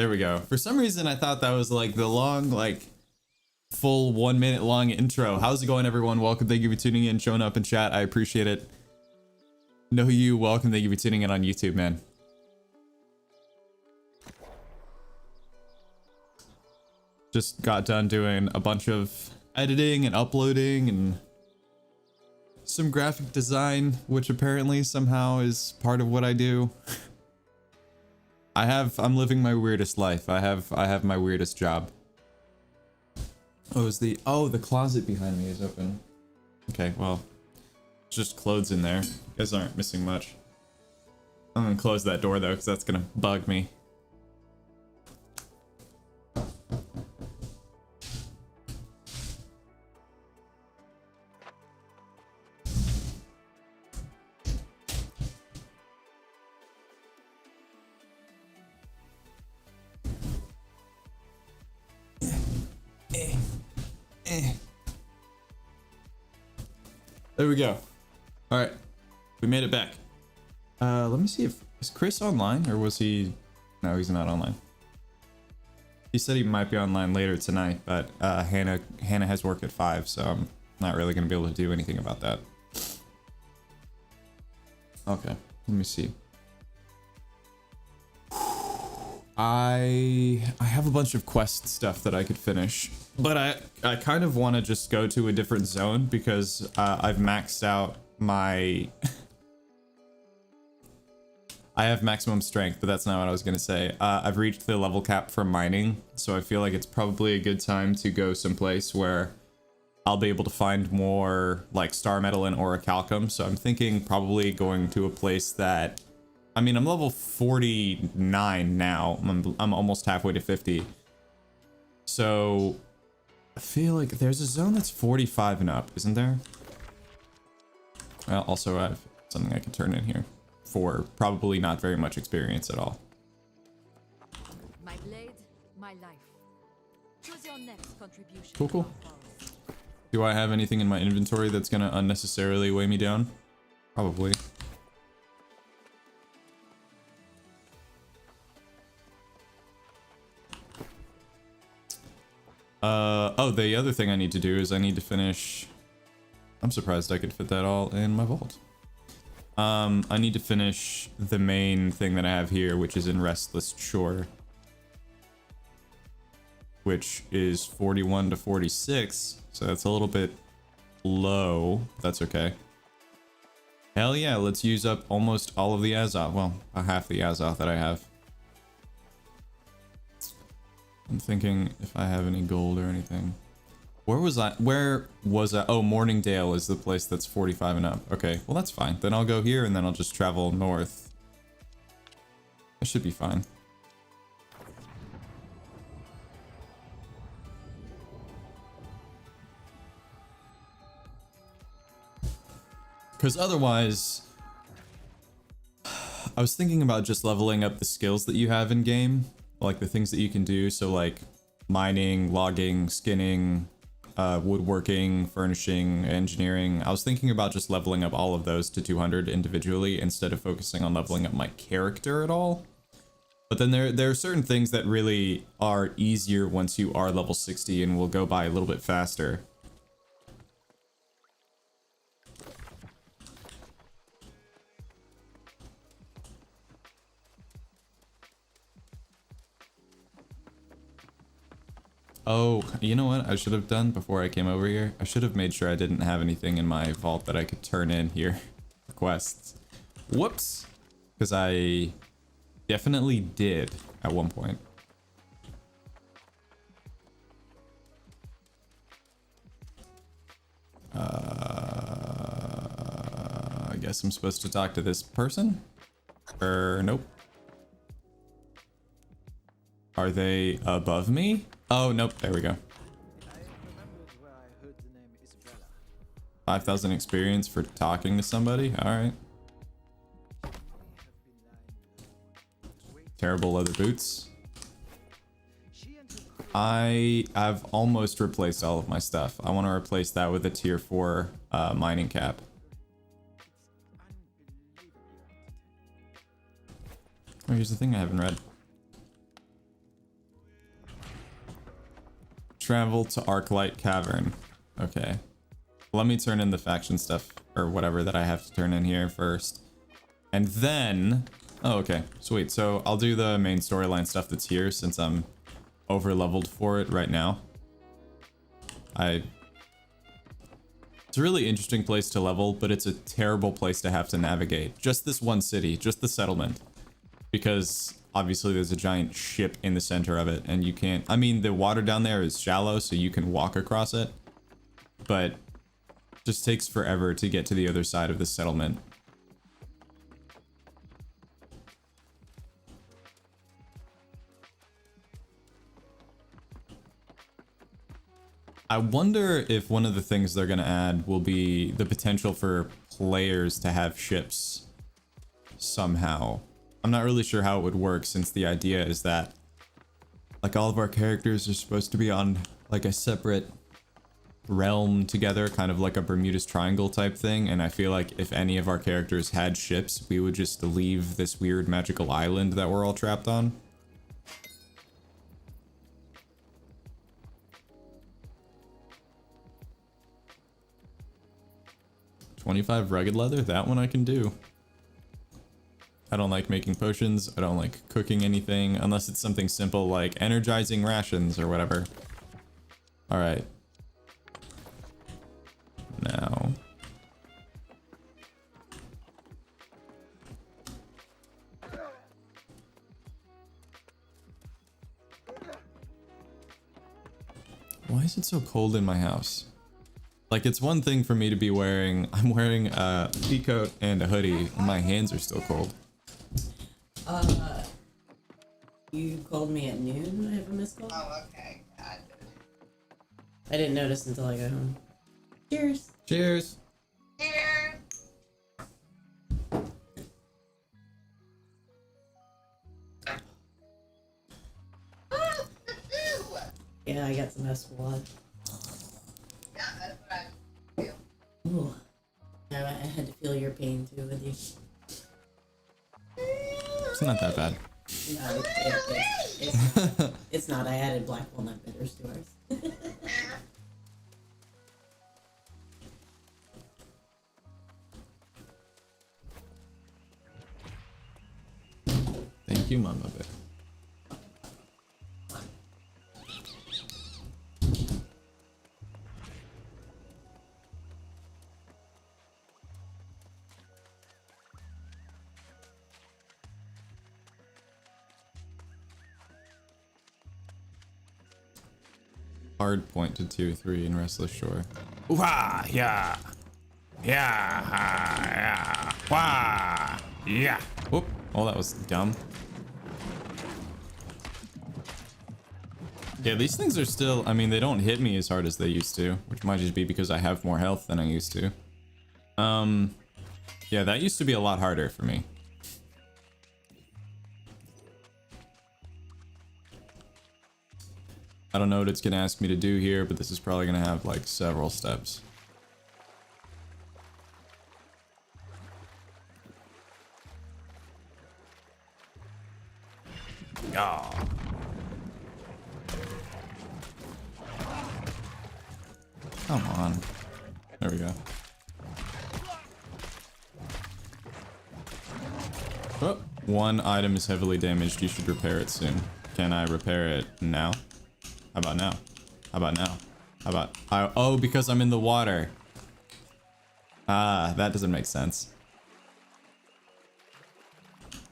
There we go. For some reason, I thought that was like the long, like full 1 minute long intro. How's it going, everyone? Welcome. Thank you for tuning in, showing up in chat. I appreciate it. Know you. Welcome. Thank you for tuning in on YouTube, man. Just got done doing a bunch of editing and uploading and some graphic design, which apparently somehow is part of what I do. I'm living my weirdest life. I have my weirdest job. The closet behind me is open. Okay, well, just clothes in there. You guys aren't missing much. I'm gonna close that door though, because that's gonna bug me. There we go. All right, we made it back. Let me see is Chris online, or was he? No, he's not online. He said he might be online later tonight, but Hannah has work at 5, so I'm not really gonna be able to do anything about that. Okay, let me see. I have a bunch of quest stuff that I could finish, but I kind of want to just go to a different zone because I've maxed out my I have maximum strength, but that's not what I was gonna say. I've reached the level cap for mining, so I feel like it's probably a good time to go someplace where I'll be able to find more like star metal and orichalcum. So I'm thinking probably going to a place that, I mean, I'm level 49 now. I'm almost halfway to 50. So I feel like there's a zone that's 45 and up, isn't there? Well, also I have something I can turn in here for probably not very much experience at all. My blade, my life. Choose your next contribution. Cool. Do I have anything in my inventory that's gonna unnecessarily weigh me down? Probably. Oh, the other thing I need to do is I need to finish. I'm surprised I could fit that all in my vault. I need to finish the main thing that I have here, which is in Restless Shore, which is 41 to 46, so that's a little bit low. That's okay. Hell yeah, let's use up almost all of the Azoth. Well, half the Azoth that I have. I'm thinking if I have any gold or anything. Where was I? Oh, Morningdale is the place that's 45 and up. Okay, well that's fine. Then I'll go here and then I'll just travel north. It should be fine. Because otherwise, I was thinking about just leveling up the skills that you have in game, like the things that you can do. So like mining, logging, skinning, woodworking, furnishing, engineering. I was thinking about just leveling up all of those to 200 individually instead of focusing on leveling up my character at all. But then there are certain things that really are easier once you are level 60 and will go by a little bit faster. Oh, you know what I should have done before I came over here? I should have made sure I didn't have anything in my vault that I could turn in here for quests. Whoops! Because I definitely did at one point. I guess I'm supposed to talk to this person? Nope. Are they above me? Oh, nope. There we go. 5,000 experience for talking to somebody? Alright. Terrible leather boots. I've almost replaced all of my stuff. I want to replace that with a tier 4 mining cap. Oh, here's the thing I haven't read. Travel to Arclight Cavern. Okay. Let me turn in the faction stuff or whatever that I have to turn in here first. And then... Oh, okay. Sweet. So I'll do the main storyline stuff that's here since I'm over leveled for it right now. It's a really interesting place to level, but it's a terrible place to have to navigate. Just this one city, just the settlement. Because obviously there's a giant ship in the center of it and you can't... I mean, the water down there is shallow, so you can walk across it. But it just takes forever to get to the other side of the settlement. I wonder if one of the things they're going to add will be the potential for players to have ships somehow. I'm not really sure how it would work since the idea is that like all of our characters are supposed to be on like a separate realm together, kind of like a Bermuda's Triangle type thing, and I feel like if any of our characters had ships, we would just leave this weird magical island that we're all trapped on. 25 rugged leather, that one I can do. I don't like making potions, I don't like cooking anything, unless it's something simple like energizing rations or whatever. Alright. Now. Why is it so cold in my house? Like, it's one thing for me to be wearing... I'm wearing a pea coat and a hoodie, and my hands are still cold. You called me at noon? I have a missed call? Oh, okay. God. I didn't notice until I got home. Cheers! Cheers! Here. Yeah, I got some Esqualad. Yeah, that's what I feel. Ooh. Yeah, I had to feel your pain too with you. It's not that bad. No, it's not. I added black walnut bitters to ours. Thank you, Mama Bear. Hard point to 2-3 in Restless Shore. Wah, yeah. Yeah, wah, yeah. Whoop. Oh, that was dumb. Yeah, these things are still... I mean, they don't hit me as hard as they used to, which might just be because I have more health than I used to. Yeah, that used to be a lot harder for me. I don't know what it's gonna ask me to do here, but this is probably gonna have like several steps. Yeah. Come on. There we go. Oh, one item is heavily damaged. You should repair it soon. Can I repair it now? How about now? How about now? How about... oh, because I'm in the water. Ah, that doesn't make sense.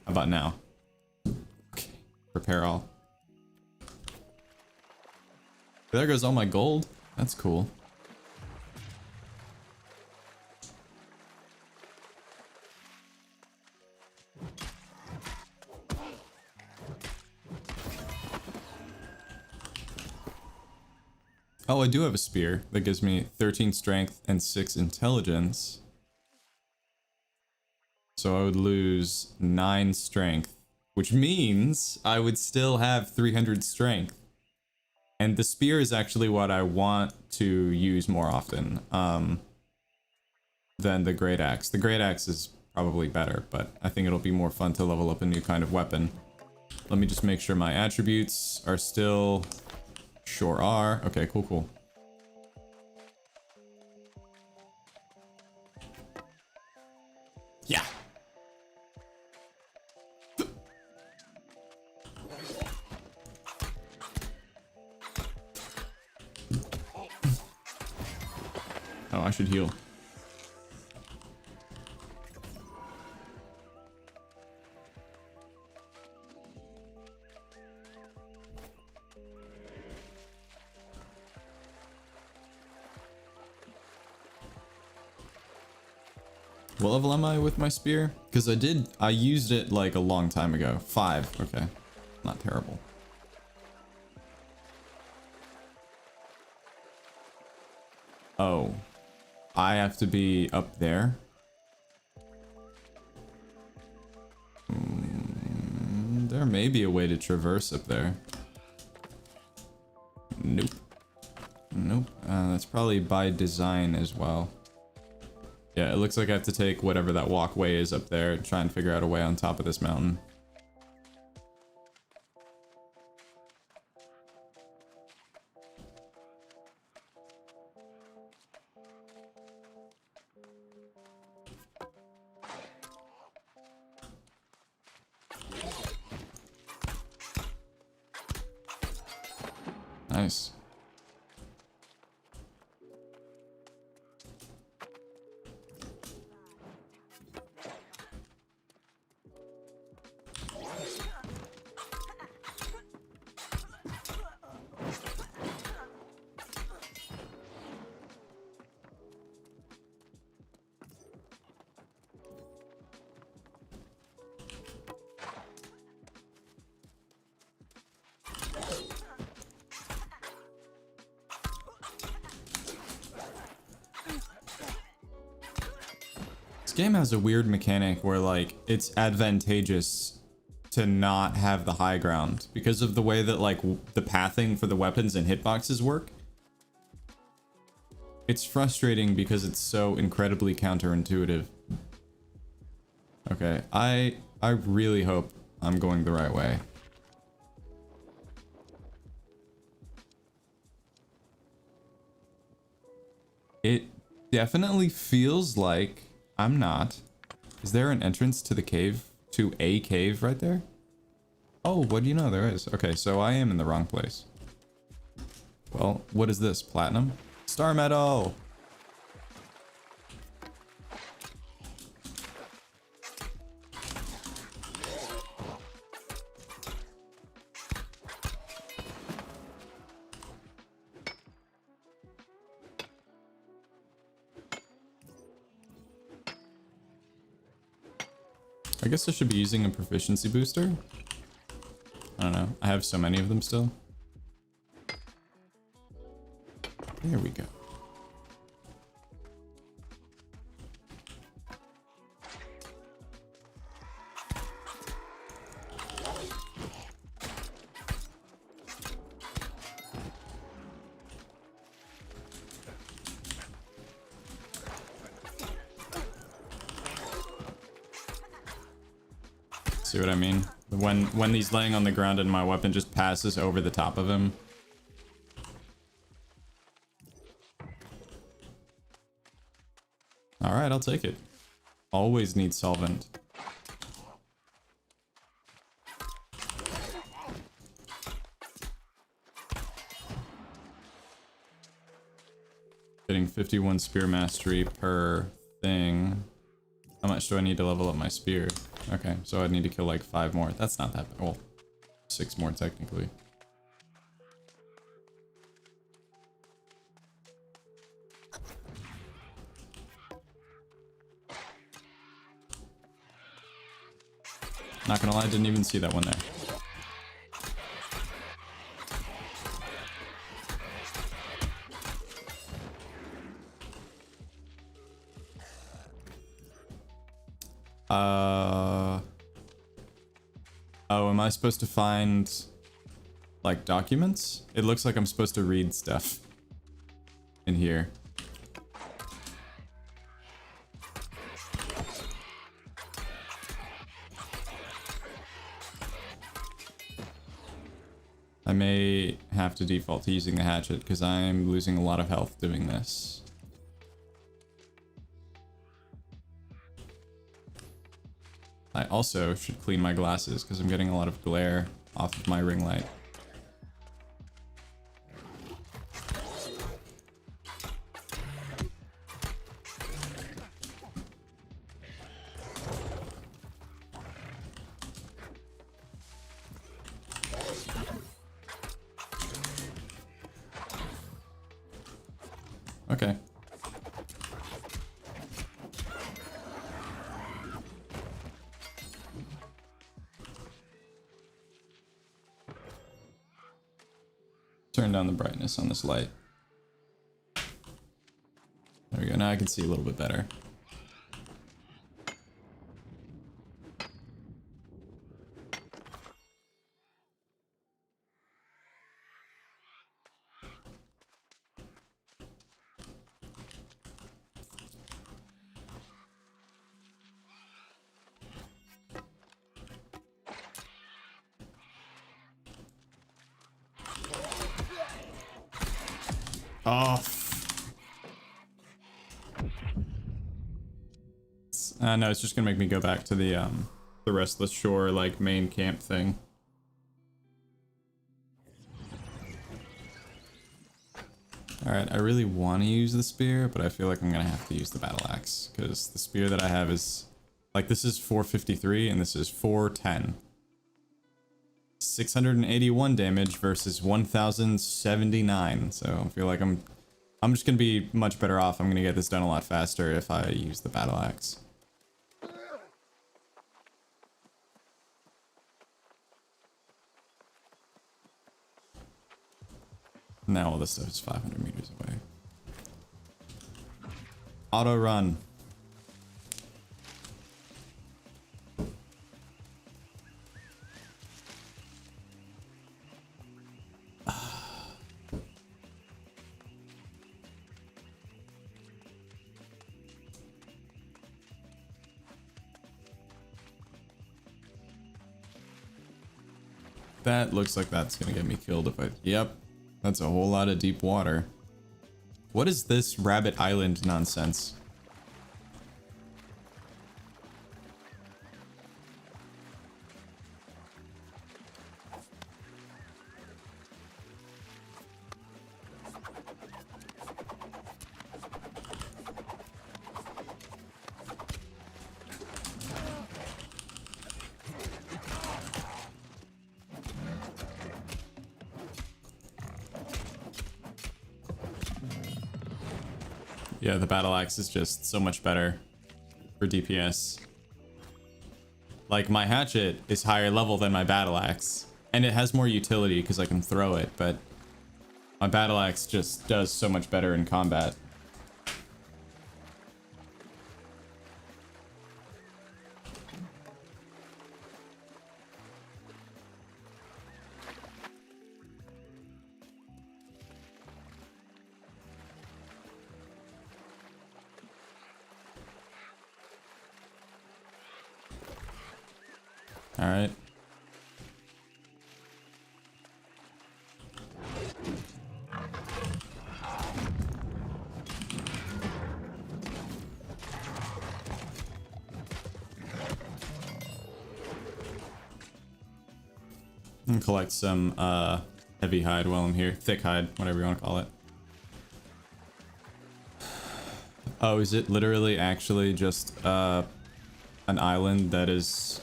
How about now? Okay. Repair all. There goes all my gold. That's cool. Oh, I do have a spear that gives me 13 strength and 6 intelligence. So I would lose 9 strength, which means I would still have 300 strength. And the spear is actually what I want to use more often than the great axe. The great axe is probably better, but I think it'll be more fun to level up a new kind of weapon. Let me just make sure my attributes are still Sure are. Okay, cool, cool. Yeah. Oh, I should heal. What level am I with my spear? Because I used it like a long time ago. 5, okay. Not terrible. Oh. I have to be up there? There may be a way to traverse up there. Nope. Nope. That's probably by design as well. Yeah, it looks like I have to take whatever that walkway is up there and try and figure out a way on top of this mountain. Nice. This game has a weird mechanic where like it's advantageous to not have the high ground because of the way that like the pathing for the weapons and hitboxes work. It's frustrating because it's so incredibly counterintuitive. Okay, I really hope I'm going the right way. It definitely feels like I'm not. Is there an entrance to the cave? To a cave right there? Oh, what do you know? There is. Okay, so I am in the wrong place. Well, what is this? Platinum? Star medal! I guess I should be using a proficiency booster. I don't know. I have so many of them still. There we go. See what I mean? When he's laying on the ground and my weapon just passes over the top of him. Alright, I'll take it. Always need solvent. Getting 51 spear mastery per thing. How much do I need to level up my spear? Okay, so I need to kill like 5 more. That's not that bad. Well, 6 more technically. Not gonna lie, I didn't even see that one there. Oh, am I supposed to find like documents? It looks like I'm supposed to read stuff in here. I I may have to default to using the hatchet because I'm losing a lot of health doing this. I also should clean my glasses because I'm getting a lot of glare off of my ring light. Okay. Turn down the brightness on this light. There we go. Now I can see a little bit better. Oh. No, it's just gonna make me go back to the Restless Shore like main camp thing. Alright, I really want to use the spear, but I feel like I'm gonna have to use the battle axe because the spear that I have is like, this is 453 and this is 410. 681 damage versus 1079. So I feel like I'm just gonna be much better off. I'm gonna get this done a lot faster if I use the battle axe. Now all this stuff is 500 meters away. Auto run. That looks like that's gonna get me killed if I... Yep. That's a whole lot of deep water. What is this Rabbit Island nonsense? Yeah, the battle axe is just so much better for DPS. Like, my hatchet is higher level than my battle axe, and it has more utility because I can throw it, but my battle axe just does so much better in combat. All right. And collect some heavy hide while I'm here. Thick hide, whatever you want to call it. Oh, is it literally actually just an island that is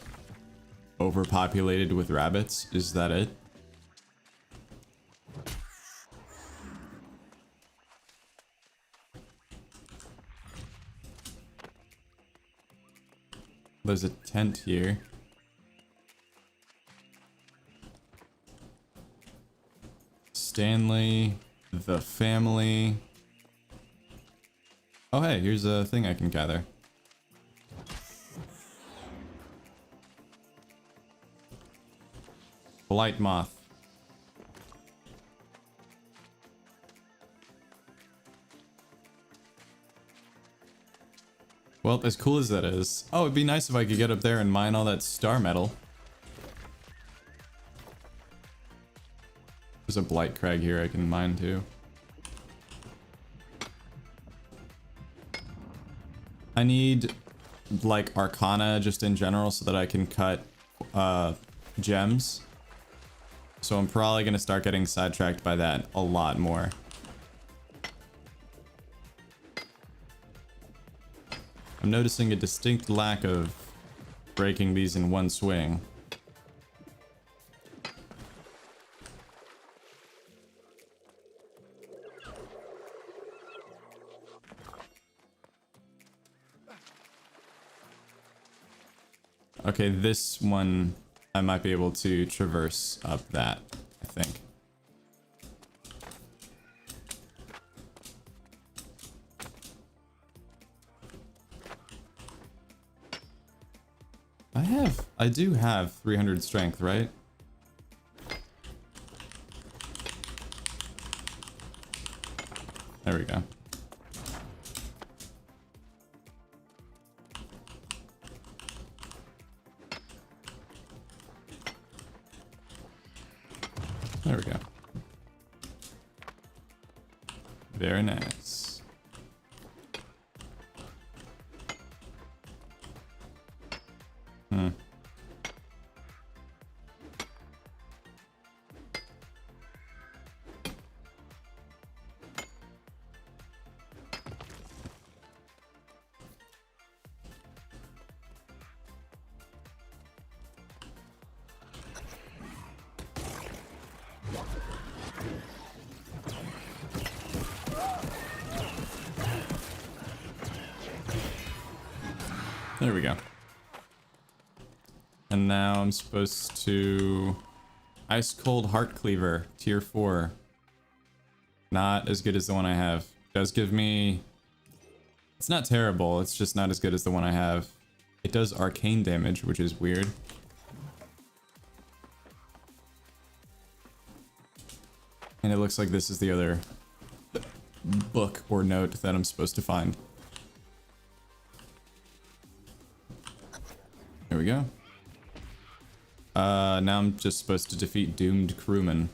overpopulated with rabbits? Is that it? There's a tent here. Stanley, the family. Oh hey, here's a thing I can gather. Blight moth. Well, as cool as that is. Oh, it'd be nice if I could get up there and mine all that star metal. There's a Blight Crag here I can mine too. I need like Arcana just in general so that I can cut gems. So I'm probably going to start getting sidetracked by that a lot more. I'm noticing a distinct lack of breaking these in one swing. Okay, this one I might be able to traverse up that, I think. I do have 300 strength, right? There we go. There we go. Very nice. There we go. And now I'm supposed to... Ice Cold Heart Cleaver, tier 4. Not as good as the one I have. Does give me... It's not terrible, it's just not as good as the one I have. It does arcane damage, which is weird. And it looks like this is the other book or note that I'm supposed to find. There we go. Now I'm just supposed to defeat doomed crewmen.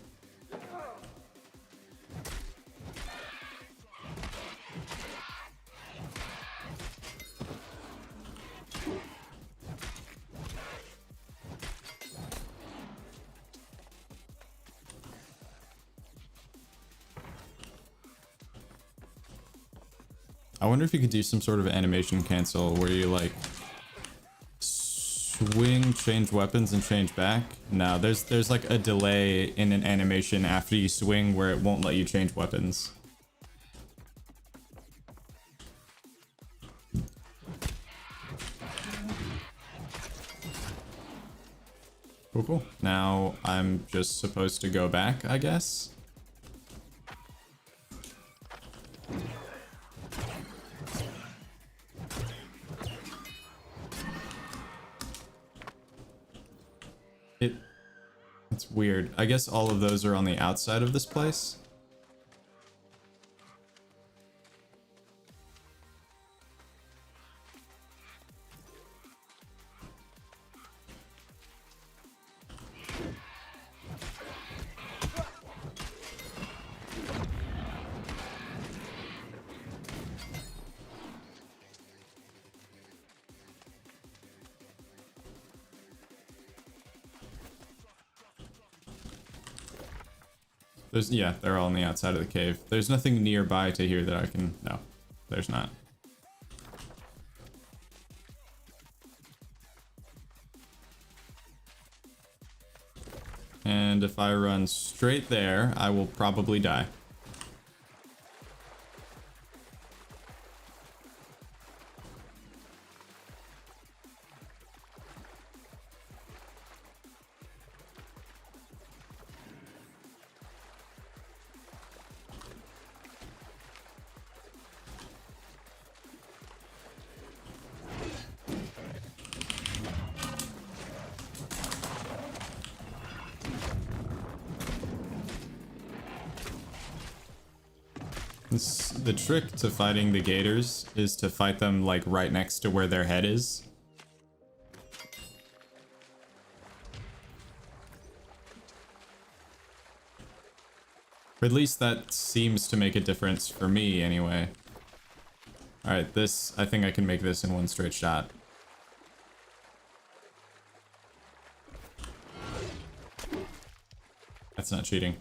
I wonder if you could do some sort of animation cancel where you like swing, change weapons, and change back. No, there's like a delay in an animation after you swing where it won't let you change weapons. Cool, cool. Now I'm just supposed to go back, I guess. It's weird. I guess all of those are on the outside of this place. Yeah, they're all on the outside of the cave. There's nothing nearby to here that I can... No, there's not. And if I run straight there, I will probably die. The trick to fighting the gators is to fight them like right next to where their head is. Or at least that seems to make a difference for me anyway. Alright, this, I think I can make this in one straight shot. That's not cheating.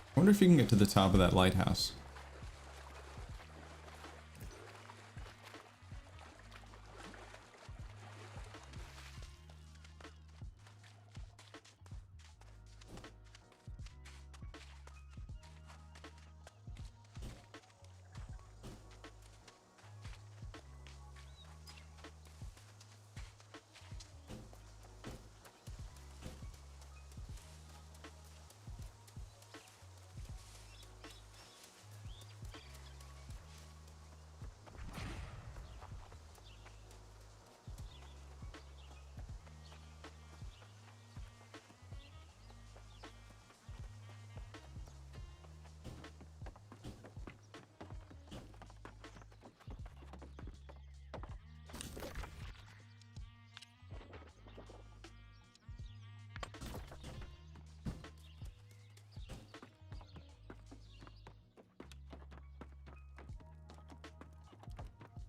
I wonder if you can get to the top of that lighthouse.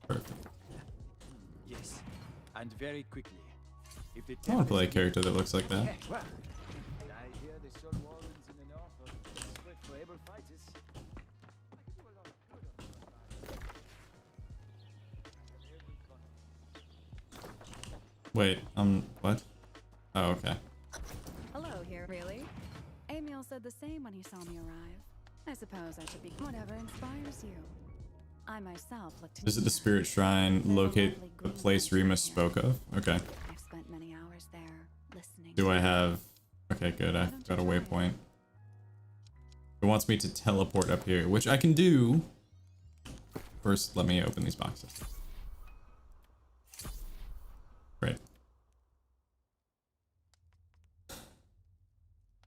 Perfect. Yes, and very quickly. If the I want to play a character that looks like that. I hear the Soul Warrens in the north are swift for able fighters. I could do a lot of good on the front. Wait, what? Oh, okay. Hello here, really? Emil said the same when he saw me arrive. I suppose I should be whatever inspires you. I myself looked to Visit the Spirit Shrine, locate the place Remus spoke of. Okay. I've spent many hours there listening. Do I have... Okay, good. I've got a waypoint. It wants me to teleport up here, which I can do. First, let me open these boxes. Great.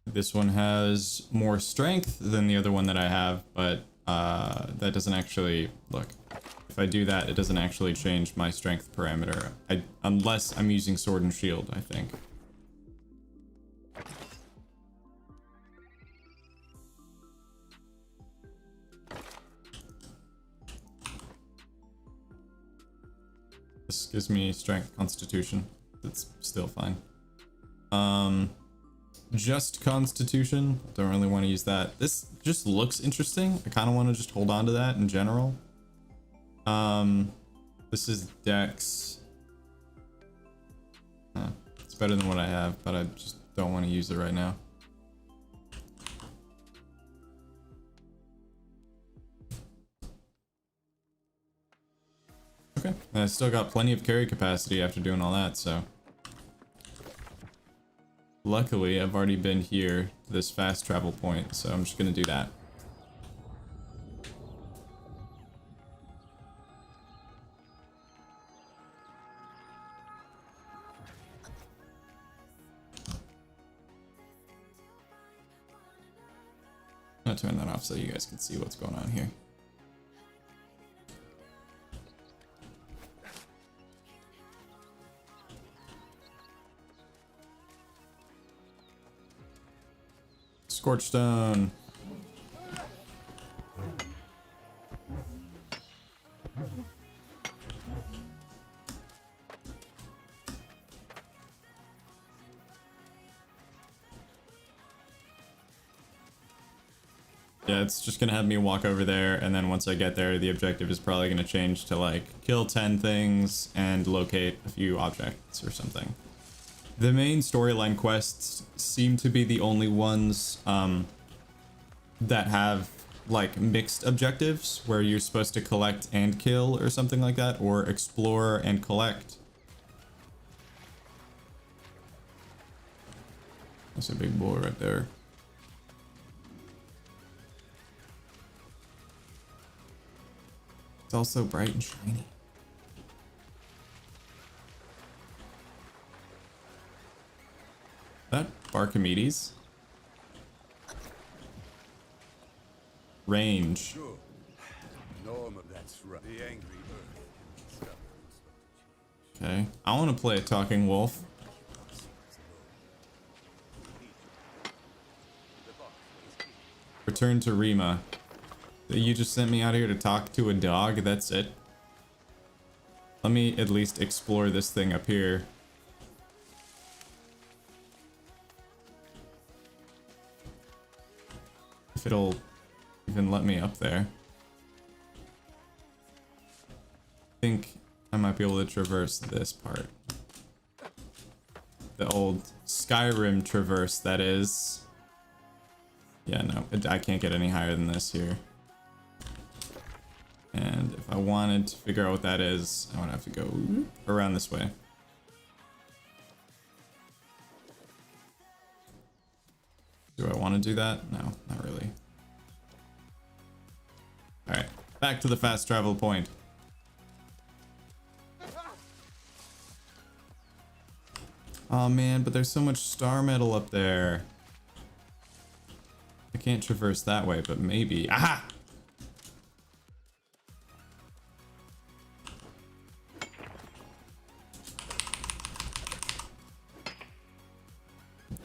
This one has more strength than the other one that I have, but that doesn't actually... Look, if I do that, it doesn't actually change my strength parameter. Unless I'm using sword and shield, I think. This gives me strength, constitution. That's still fine. Just constitution. Don't really want to use that. This just looks interesting. I kind of want to just hold on to that in general. This is dex. It's better than what I have, but I just don't want to use it right now. Okay, and I still got plenty of carry capacity after doing all that, so. Luckily, I've already been here to this fast travel point, so I'm just gonna do that. I'm gonna turn that off so you guys can see what's going on here. Scorchstone. Yeah, it's just gonna have me walk over there, and then once I get there, the objective is probably gonna change to like kill 10 things and locate a few objects or something. The main storyline quests seem to be the only ones that have like mixed objectives where you're supposed to collect and kill or something like that, or explore and collect. There's a big boar right there. It's also bright and shiny. That Barkimedes? Range. Sure. Norm, that's right. The angry earth can be stubborn. Okay. I want to play a talking wolf. Return to Rima. You just sent me out here to talk to a dog, that's it. Let me at least explore this thing up here. If it'll even let me up there. I think I might be able to traverse this part. The old Skyrim traverse, that is. Yeah, no, I can't get any higher than this here. And if I wanted to figure out what that is, I would have to go around this way. Do I want to do that? No, not really. Alright, back to the fast travel point. Oh man, but there's so much star metal up there. I can't traverse that way, but maybe. Aha!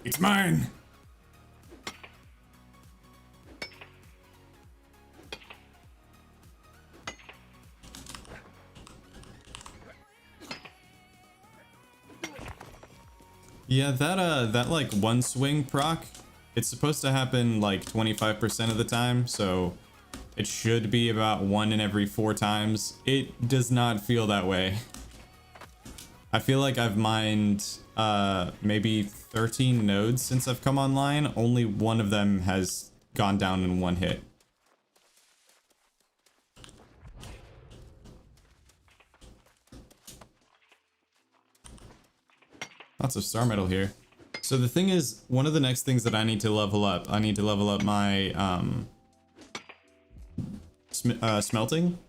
It's mine. Yeah, that like one swing proc, it's supposed to happen like 25% of the time, so it should be about 1 in every 4 times. It does not feel that way. I feel like I've mined maybe 13 nodes since I've come online. Only one of them has gone down in 1 hit. Lots of star metal here. So the thing is, one of the next things that I need to level up, I need to level up my smelting.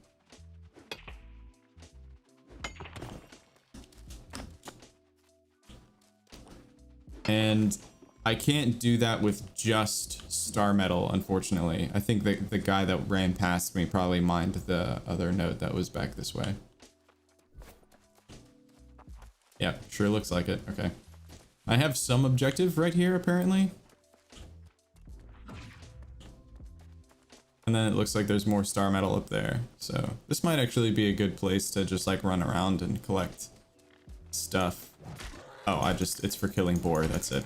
And I can't do that with just star metal, unfortunately. I think that the guy that ran past me probably mined the other node that was back this way. Yeah, sure looks like it. Okay. I have some objective right here, apparently. And then it looks like there's more star metal up there. So this might actually be a good place to just like run around and collect stuff. Oh, it's for killing boar, that's it.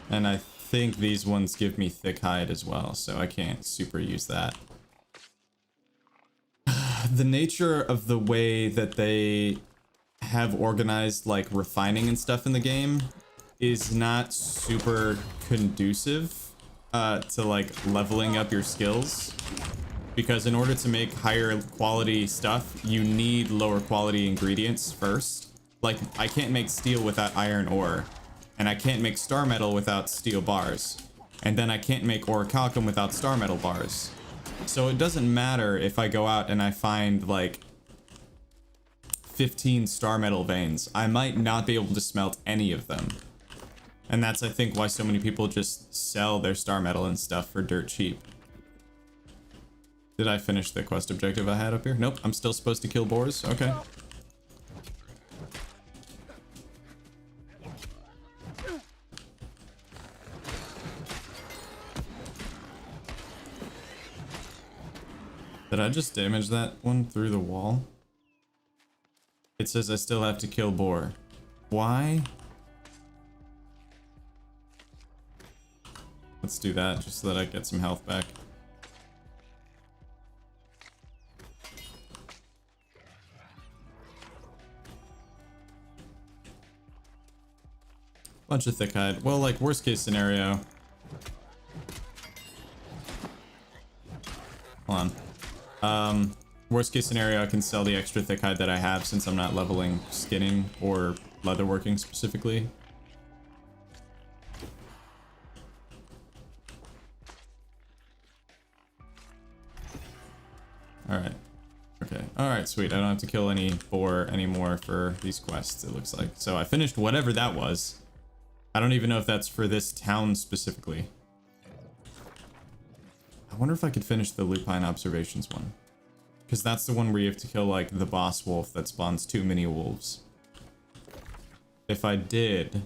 And I think these ones give me thick hide as well, so I can't super use that. The nature of the way that they have organized like refining and stuff in the game is not super conducive to like leveling up your skills, because in order to make higher quality stuff you need lower quality ingredients first. Like I can't make steel without iron ore, and I can't make star metal without steel bars, and then I can't make orichalcum without star metal bars. So it doesn't matter if I go out and I find like 15 star metal veins, I might not be able to smelt any of them. And that's, I think, why so many people just sell their star metal and stuff for dirt cheap. Did I finish the quest objective I had up here? Nope, I'm still supposed to kill boars? Okay. Did I just damage that one through the wall? It says I still have to kill boar. Why? Let's do that just so that I get some health back. Bunch of thick hide. Well, like worst case scenario. Worst case scenario, I can sell the extra thick hide that I have since I'm not leveling skinning or leatherworking specifically. Alright. Okay. Alright, sweet. I don't have to kill any boar anymore for these quests, it looks like. So I finished whatever that was. I don't even know if that's for this town specifically. I wonder if I could finish the Lupine Observations one. Because that's the one where you have to kill, like, the boss wolf that spawns 2 mini wolves. If I did,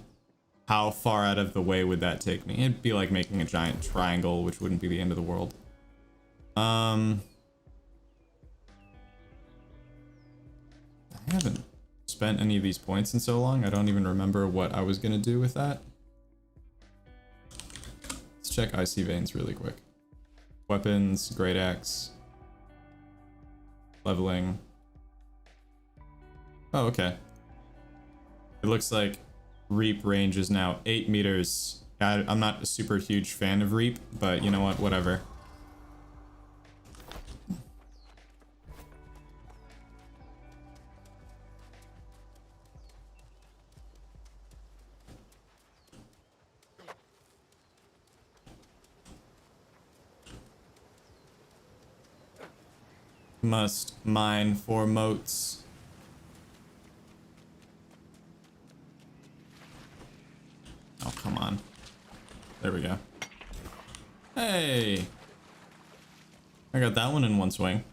how far out of the way would that take me? It'd be like making a giant triangle, which wouldn't be the end of the world. I haven't spent any of these points in so long. I don't even remember what I was gonna do with that. Let's check Icy Veins really quick. Weapons, Great Axe. Leveling. Oh, okay. It looks like Reap range is now 8 meters. I'm not a super huge fan of Reap, but you know what? Whatever. Must mine for moats. Oh, come on. There we go. Hey! I got that one in one swing.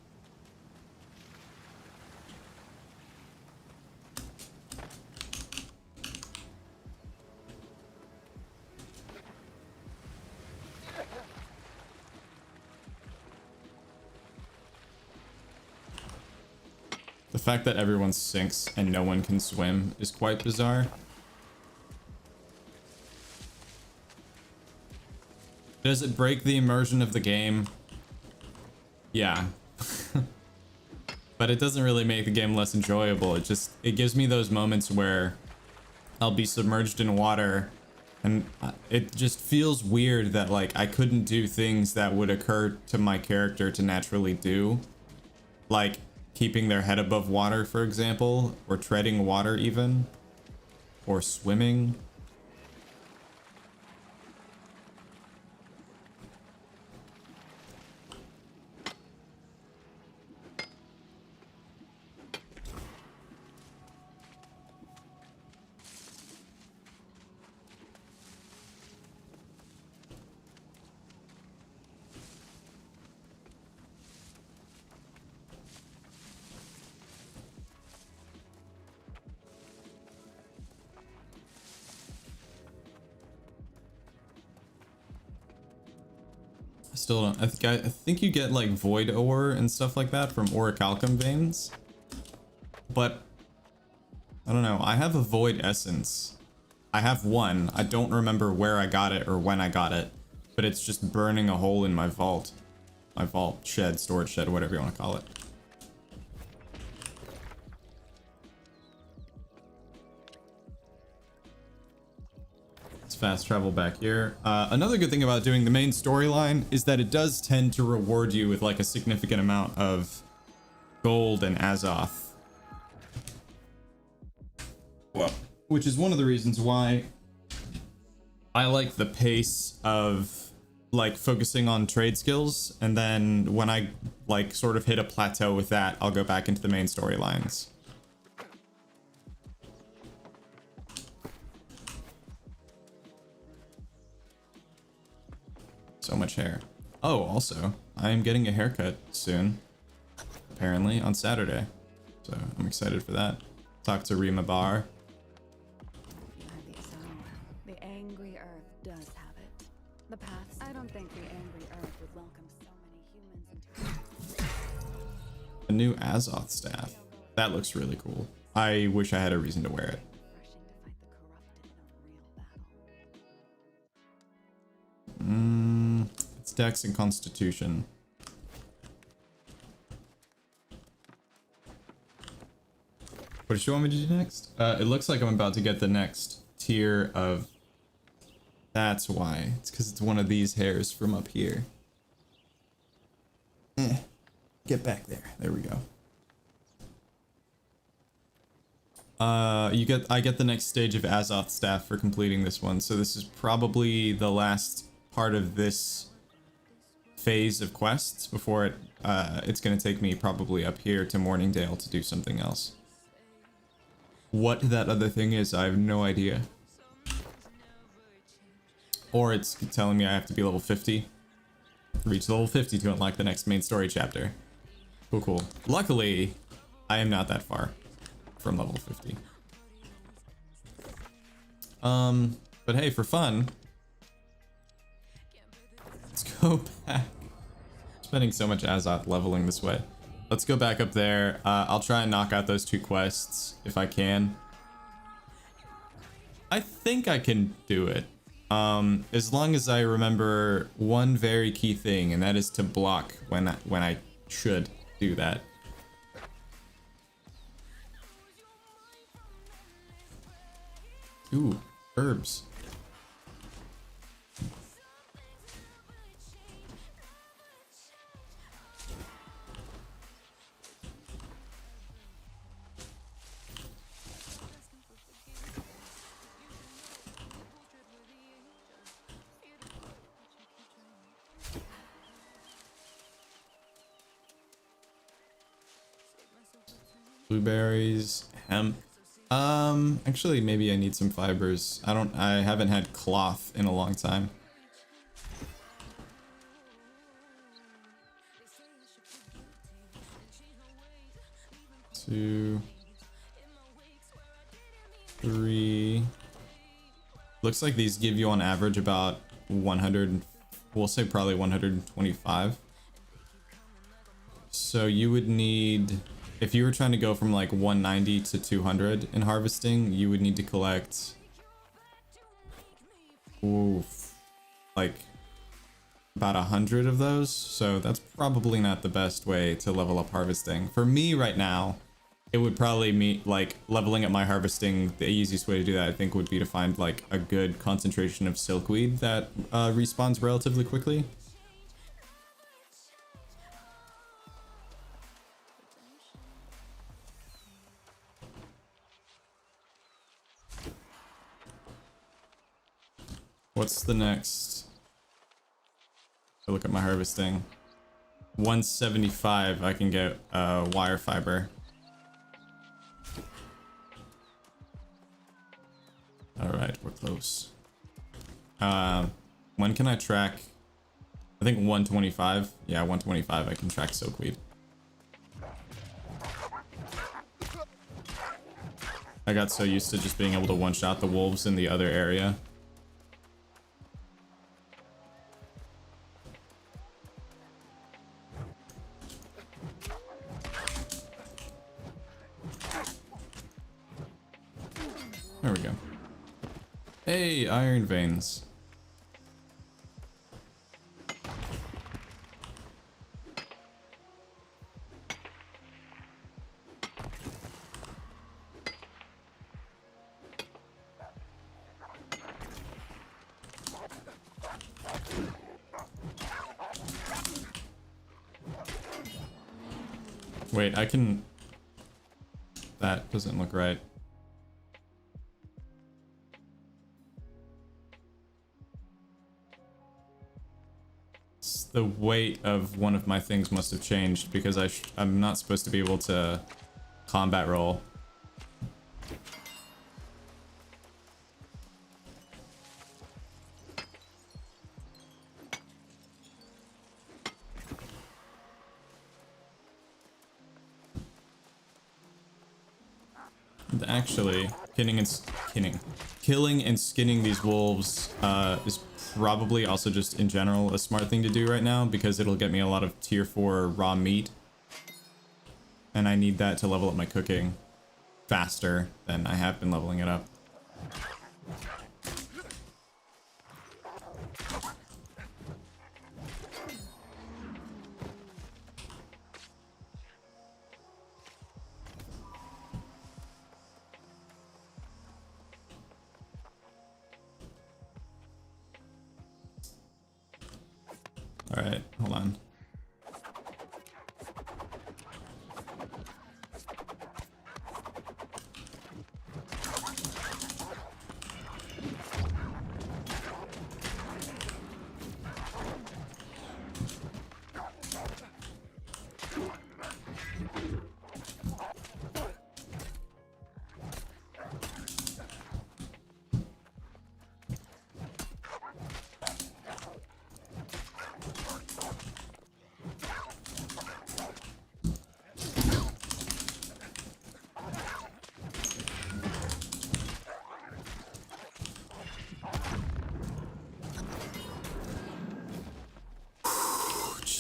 The fact that everyone sinks and no one can swim is quite bizarre. Does it break the immersion of the game? Yeah. But it doesn't really make the game less enjoyable. It gives me those moments where I'll be submerged in water and it just feels weird that like I couldn't do things that would occur to my character to naturally do. Like keeping their head above water, for example, or treading water even, or swimming. Still don't. I think you get like void ore and stuff like that from orichalcum veins, but I don't know. I have a void essence. I have one. I don't remember where I got it or when I got it, but it's just burning a hole in my vault shed, storage shed, whatever you want to call it. Fast travel back here. Another good thing about doing the main storyline is that it does tend to reward you with like a significant amount of gold and Azoth. Well, which is one of the reasons why I like the pace of like focusing on trade skills, and then when I like sort of hit a plateau with that, I'll go back into the main storylines. So much hair. Oh, also, I am getting a haircut soon. Apparently, on Saturday. So, I'm excited for that. Talk to Rima Bar. I think so. The angry earth does have it. The paths. I don't think the angry earth would welcome so many humans into it. A new Azoth staff. That looks really cool. I wish I had a reason to wear it. Refreshing to fight the corrupted in a real battle. It's Dex and Constitution. What does she want me to do next? It looks like I'm about to get the next tier of... That's why. It's because it's one of these hairs from up here. Get back there. There we go. I get the next stage of Azoth staff for completing this one, so this is probably the last part of this phase of quests before it's gonna take me probably up here to Morningdale to do something else. What that other thing is, I have no idea. Or it's telling me I have to be level 50. Reach level 50 to unlock the next main story chapter. Cool, cool. Luckily, I am not that far from level 50. But hey, for fun, let's go back. Spending so much Azoth leveling this way. Let's go back up there. I'll try and knock out those 2 quests if I can. I think I can do it. As long as I remember one very key thing, and that is to block when I should do that. Ooh, herbs. Blueberries, hemp. Actually, maybe I need some fibers. I haven't had cloth in a long time. Two, 3. Looks like these give you on average about 100, we'll say probably 125. So you would need, if you were trying to go from like 190 to 200 in harvesting, you would need to collect, like about 100 of those. So that's probably not the best way to level up harvesting. For me right now, it would probably mean like leveling up my harvesting. The easiest way to do that, I think, would be to find like a good concentration of silkweed that respawns relatively quickly. What's the next? I look at my harvesting. 175, I can get wire fiber. Alright, we're close. When can I track? I think 125. Yeah, 125 I can track silkweed. I got so used to just being able to one-shot the wolves in the other area. There we go. Hey, iron veins. Wait, I can... That doesn't look right. The weight of one of my things must have changed because I'm not supposed to be able to combat roll. And actually, killing and skinning these wolves is probably also just in general a smart thing to do right now because it'll get me a lot of tier 4 raw meat, and I need that to level up my cooking faster than I have been leveling it up. Alright, hold on.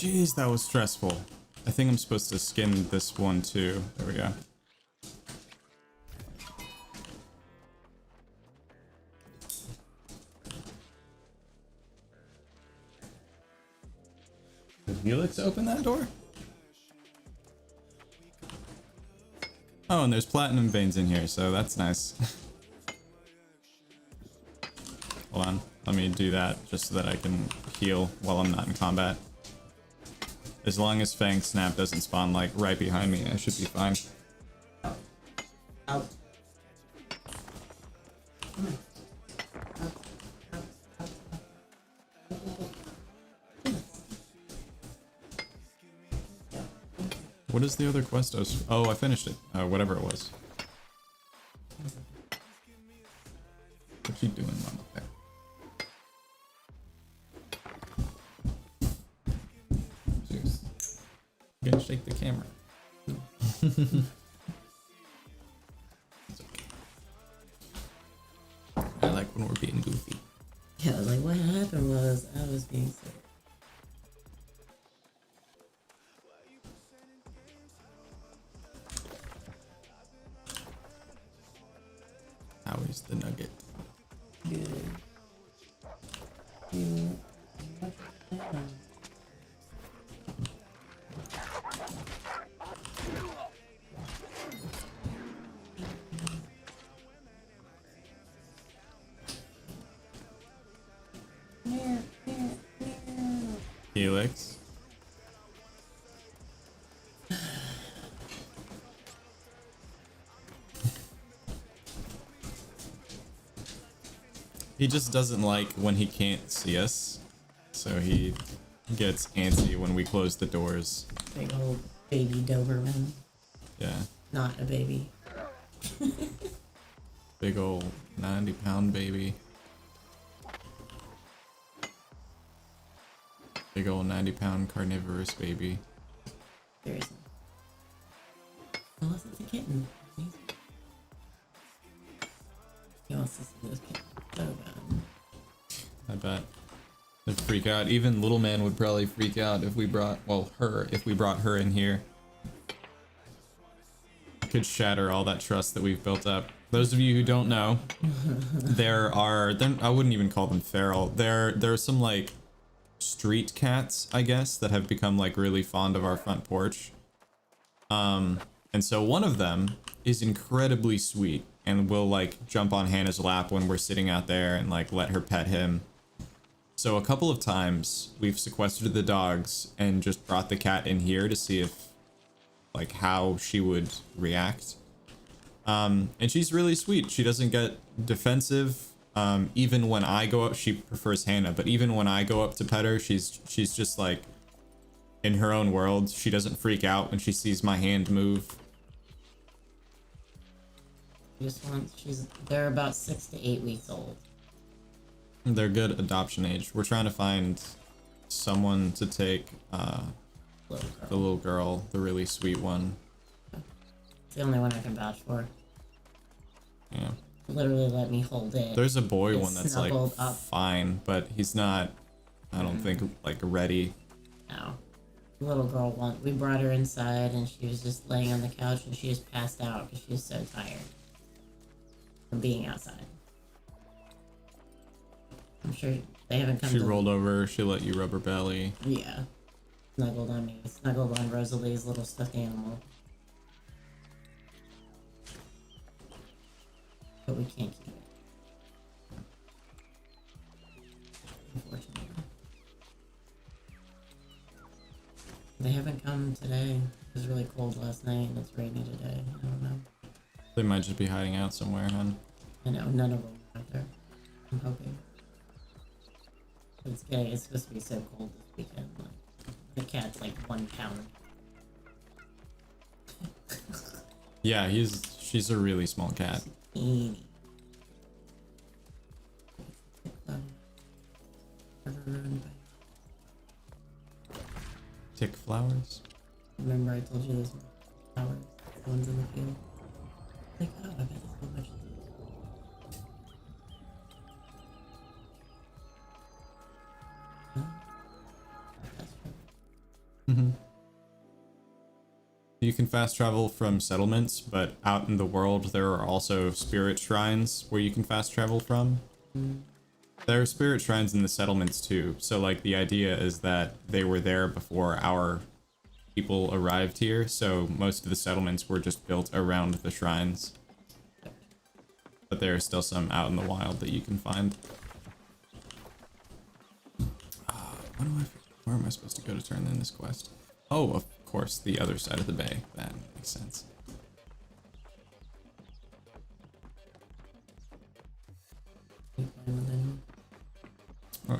Jeez, that was stressful. I think I'm supposed to skin this one too. There we go. Did Helix open that door? Oh, and there's platinum veins in here, so that's nice. Hold on, let me do that just so that I can heal while I'm not in combat. As long as Fang Snap doesn't spawn like right behind me, I should be fine. Out. What is the other quest? Oh, I finished it. Whatever it was. What you doing, Mama Bear? Zeus. You gotta shake the camera. It's okay. I like when we're being goofy. Yeah, I was like, what happened was I was being sick. How is the nugget? Good. Helix. He just doesn't like when he can't see us, so he gets antsy when we close the doors. Big old baby Doberman. Yeah, Not a baby. big old 90-pound baby. Big old 90-pound carnivorous baby. Seriously. Unless it's a kitten. He wants to see this kitten so bad. I bet. They'd freak out. Even little man would probably freak out if we brought, well, her, if we brought her in here. Could shatter all that trust that we've built up. Those of you who don't know, I wouldn't even call them feral. There are some like street cats, I guess, that have become like really fond of our front porch. And so one of them is incredibly sweet and will like jump on Hannah's lap when we're sitting out there and like let her pet him. So a couple of times we've sequestered the dogs and just brought the cat in here to see if like how she would react. And she's really sweet. She doesn't get defensive. Even when I go up, she prefers Hannah, but even when I go up to pet her, she's just like in her own world. She doesn't freak out when she sees my hand move. They're about 6 to 8 weeks old. They're good adoption age. We're trying to find someone to take the little girl, the really sweet one. It's the only one I can vouch for. Yeah. Literally let me hold it. There's a boy It's one that's like snuggled up. fine, but he's not, I don't think, like ready. No. The little girl we brought her inside and she was just laying on the couch and she just passed out because she was so tired from being outside. I'm sure they haven't come She to... rolled over, she let you rub her belly. Yeah. Snuggled on me. Snuggled on Rosalie's little stuffed animal. But we can't keep it. Unfortunately. They haven't come today. It was really cold last night and it's rainy today. I don't know. They might just be hiding out somewhere, hon. I know, none of them are out there. I'm hoping. It's gay. It's supposed to be so cold this weekend. Like, the cat's like 1 pound. Yeah, she's a really small cat. Teeny. Tick flowers? Remember I told you those flowers, the ones in the field? Like, oh, I got so much. Huh? That's true. You can fast travel from settlements, but out in the world there are also spirit shrines where you can fast travel from. There are spirit shrines in the settlements too, so like the idea is that they were there before our people arrived here, so most of the settlements were just built around the shrines. But there are still some out in the wild that you can find. Where am I supposed to go to turn in this quest? Oh, of course, the other side of the bay. That makes sense.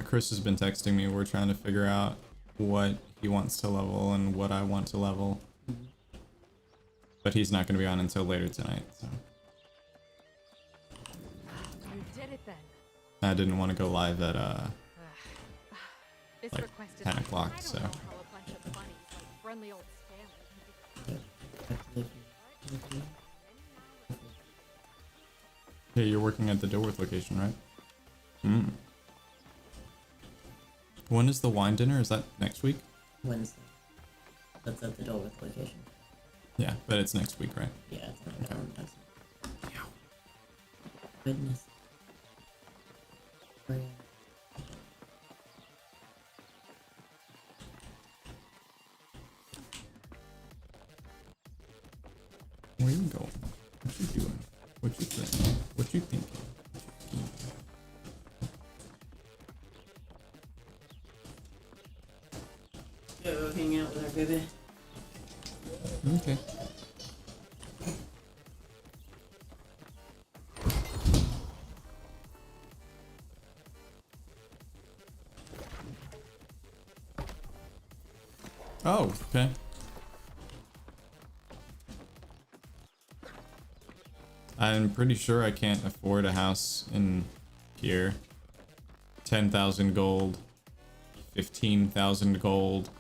Chris has been texting me. We're trying to figure out what he wants to level and what I want to level. But he's not going to be on until later tonight, so. You did it then. I didn't want to go live at, This like, request is 10 o'clock, I don't so. know how a bunch of bunnies, like friendly old scammers. Yeah, you're working at the Dilworth location, right? Hmm. When is the wine dinner? Is that next week? Wednesday. That's at the Dolworth location. Yeah, but it's next week, right? Yeah, it's not okay. Yeah. Goodness. Oh, yeah. Where you going? What you doing? What you thinking? What you thinking? Go hang out with our baby. Okay. Oh, okay. I'm pretty sure I can't afford a house in here. 10,000 gold. 15,000 gold.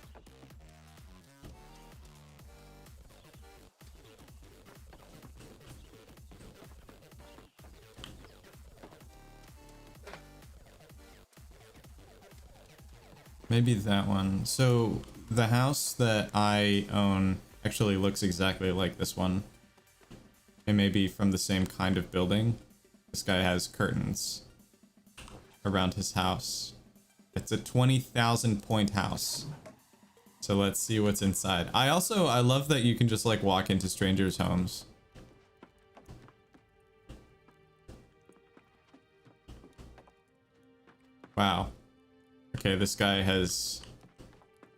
Maybe that one. So the house that I own actually looks exactly like this one. It may be from the same kind of building. This guy has curtains around his house. It's a 20,000 point house. So let's see what's inside. I love that you can just like walk into strangers' homes. Wow. Okay, this guy has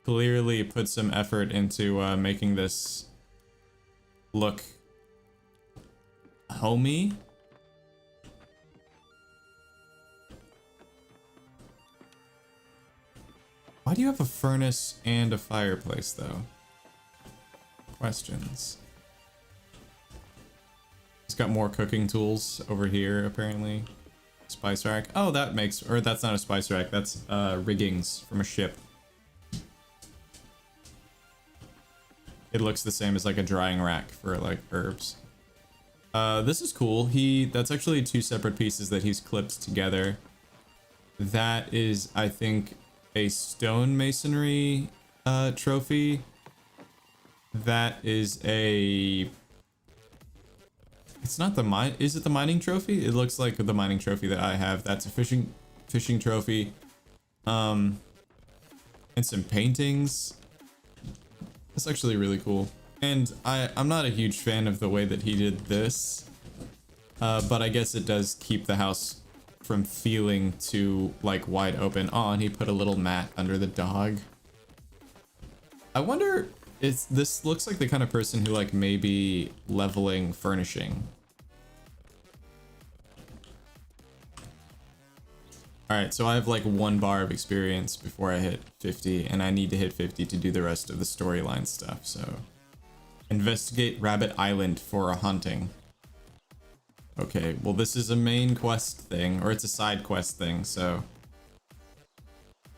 clearly put some effort into making this look homey. Why do you have a furnace and a fireplace, though? Questions. He's got more cooking tools over here, apparently. Spice rack. Oh, that makes... Or that's not a spice rack. That's riggings from a ship. It looks the same as like a drying rack for like herbs. This is cool. That's actually two separate pieces that he's clipped together. That is, I think, a stone masonry trophy. That is a... It's not the mine. Is it the mining trophy? It looks like the mining trophy that I have. That's a fishing trophy. And some paintings. That's actually really cool. And I'm not a huge fan of the way that he did this. But I guess it does keep the house from feeling too like wide open. Oh, and he put a little mat under the dog. I wonder, this looks like the kind of person who like maybe leveling furnishing. Alright, so I have like 1 bar of experience before I hit 50, and I need to hit 50 to do the rest of the storyline stuff, so. Investigate Rabbit Island for a hunting. Okay, well this is a main quest thing, or it's a side quest thing, so.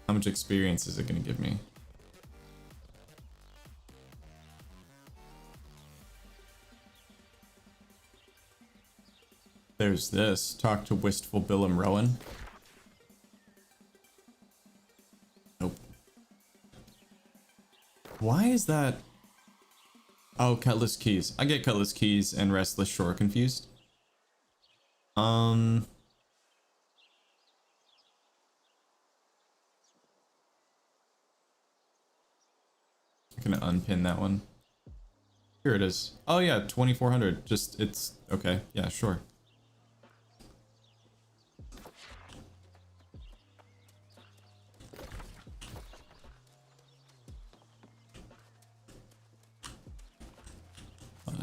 How much experience is it gonna give me? There's this. Talk to Wistful Billum Rowan. Nope. Why is that? Oh, Cutlass Keys. I get Cutlass Keys and Restless Shore confused. I'm gonna unpin that one. Here it is. Oh yeah, 2400. Just, it's okay. Yeah, sure.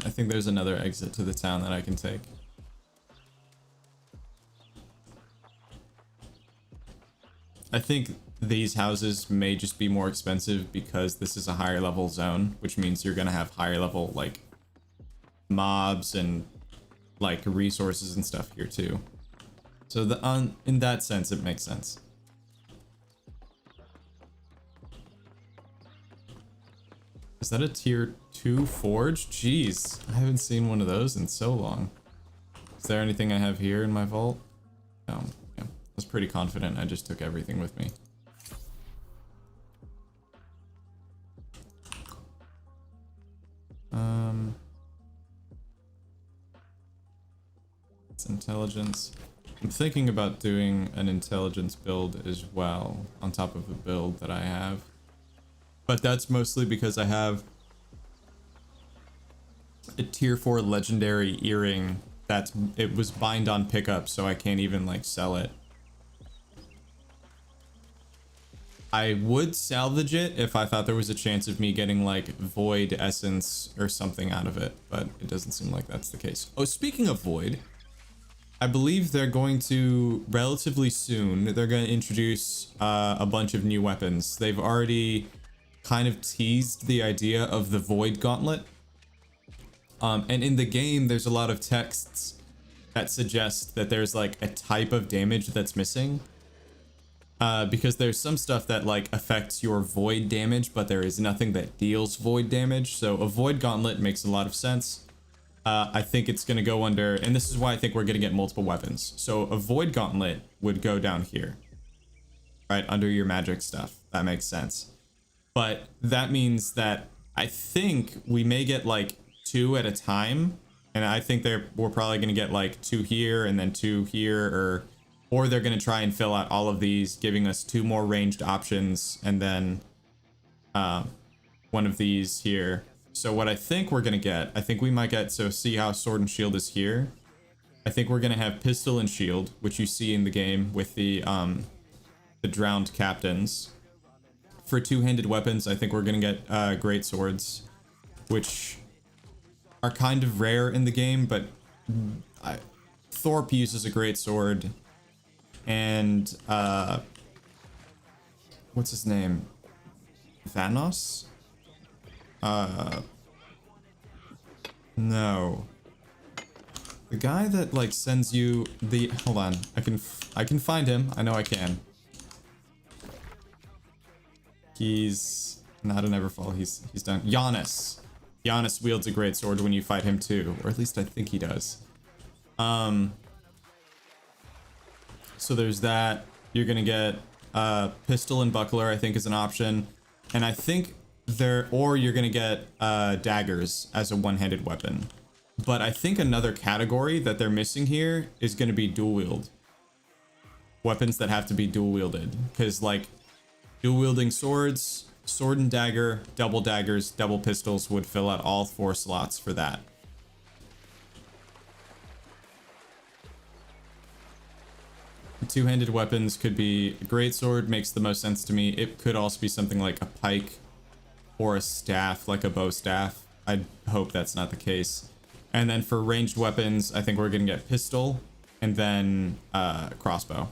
I think there's another exit to the town that I can take. I think these houses may just be more expensive because this is a higher level zone, which means you're gonna have higher level like mobs and like resources and stuff here too. So in that sense, it makes sense. Is that a tier 2 forge? Jeez, I haven't seen one of those in so long. Is there anything I have here in my vault? No. Yeah, I was pretty confident I just took everything with me. It's intelligence. I'm thinking about doing an intelligence build as well on top of a build that I have. But that's mostly because I have a tier 4 legendary earring it was bind on pickup, so I can't even like sell it. I would salvage it if I thought there was a chance of me getting like void essence or something out of it, but it doesn't seem like that's the case. Oh, speaking of void, I believe they're going to relatively soon, they're going to introduce a bunch of new weapons. They've already kind of teased the idea of the Void Gauntlet. And in the game, there's a lot of texts that suggest that there's like a type of damage that's missing. Because there's some stuff that like affects your void damage, but there is nothing that deals void damage. So a Void Gauntlet makes a lot of sense. I think it's going to go under, and this is why I think we're going to get multiple weapons. So a Void Gauntlet would go down here, right under your magic stuff. That makes sense. But that means that I think we may get like 2 at a time. And I think we're probably going to get like 2 here and then 2 here, or they're going to try and fill out all of these, giving us 2 more ranged options and then one of these here. So what I think we're going to get, I think we might get, so see how Sword and Shield is here. I think we're going to have Pistol and Shield, which you see in the game with the drowned captains. For 2-handed weapons, I think we're going to get great swords, which are kind of rare in the game, but Thorpe uses a great sword, and what's his name? Vanos? No. The guy that like sends you the, hold on, I can find him. I know I can. He's not an Everfall. He's done. Giannis. Giannis wields a great sword when you fight him too, or at least I think he does. So there's that. You're gonna get pistol and buckler, I think, is an option, and I think or you're gonna get daggers as a one-handed weapon. But I think another category that they're missing here is gonna be dual wield weapons that have to be dual wielded, because like dual wielding swords, sword and dagger, double daggers, double pistols would fill out all 4 slots for that. Two-handed weapons could be a great sword, makes the most sense to me. It could also be something like a pike or a staff, like a bow staff. I hope that's not the case. And then for ranged weapons, I think we're gonna get pistol and then crossbow.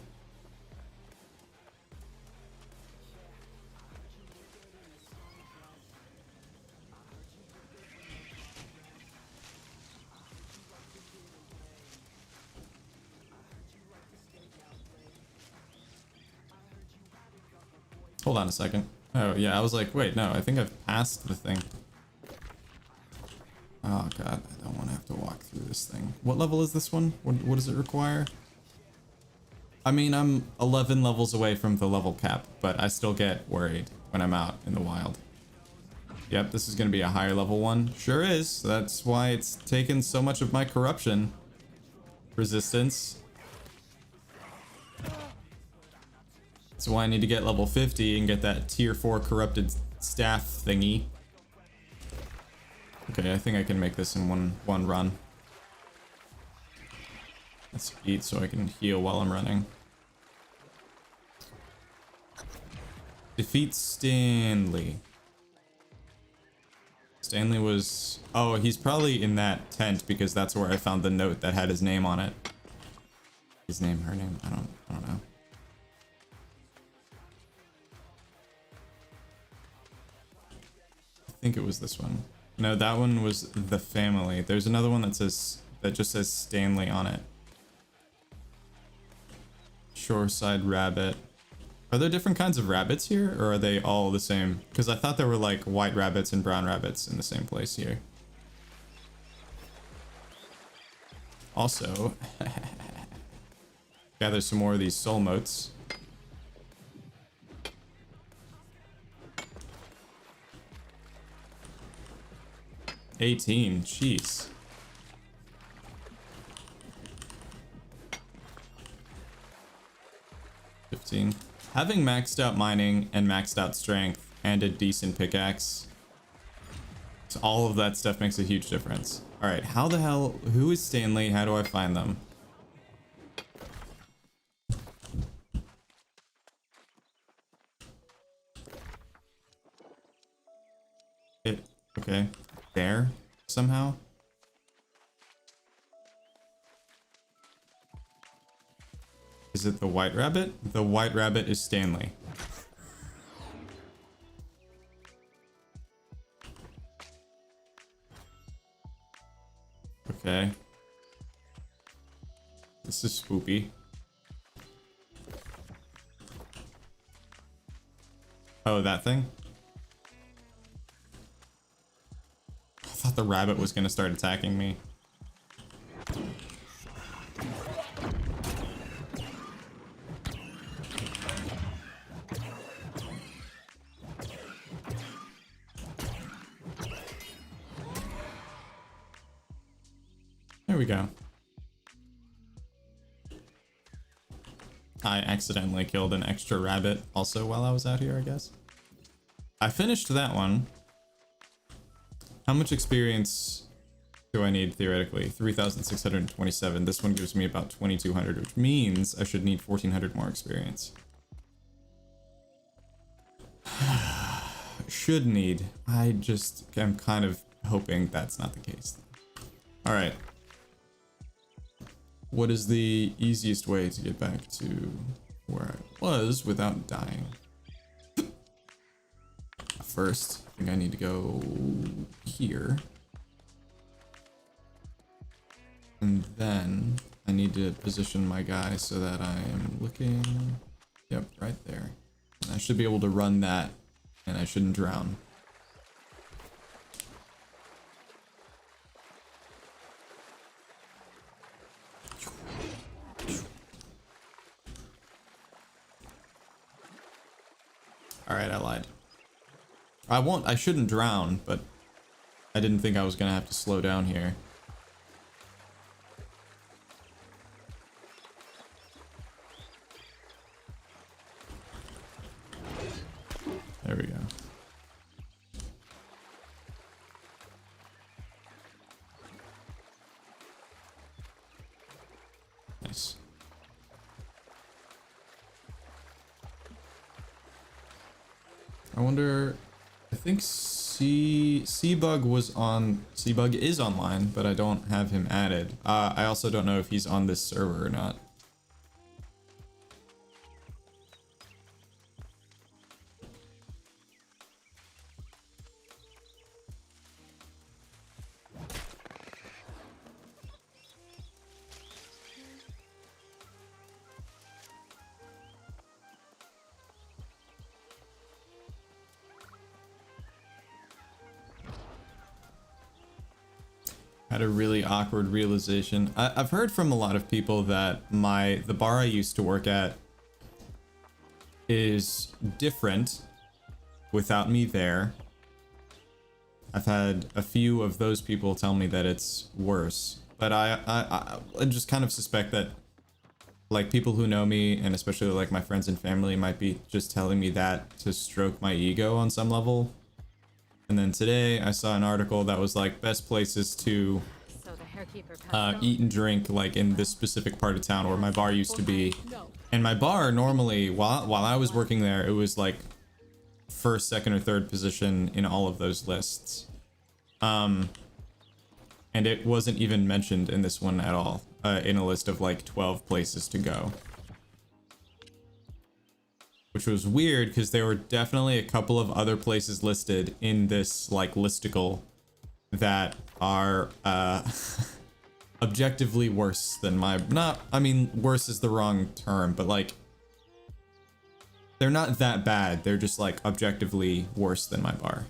Hold on a second. Oh yeah, I was like, wait, no, I think I've passed the thing. Oh god, I don't want to have to walk through this thing. What level is this one? What does it require? I mean, I'm 11 levels away from the level cap, but I still get worried when I'm out in the wild. Yep, this is going to be a higher level one. Sure is. That's why it's taken so much of my corruption resistance. That's why I need to get level 50 and get that tier 4 corrupted staff thingy. Okay, I think I can make this in one run. Let's eat so I can heal while I'm running. Defeat Stanley. Stanley was... Oh, he's probably in that tent because that's where I found the note that had his name on it. His name, her name, I don't know. I think it was this one. No, that one was the family. There's another one that just says Stanley on it. Shoreside rabbit. Are there different kinds of rabbits here, or are they all the same? Because I thought there were like white rabbits and brown rabbits in the same place here. Also, gather some more of these soul motes. $18, jeez. $15. Having maxed out mining and maxed out strength and a decent pickaxe, so all of that stuff makes a huge difference. All right, how the hell, who is Stanley? How do I find them? Okay, there somehow. Is it the white rabbit? The white rabbit is Stanley. Okay. This is spoopy. Oh, that thing? I thought the rabbit was gonna start attacking me. There we go. I accidentally killed an extra rabbit also while I was out here, I guess. I finished that one. How much experience do I need theoretically? 3,627. This one gives me about 2,200, which means I should need 1,400 more experience. Should need. I just am kind of hoping that's not the case. All right. What is the easiest way to get back to where I was without dying? First, I think I need to go here. And then I need to position my guy so that I am looking, yep, right there. And I should be able to run that and I shouldn't drown. Alright, I lied. I shouldn't drown, but I didn't think I was gonna have to slow down here. There we go. Nice. I wonder, I think Seabug is online, but I don't have him added. I also don't know if he's on this server or not. Had a really awkward realization. I've heard from a lot of people that the bar I used to work at is different without me there. I've had a few of those people tell me that it's worse. But I just kind of suspect that like people who know me, and especially like my friends and family, might be just telling me that to stroke my ego on some level. And then today I saw an article that was like best places to So the hairkeeper passed on. eat and drink like in this specific part of town where my bar used to be. No. And my bar normally, while I was working there, it was like first, second, or third position in all of those lists. And it wasn't even mentioned in this one at all, in a list of like 12 places to go. Which was weird because there were definitely a couple of other places listed in this like listicle that are objectively worse than my, I mean, worse is the wrong term, but like they're not that bad. They're just like objectively worse than my bar.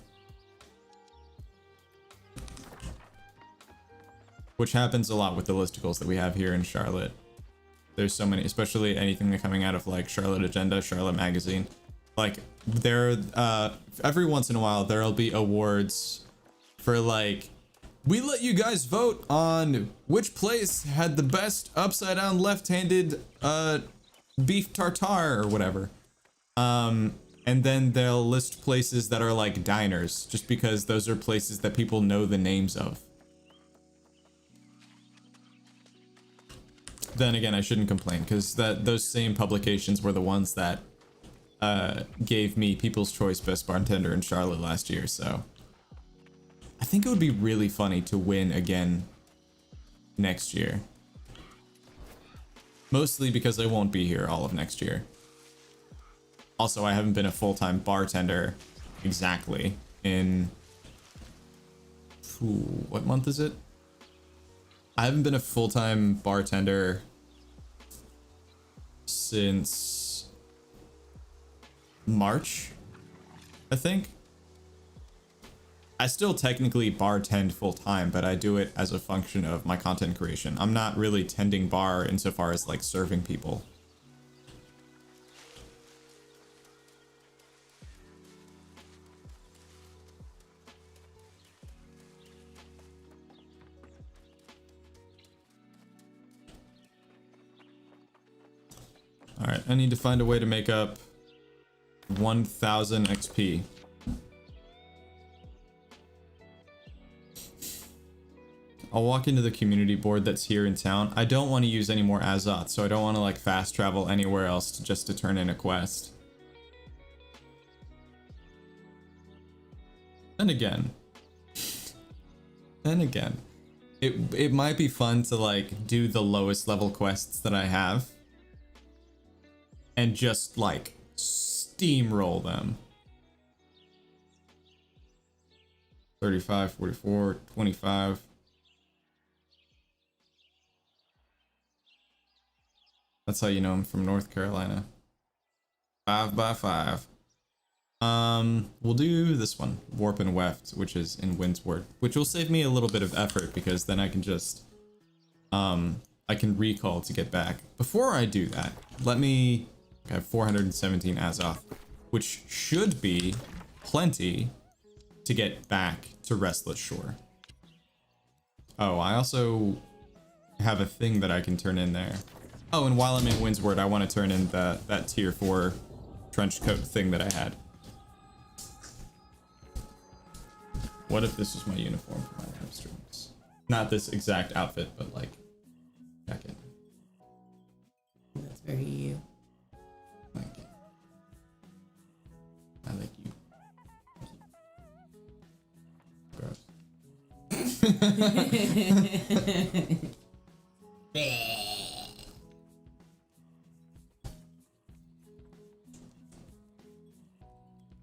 Which happens a lot with the listicles that we have here in Charlotte. There's so many, especially anything coming out of like Charlotte Agenda, Charlotte Magazine. Like there, every once in a while, there'll be awards for like, we let you guys vote on which place had the best upside down left-handed beef tartare or whatever. And then they'll list places that are like diners, just because those are places that people know the names of. Then again, I shouldn't complain, because those same publications were the ones that gave me People's Choice Best Bartender in Charlotte last year, so I think it would be really funny to win again next year. Mostly because I won't be here all of next year. Also, I haven't been a full-time bartender exactly in... what month is it? I haven't been a full-time bartender since March, I think. I still technically bartend full-time, but I do it as a function of my content creation. I'm not really tending bar insofar as like serving people. Alright, I need to find a way to make up 1000 XP. I'll walk into the community board that's here in town. I don't want to use any more Azoth, so I don't want to like fast travel anywhere else just to turn in a quest. And again, it might be fun to like do the lowest level quests that I have and just like steamroll them. 35, 44, 25. That's how you know I'm from North Carolina. 5 by 5. We'll do this one, Warp and Weft, which is in Windsward, which will save me a little bit of effort because then I can just, I can recall to get back. Before I do that, let me, I have 417 Azoth, which should be plenty to get back to Restless Shore. Oh, I also have a thing that I can turn in there. Oh, and while I'm in Windsward, I want to turn in that tier 4 trench coat thing that I had. What if this was my uniform for my live streams? Not this exact outfit, but like jacket. That's very you. Thank you. I like you. Gross.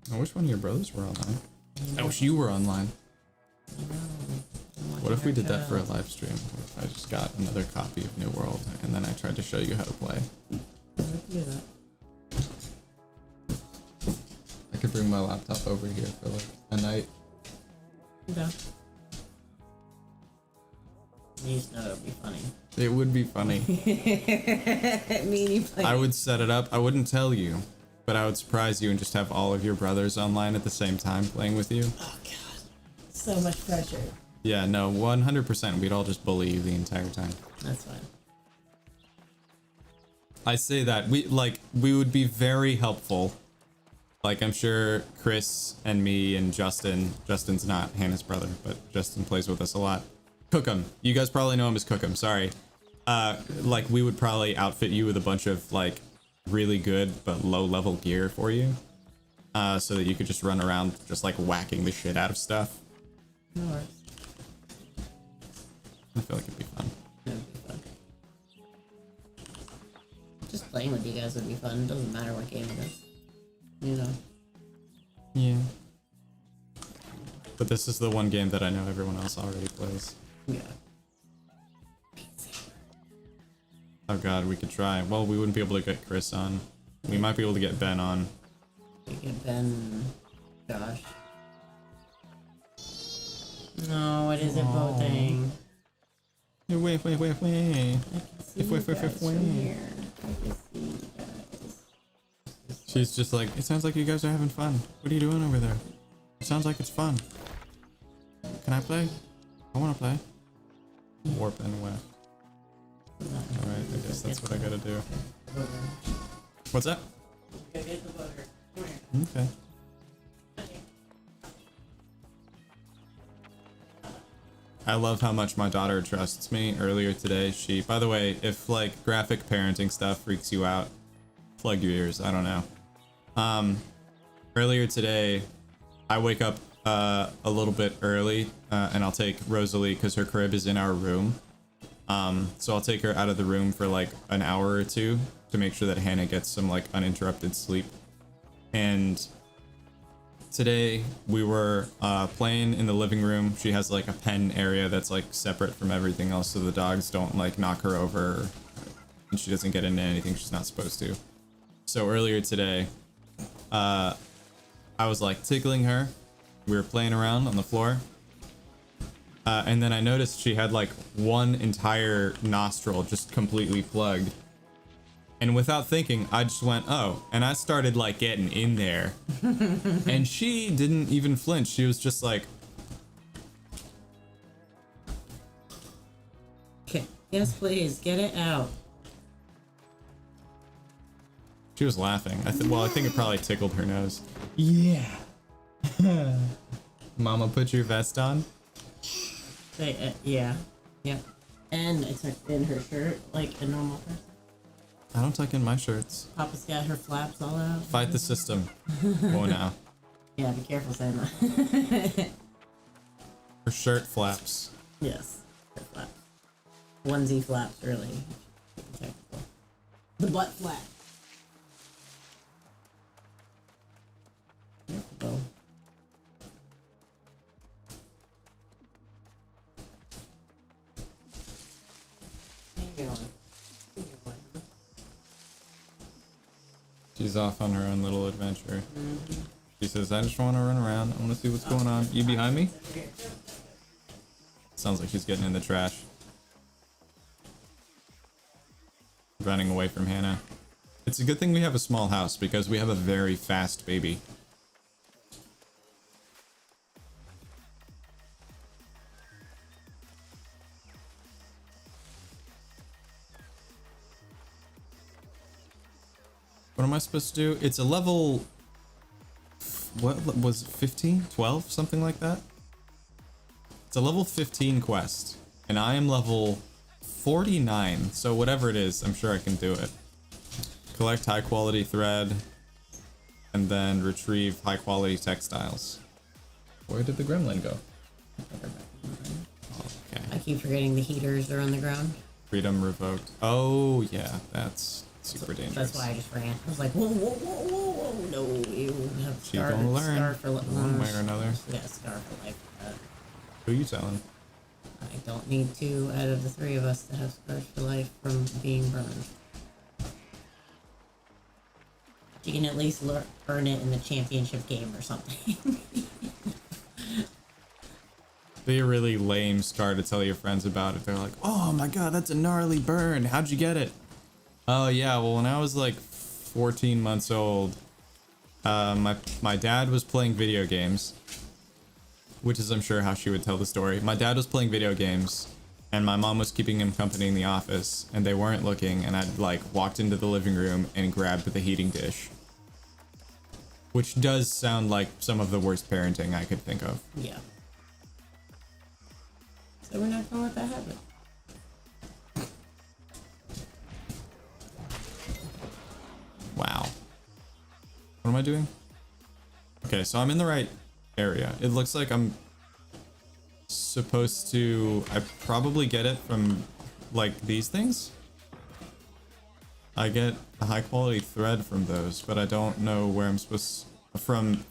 I wish one of your brothers were online. I wish you were online. What if we did that for a live stream? What if I just got another copy of New World and then I tried to show you how to play? Do that. I could bring my laptop over here for like a night. Yeah. You just know it would be funny. It would be funny. Me and you play. I would set it up. I wouldn't tell you, but I would surprise you and just have all of your brothers online at the same time playing with you. Oh god. So much pressure. Yeah, no, 100%. We'd all just bully you the entire time. That's fine. I say that we would be very helpful. Like, I'm sure Chris and me and Justin's not Hannah's brother, but Justin plays with us a lot. Cookum. You guys probably know him as Cookum, sorry. Like, we would probably outfit you with a bunch of, like, really good but low-level gear for you. So that you could just run around just, like, whacking the shit out of stuff. No worries. I feel like it'd be fun. It'd be fun. Just playing with you guys would be fun. It doesn't matter what game it is. You know. Yeah. But this is the one game that I know everyone else already plays. Yeah. Oh god, we could try. Well, we wouldn't be able to get Chris on. We might be able to get Ben on. We get Ben, Josh. No, it isn't voting. Wait. I can see If you wait. guys from here. I can see you guys. She's just like, it sounds like you guys are having fun. What are you doing over there? It sounds like it's fun. Can I play? I want to play. Warp anyway. Alright, I guess that's what I gotta do. What's that? Go get the voter. Come here. Okay. I love how much my daughter trusts me. Earlier today, by the way, if like graphic parenting stuff freaks you out, plug your ears. I don't know. Earlier today, I wake up a little bit early, and I'll take Rosalie because her crib is in our room. So I'll take her out of the room for like an hour or two to make sure that Hannah gets some like uninterrupted sleep. And today we were playing in the living room. She has like a pen area that's like separate from everything else, so the dogs don't like knock her over and she doesn't get into anything she's not supposed to. So earlier today, I was like tickling her. We were playing around on the floor. And then I noticed she had like one entire nostril just completely plugged. And without thinking, I just went, oh, and I started like getting in there. And she didn't even flinch. She was just like, Okay. Yes, please. Get it out. she was laughing. I think it probably tickled her nose. Yeah. Mama, put your vest on. Yeah. Yep. And I tucked in her shirt like a normal person. I don't tuck in my shirts. Papa's got her flaps all out. Fight the system. Oh, now. Yeah, be careful saying that. Her shirt flaps. Yes. Her flaps. Onesie flaps, really. Technical. The butt flap. Well. She's off on her own little adventure. She says, I just want to run around. I want to see what's going on. You behind me? Sounds like she's getting in the trash. Running away from Hannah. It's a good thing we have a small house because we have a very fast baby. What am I supposed to do? It's a level... What was it, 15? 12? Something like that? It's a level 15 quest. And I am level 49. So whatever it is, I'm sure I can do it. Collect high quality thread. And then retrieve high quality textiles. Where did the gremlin go? Okay. I keep forgetting the heaters are on the ground. Freedom revoked. Oh yeah, that's super dangerous. That's why I just ran. I was like, whoa, whoa, whoa, whoa, whoa, no, you have She gonna learn scar for one way or another. Yeah, scar for life. Who you telling? I don't need 2 out of the 3 of us to have scars for life from being burned. You can at least earn it in the championship game or something. Be a really lame scar to tell your friends about it. They're like, oh my god, that's a gnarly burn. How'd you get it? Oh yeah, well when I was like 14 months old, my dad was playing video games which is I'm sure how she would tell the story. My dad was playing video games and my mom was keeping him company in the office and they weren't looking, and I'd like walked into the living room and grabbed the heating dish. Which does sound like some of the worst parenting I could think of. Yeah. So we're not gonna let that happen. Wow. What am I doing? Okay, so I'm in the right area. It looks like I'm supposed to... I probably get it from, like, these things? I get a high quality thread from those, but I don't know where I'm supposed... From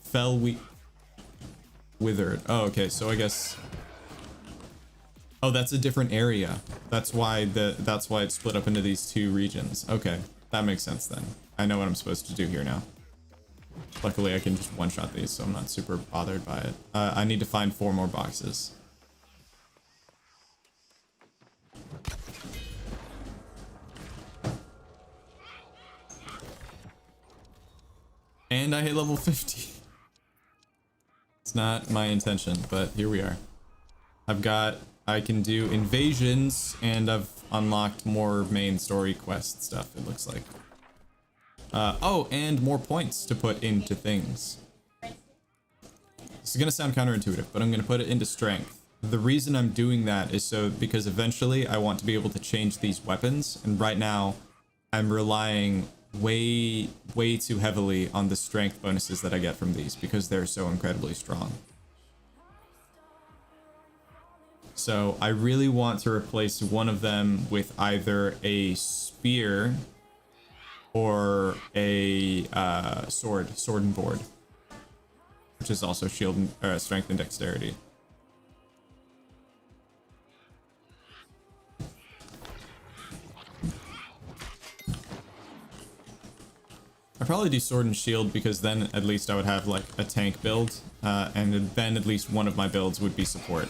Withered. Oh, okay, so I guess... Oh, that's a different area. That's why it's split up into these two regions. Okay, that makes sense then. I know what I'm supposed to do here now. Luckily, I can just one-shot these, so I'm not super bothered by it. I need to find 4 more boxes. And I hit level 50. It's not my intention, but here we are. I can do invasions, and I've unlocked more main story quest stuff, it looks like. Oh, and more points to put into things. This is gonna sound counterintuitive, but I'm gonna put it into strength. The reason I'm doing that is because eventually I want to be able to change these weapons, and right now I'm relying way too heavily on the strength bonuses that I get from these because they're so incredibly strong. So I really want to replace one of them with either a spear or a sword and board, which is also shield and strength and dexterity. I'd probably do sword and shield because then at least I would have like a tank build, and then at least one of my builds would be support.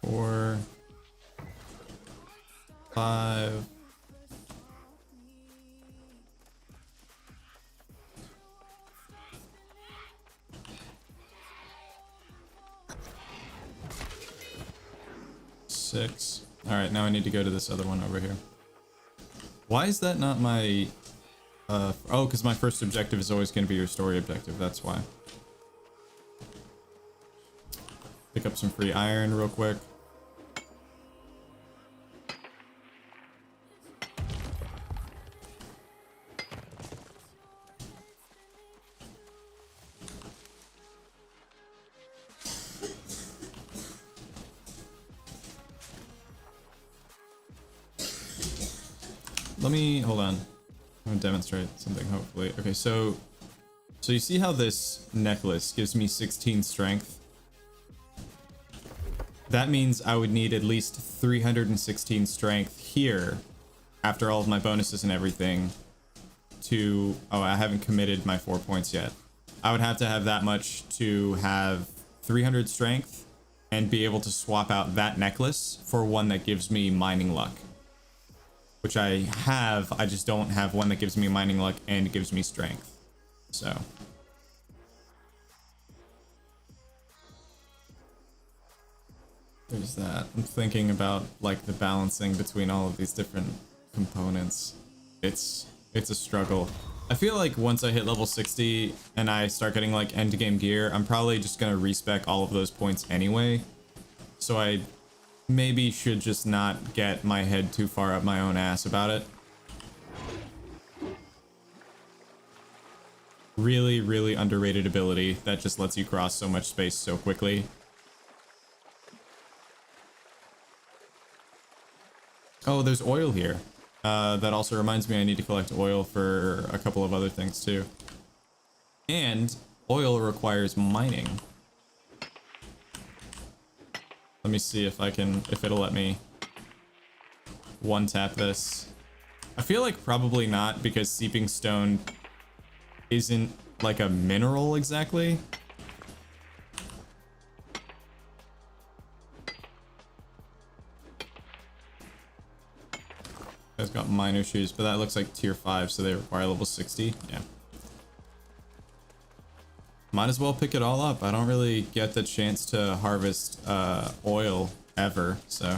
Four, 5. Six. All right, now I need to go to this other one over here. Why is that not my... oh, because my first objective is always going to be your story objective. That's why. Pick up some free iron real quick. Let me, hold on. I'm gonna demonstrate something, hopefully. Okay, so you see how this necklace gives me 16 strength? That means I would need at least 316 strength here, after all of my bonuses and everything, to... Oh, I haven't committed my 4 points yet. I would have to have that much to have 300 strength and be able to swap out that necklace for one that gives me mining luck. Which I have, I just don't have one that gives me mining luck and gives me strength. So... there's that. I'm thinking about like the balancing between all of these different components. It's a struggle. I feel like once I hit level 60 and I start getting like end game gear, I'm probably just gonna respec all of those points anyway. So I maybe should just not get my head too far up my own ass about it. Really, really underrated ability that just lets you cross so much space so quickly. Oh, there's oil here. That also reminds me I need to collect oil for a couple of other things too. And oil requires mining. Let me see if it'll let me one tap this. I feel like probably not, because Seeping Stone isn't like a mineral exactly. Guys got miner shoes, but that looks like tier 5, so they require level 60. Yeah. Might as well pick it all up. I don't really get the chance to harvest oil ever, so.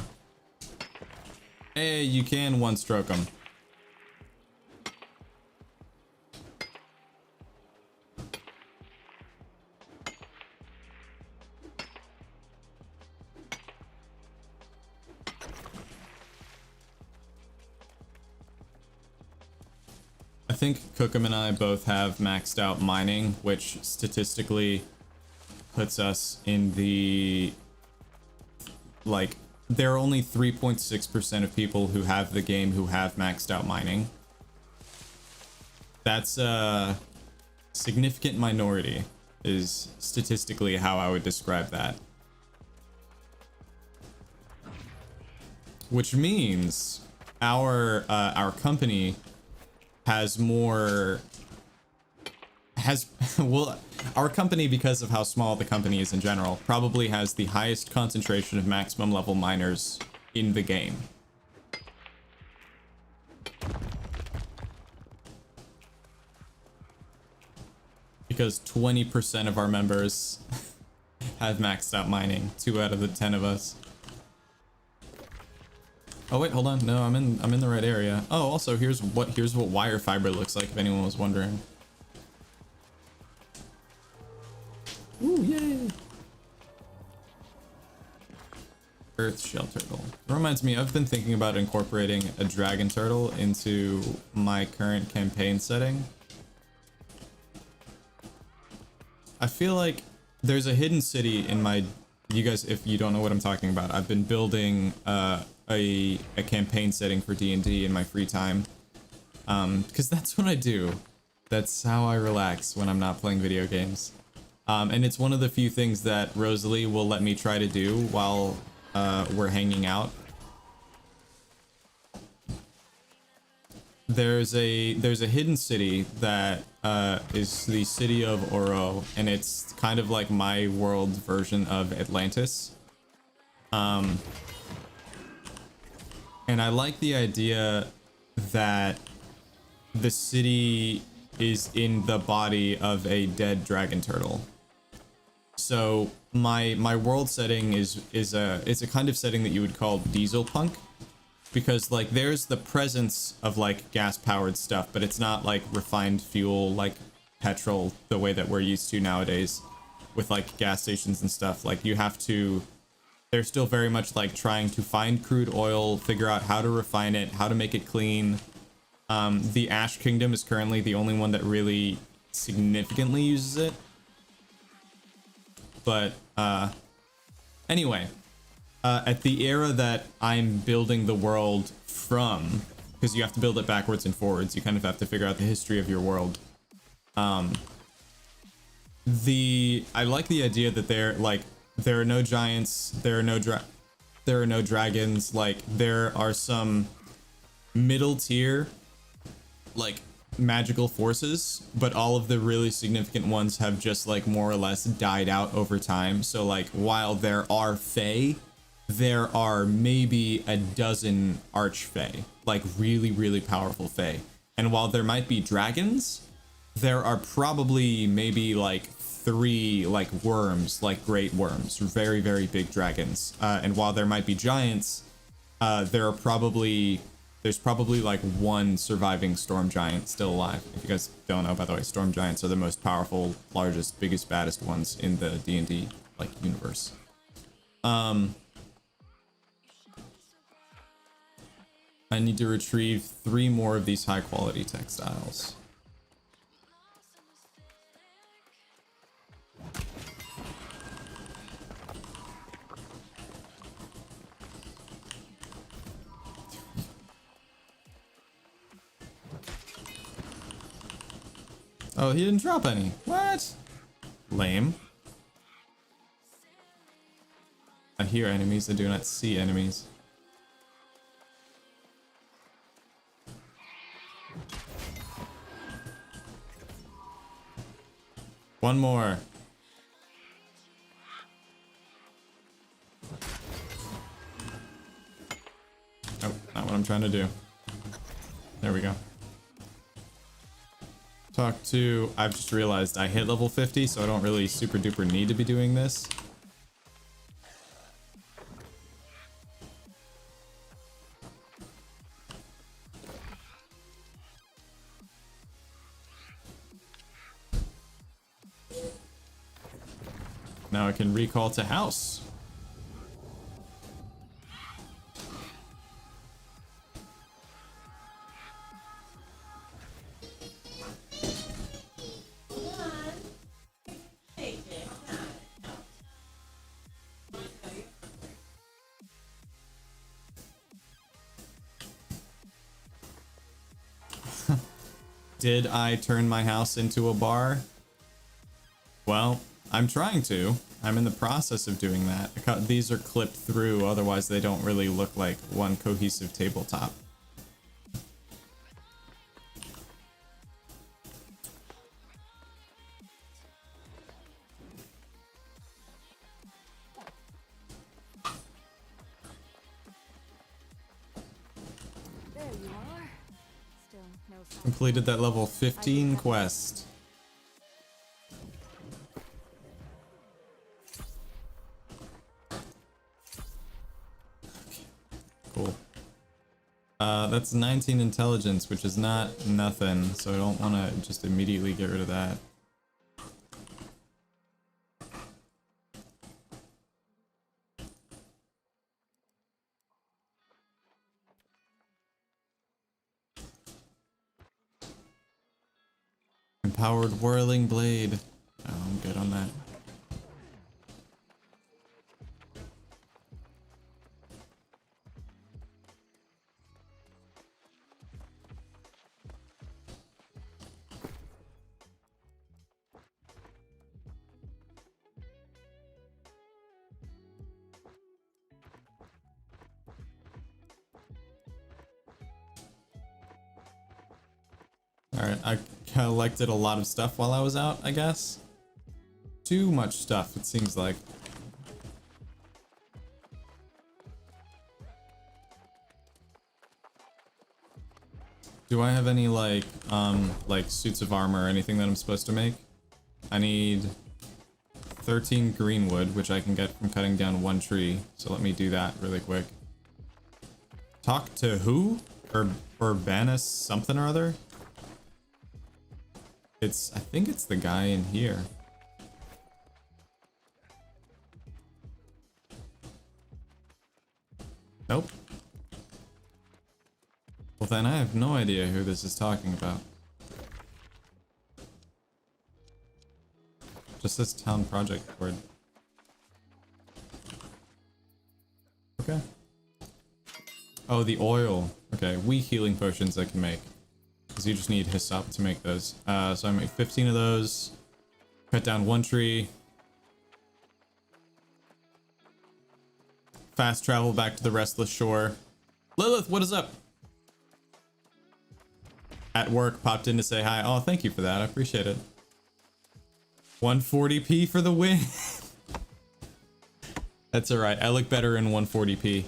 Hey, you can one stroke them. I think Cookham and I both have maxed out mining, which statistically puts us in the, like, there are only 3.6% of people who have the game who have maxed out mining. That's a significant minority, is statistically how I would describe that. Which means our company has more, well, our company, because of how small the company is in general, probably has the highest concentration of maximum level miners in the game. Because 20% of our members have maxed out mining, 2 out of the 10 of us. Oh wait, hold on. No, I'm in the right area. Oh, also here's what wire fiber looks like, if anyone was wondering. Ooh, yay! Earth shell turtle. It reminds me, I've been thinking about incorporating a dragon turtle into my current campaign setting. I feel like there's a hidden city in my, you guys, if you don't know what I'm talking about, I've been building a campaign setting for D&D in my free time, because that's what I do. That's how I relax when I'm not playing video games, and it's one of the few things that Rosalie will let me try to do while we're hanging out. There's a hidden city that is the city of Oro, and it's kind of like my world version of Atlantis. And I like the idea that the city is in the body of a dead dragon turtle. So my world setting is a kind of setting that you would call diesel punk, because like there's the presence of like gas powered stuff, but it's not like refined fuel like petrol the way that we're used to nowadays with like gas stations and stuff. Like you have to, they're still very much like trying to find crude oil, figure out how to refine it, how to make it clean. The Ash Kingdom is currently the only one that really significantly uses it. But anyway, at the era that I'm building the world from, because you have to build it backwards and forwards, you kind of have to figure out the history of your world. I like the idea that there are no giants, there are no dragons, like there are some middle tier like magical forces, but all of the really significant ones have just like more or less died out over time. So like while there are Fae, there are maybe a dozen Archfey, like really, really powerful Fae. And while there might be dragons, there are probably maybe like 3 like worms, like great worms, very, very big dragons. And while there might be giants, there's probably like 1 surviving storm giant still alive. If you guys don't know, by the way, storm giants are the most powerful, largest, biggest, baddest ones in the D&D like universe. I need to retrieve 3 more of these high quality textiles. Oh, he didn't drop any. What? Lame. I hear enemies, I do not see enemies. One more. Oh, not what I'm trying to do. There we go. Talk to... I've just realized I hit level 50, so I don't really super duper need to be doing this. Now I can recall to house. Did I turn my house into a bar? Well, I'm trying to. I'm in the process of doing that. These are clipped through, otherwise they don't really look like one cohesive tabletop. There you are. Still no sign. Completed that level 15 quest. Cool. That's 19 intelligence, which is not nothing, so I don't want to just immediately get rid of that. Empowered whirling blade. Oh, I'm good on that. Alright, I collected a lot of stuff while I was out, I guess. Too much stuff, it seems like. Do I have any, like suits of armor or anything that I'm supposed to make? I need 13 green wood, which I can get from cutting down one tree. So let me do that really quick. Talk to who? Urbanus something or other? I think it's the guy in here. Nope. Well then I have no idea who this is talking about. Just says town project board. Okay. Oh, the oil. Okay, weak healing potions I can make. Because you just need hyssop to make those. So I make 15 of those. Cut down one tree. Fast travel back to the Restless Shore. Lilith, what is up? At work, popped in to say hi. Oh, thank you for that. I appreciate it. 140p for the win. That's alright. I look better in 140p.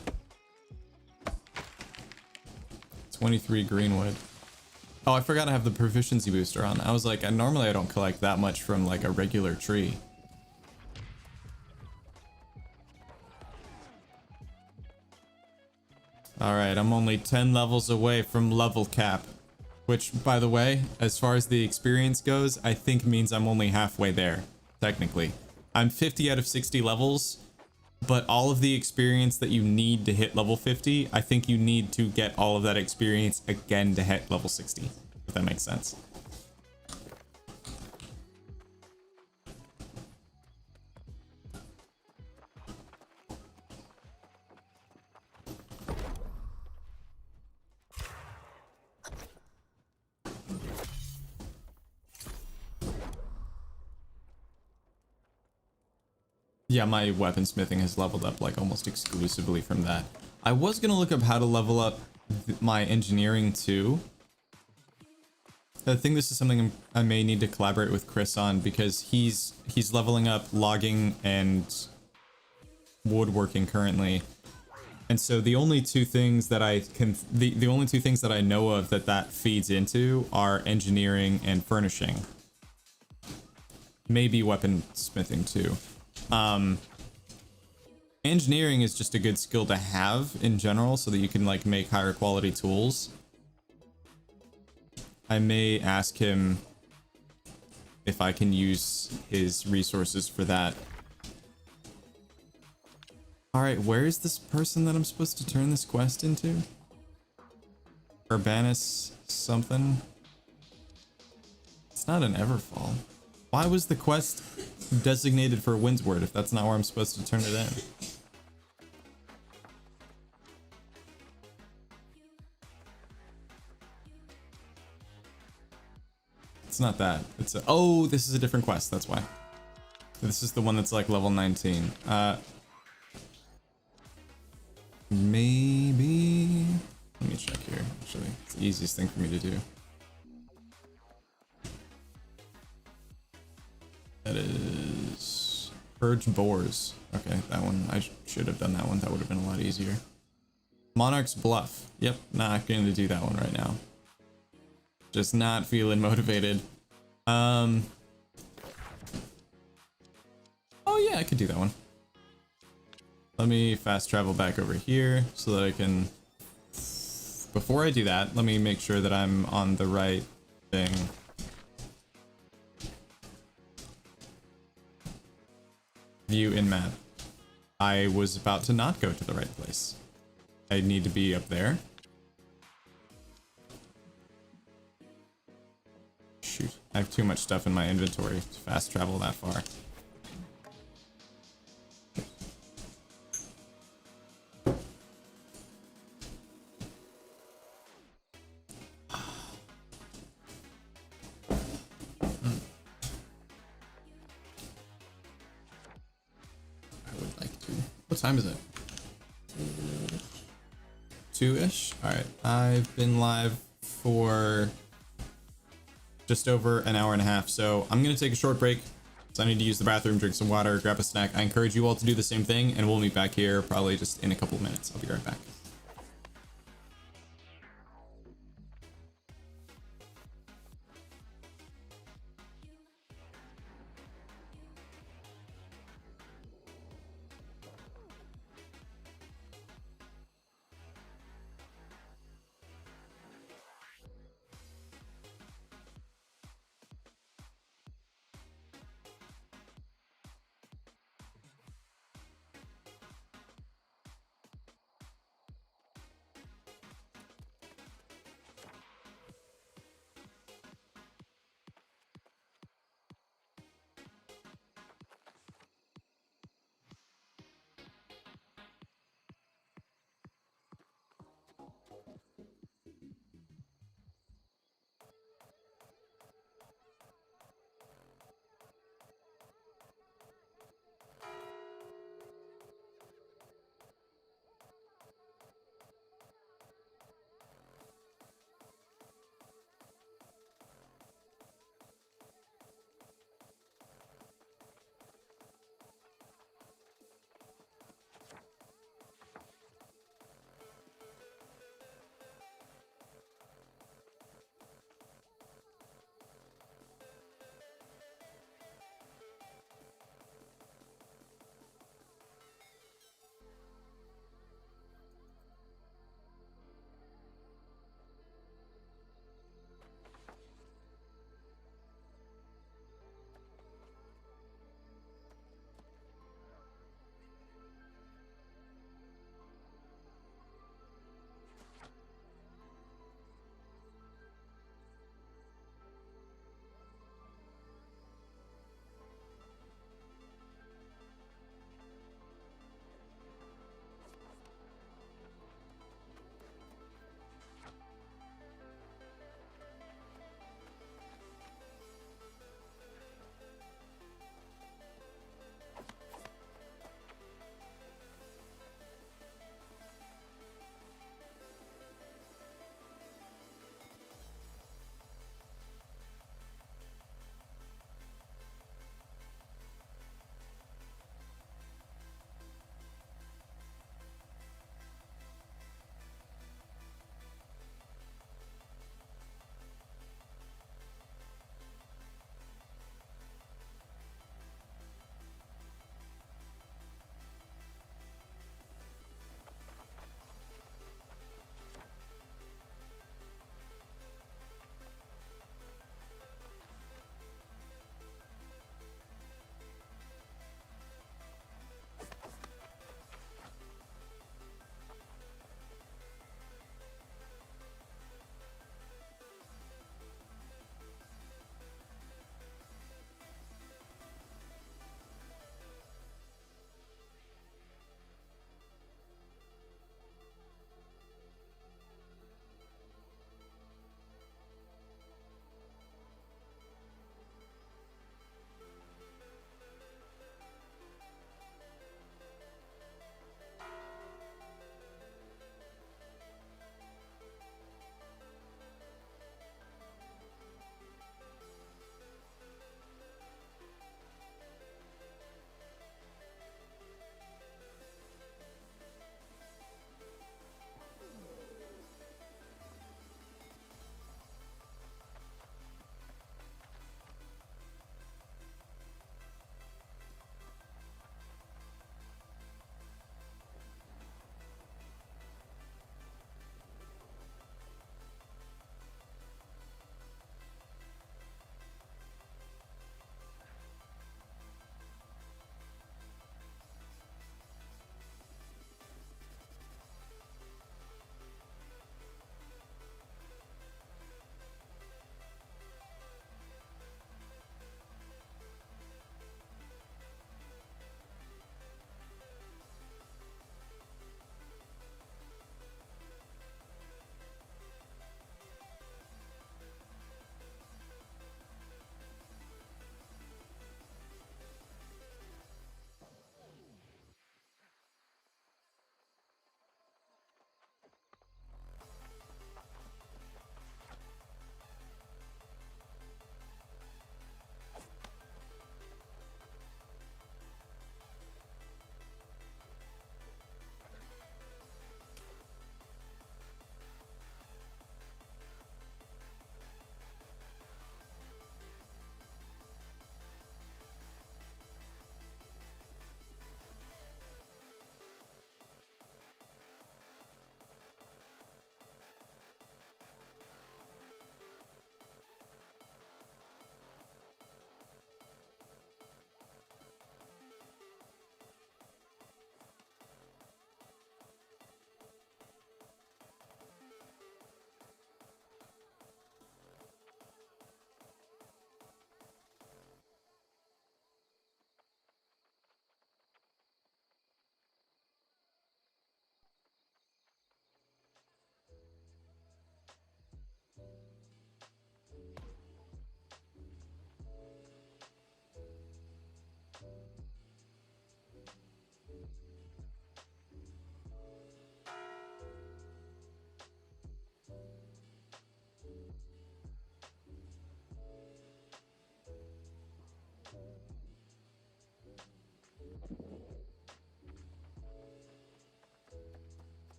23 greenwood. Oh, I forgot I have the proficiency booster on. I was like, normally I don't collect that much from like a regular tree. Alright, I'm only 10 levels away from level cap. Which, by the way, as far as the experience goes, I think means I'm only halfway there, technically. I'm 50 out of 60 levels, but all of the experience that you need to hit level 50, I think you need to get all of that experience again to hit level 60, if that makes sense. Yeah, my weaponsmithing has leveled up like almost exclusively from that. I was gonna look up how to level up my engineering too. I think this is something I may need to collaborate with Chris on, because he's leveling up logging and woodworking currently. And so the only two things that the only two things that I know of that feeds into are engineering and furnishing. Maybe weaponsmithing too. Engineering is just a good skill to have in general so that you can like make higher quality tools. I may ask him if I can use his resources for that. Alright, where is this person that I'm supposed to turn this quest into? Urbanus something? It's not an Everfall. Why was the quest designated for Windsward if that's not where I'm supposed to turn it in? It's not that. It's a, oh, this is a different quest, that's why. This is the one that's like level 19. Maybe... Let me check here, actually. It's the easiest thing for me to do. That is... Purge Boars. Okay, that one. I should have done that one. That would have been a lot easier. Monarch's Bluff. Yep, not going to do that one right now. Just not feeling motivated. Oh yeah, I could do that one. Let me fast travel back over here so that I can... Before I do that, let me make sure that I'm on the right thing. View in map. I was about to not go to the right place. I need to be up there. Shoot, I have too much stuff in my inventory to fast travel that far. What time is it? 2-ish? Alright, I've been live for just over an hour and a half, so I'm gonna take a short break. So I need to use the bathroom, drink some water, grab a snack. I encourage you all to do the same thing, and we'll meet back here probably just in a couple of minutes. I'll be right back.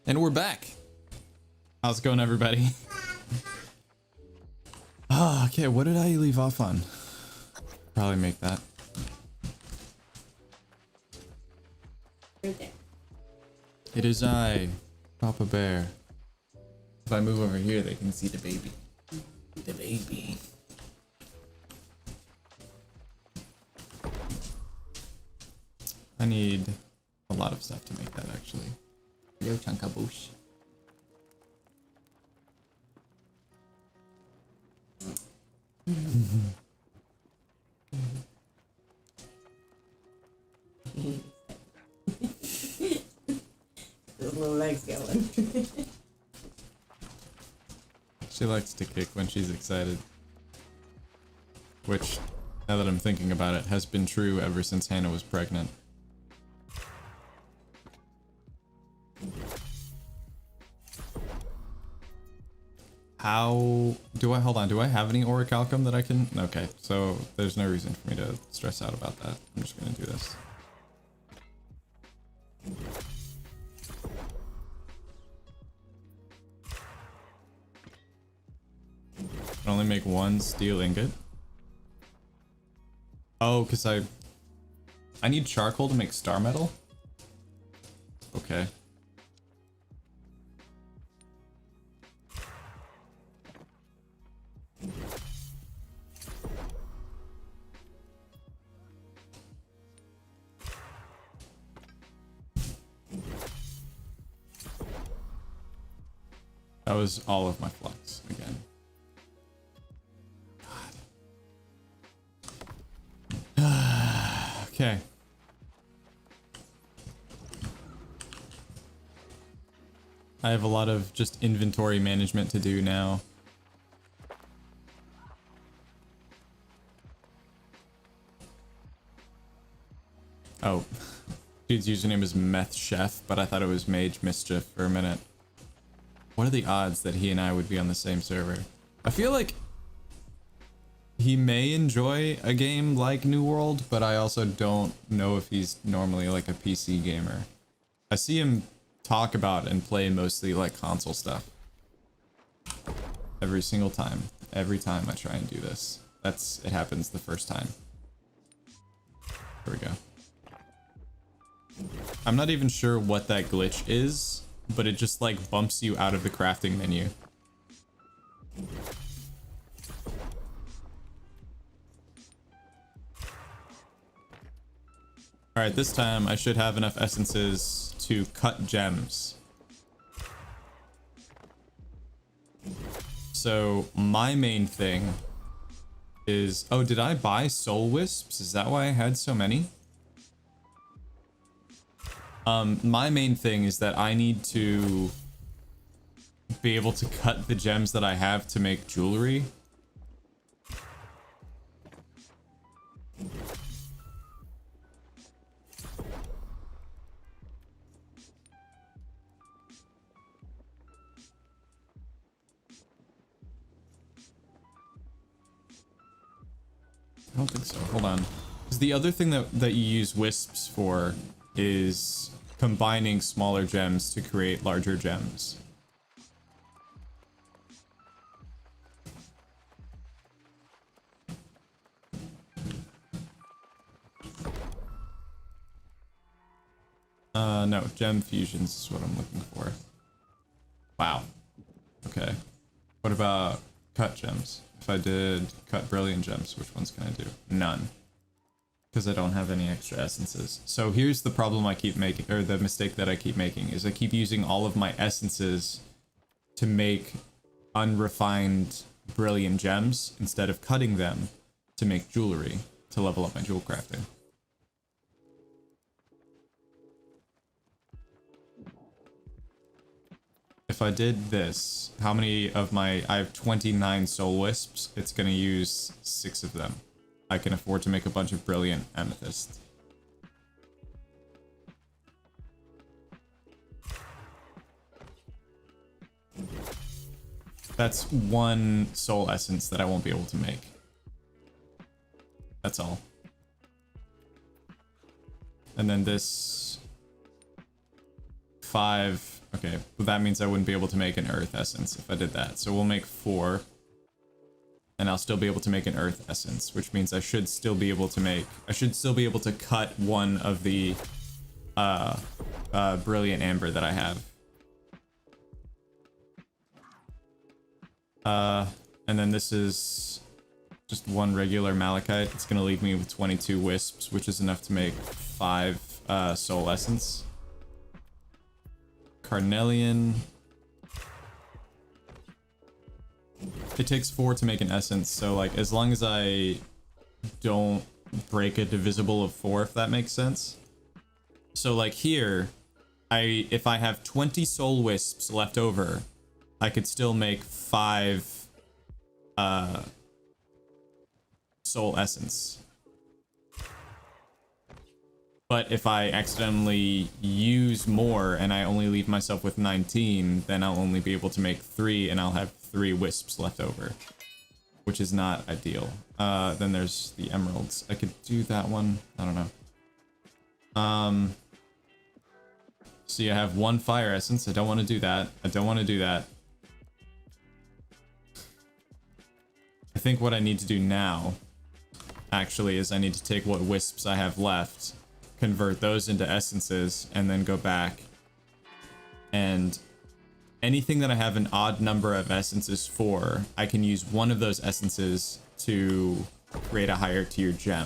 And we're back. How's it going, everybody? Okay, what did I leave off on? Probably make that. Right there. It is I, Papa Bear. If I move over here, they can see the baby. The baby. I need a lot of stuff to make that, actually. Yo, Chunkaboosh. Those little legs going. She likes to kick when she's excited. Which, now that I'm thinking about it, has been true ever since Hannah was pregnant. How do I, hold on, do I have any orichalcum that I can, okay, so there's no reason for me to stress out about that. I'm just gonna do this. Can only make one steel ingot. Oh, because I need charcoal to make star metal? Okay. That was all of my flux again. God. Okay. I have a lot of just inventory management to do now. Oh. Dude's username is Meth Chef, but I thought it was Mage Mischief for a minute. What are the odds that he and I would be on the same server? I feel like he may enjoy a game like New World, but I also don't know if he's normally like a PC gamer. I see him talk about and play mostly like console stuff. Every single time. Every time I try and do this. It happens the first time. There we go. I'm not even sure what that glitch is, but it just like bumps you out of the crafting menu. Alright, this time I should have enough essences to cut gems. So my main thing is, oh, did I buy soul wisps? Is that why I had so many? My main thing is that I need to be able to cut the gems that I have to make jewelry. I don't think so. Hold on. 'Cause the other thing that you use wisps for is combining smaller gems to create larger gems. No, gem fusions is what I'm looking for. Wow. Okay. What about cut gems? If I did cut brilliant gems, which ones can I do? None. Because I don't have any extra essences. So here's the problem I keep making, or the mistake that I keep making, is I keep using all of my essences to make unrefined brilliant gems instead of cutting them to make jewelry to level up my jewel crafting. If I did this, how many of my, I have 29 soul wisps, it's gonna use 6 of them. I can afford to make a bunch of brilliant amethyst. That's one soul essence that I won't be able to make. That's all. And then this 5, Okay, but that means I wouldn't be able to make an earth essence if I did that. So we'll make 4. And I'll still be able to make an earth essence, which means I should still be able to make... I should still be able to cut one of the brilliant amber that I have. And then this is just 1 regular malachite. It's going to leave me with 22 wisps, which is enough to make 5 soul essence. Carnelian. It takes 4 to make an essence, so like as long as I don't break a divisible of 4, if that makes sense. So like here, if I have 20 soul wisps left over, I could still make 5 soul essence. But if I accidentally use more and I only leave myself with 19, then I'll only be able to make 3 and I'll have 3 wisps left over, which is not ideal. Then there's the emeralds. I could do that one. I don't know. See, I have 1 fire essence. I don't want to do that. I don't want to do that. I think what I need to do now, actually, is I need to take what wisps I have left, convert those into essences, and then go back and anything that I have an odd number of essences for, I can use one of those essences to create a higher tier gem.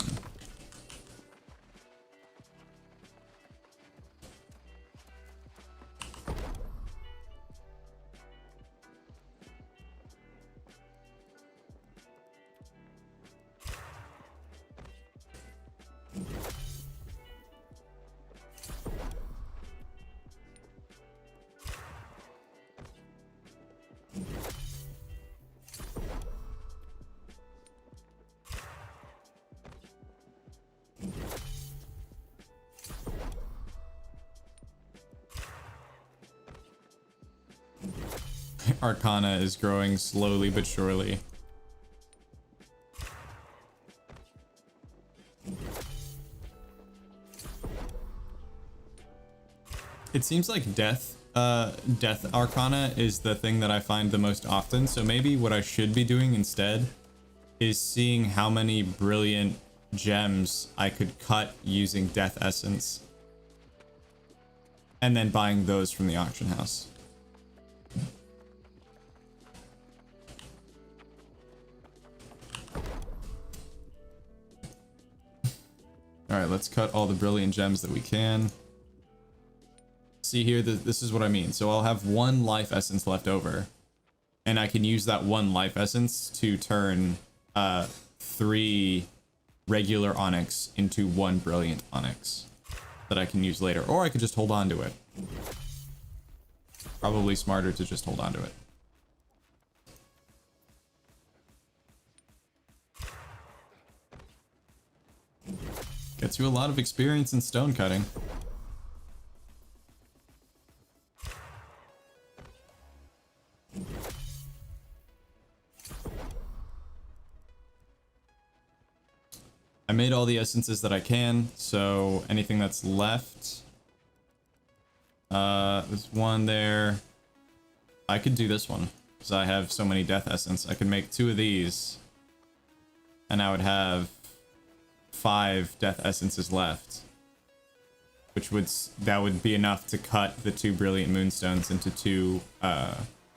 Arcana is growing slowly but surely. It seems like death arcana is the thing that I find the most often, so maybe what I should be doing instead is seeing how many brilliant gems I could cut using death essence and then buying those from the auction house. Alright, let's cut all the brilliant gems that we can. See here, this is what I mean. So I'll have 1 life essence left over. And I can use that 1 life essence to turn 3 regular onyx into 1 brilliant onyx that I can use later. Or I could just hold on to it. Probably smarter to just hold on to it. Gets you a lot of experience in stone cutting. I made all the essences that I can, so anything that's left. There's 1 there. I could do this one, because I have so many death essence. I could make 2 of these, and I would have 5 death essences left, which that would be enough to cut the 2 brilliant moonstones into 2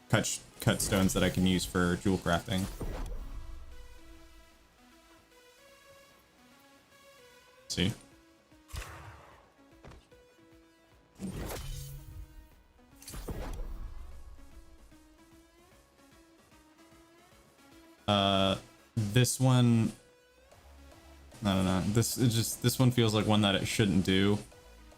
cut stones that I can use for jewel crafting. See? This one, I don't know. This one feels like one that it shouldn't do.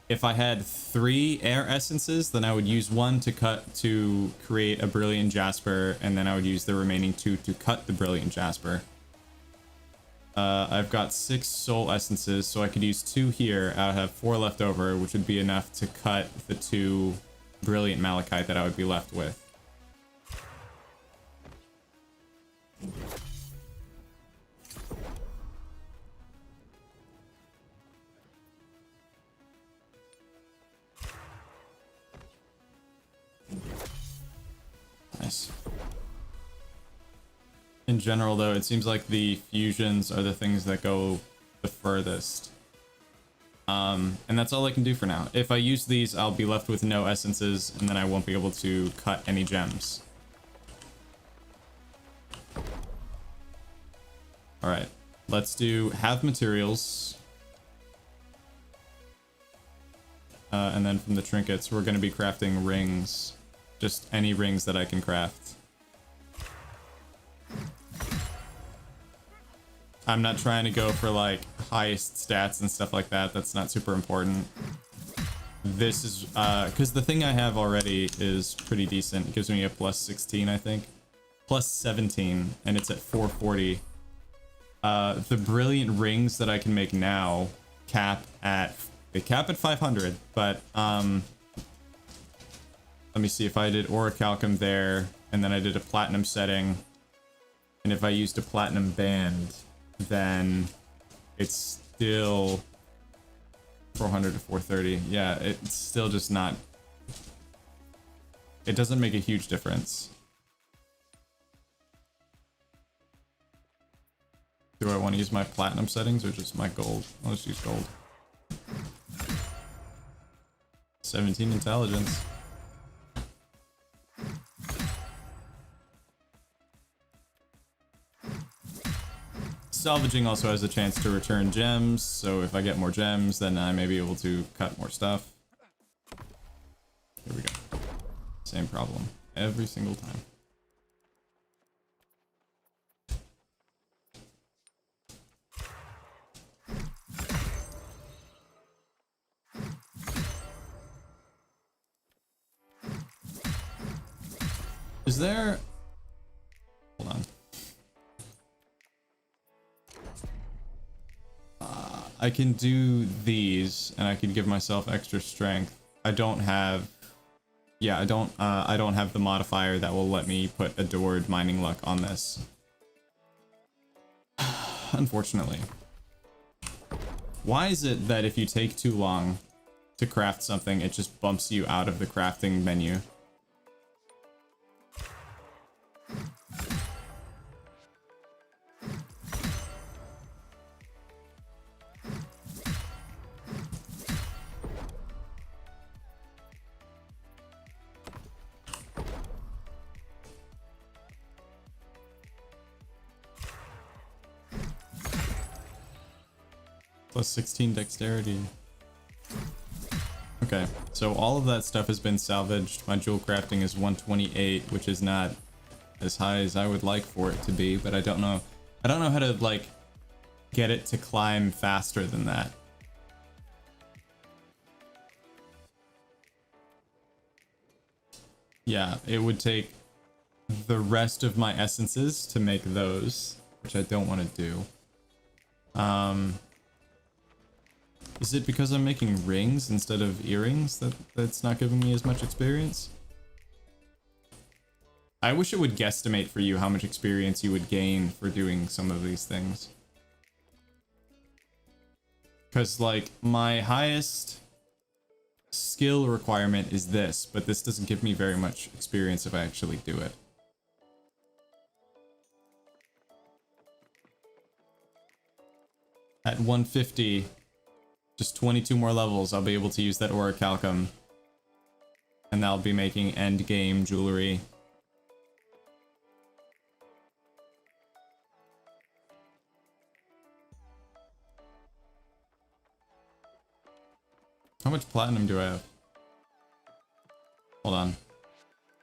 If I had 3 air essences, then I would use 1 to create a brilliant jasper, and then I would use the remaining 2 to cut the brilliant jasper. I've got 6 soul essences, so I could use 2 here. I would have 4 left over, which would be enough to cut the 2 brilliant malachite that I would be left with. Nice. In general, though, it seems like the fusions are the things that go the furthest. And that's all I can do for now. If I use these, I'll be left with no essences, and then I won't be able to cut any gems. Alright, let's do have materials. And then from the trinkets, we're going to be crafting rings. Just any rings that I can craft. I'm not trying to go for like highest stats and stuff like that. That's not super important. This is because the thing I have already is pretty decent. It gives me a plus 16, I think. Plus 17, and it's at 440. The brilliant rings that I can make now cap at 500, but let me see if I did orichalcum there, and then I did a platinum setting, and if I used a platinum band, then it's still 400 to 430. Yeah, it's still just not, it doesn't make a huge difference. Do I want to use my platinum settings or just my gold? I'll just use gold. 17 intelligence. Salvaging also has a chance to return gems, so if I get more gems, then I may be able to cut more stuff. Here we go. Same problem every single time. Is there... Hold on. I can do these, and I can give myself extra strength. I don't have... Yeah, I don't have the modifier that will let me put Adored Mining Luck on this. Unfortunately. Why is it that if you take too long to craft something, it just bumps you out of the crafting menu? Plus 16 dexterity. Okay, so all of that stuff has been salvaged. My jewel crafting is 128, which is not as high as I would like for it to be, but I don't know how to like get it to climb faster than that. Yeah, it would take the rest of my essences to make those, which I don't want to do. Is it because I'm making rings instead of earrings that's not giving me as much experience? I wish it would guesstimate for you how much experience you would gain for doing some of these things. Because, like, my highest skill requirement is this, but this doesn't give me very much experience if I actually do it. At 150... just 22 more levels, I'll be able to use that orichalcum. And that'll be making end game jewelry. How much platinum do I have? Hold on.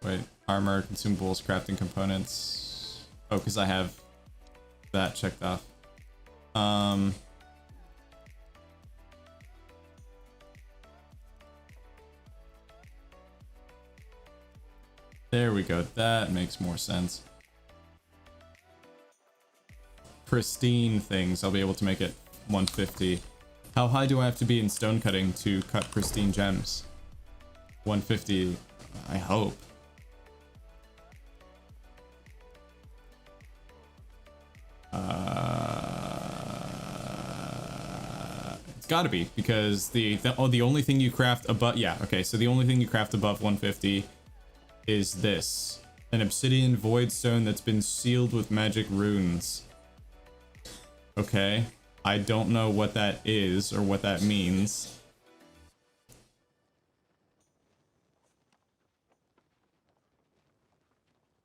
Wait, armor, consumables, crafting components. Oh, because I have that checked off. There we go. That makes more sense. Pristine things. I'll be able to make it 150. How high do I have to be in stone cutting to cut pristine gems? 150, I hope. It's gotta be, because the only thing you craft above... Yeah, okay, so the only thing you craft above 150 is this. An obsidian void stone that's been sealed with magic runes. Okay. I don't know what that is or what that means.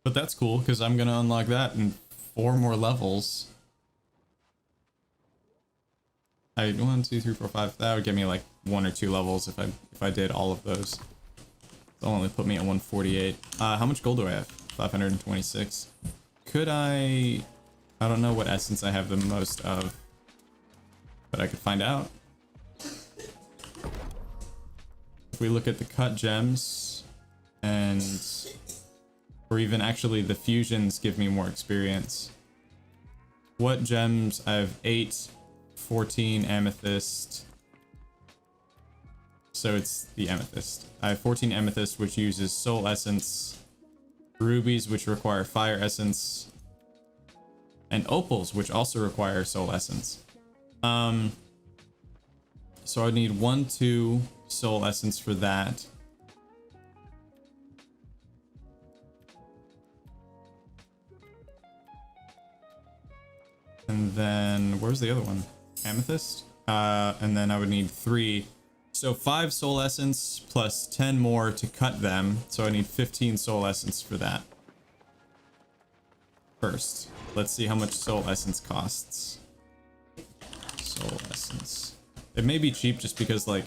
But that's cool because I'm gonna unlock that in 4 more levels. 1, 2, 3, 4, 5. That would give me like 1 or 2 levels if I did all of those. It'll only put me at 148. How much gold do I have? 526. Could I don't know what essence I have the most of, but I could find out. If we look at the cut gems, and or even actually the fusions give me more experience. What gems? I have 8, 14 amethyst. So it's the amethyst. I have 14 amethyst, which uses soul essence, rubies, which require fire essence, and opals, which also require soul essence. So I need 1, 2 soul essence for that. And then where's the other one? Amethyst? And then I would need 3. So 5 soul essence plus 10 more to cut them. So I need 15 soul essence for that. First, let's see how much soul essence costs. Soul essence. It may be cheap just because like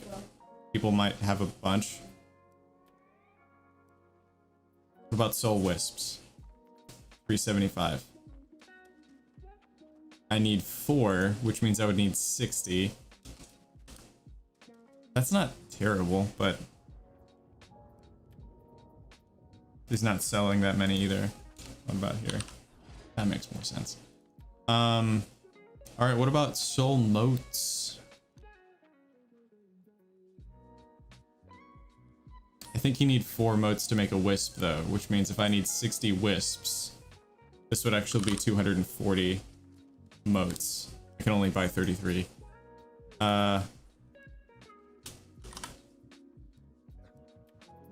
people might have a bunch. What about soul wisps? 375. I need 4, which means I would need 60. That's not terrible, but he's not selling that many either. What about here? That makes more sense. All right, what about soul motes? I think you need 4 motes to make a wisp though, which means if I need 60 wisps, this would actually be 240 motes. I can only buy 33.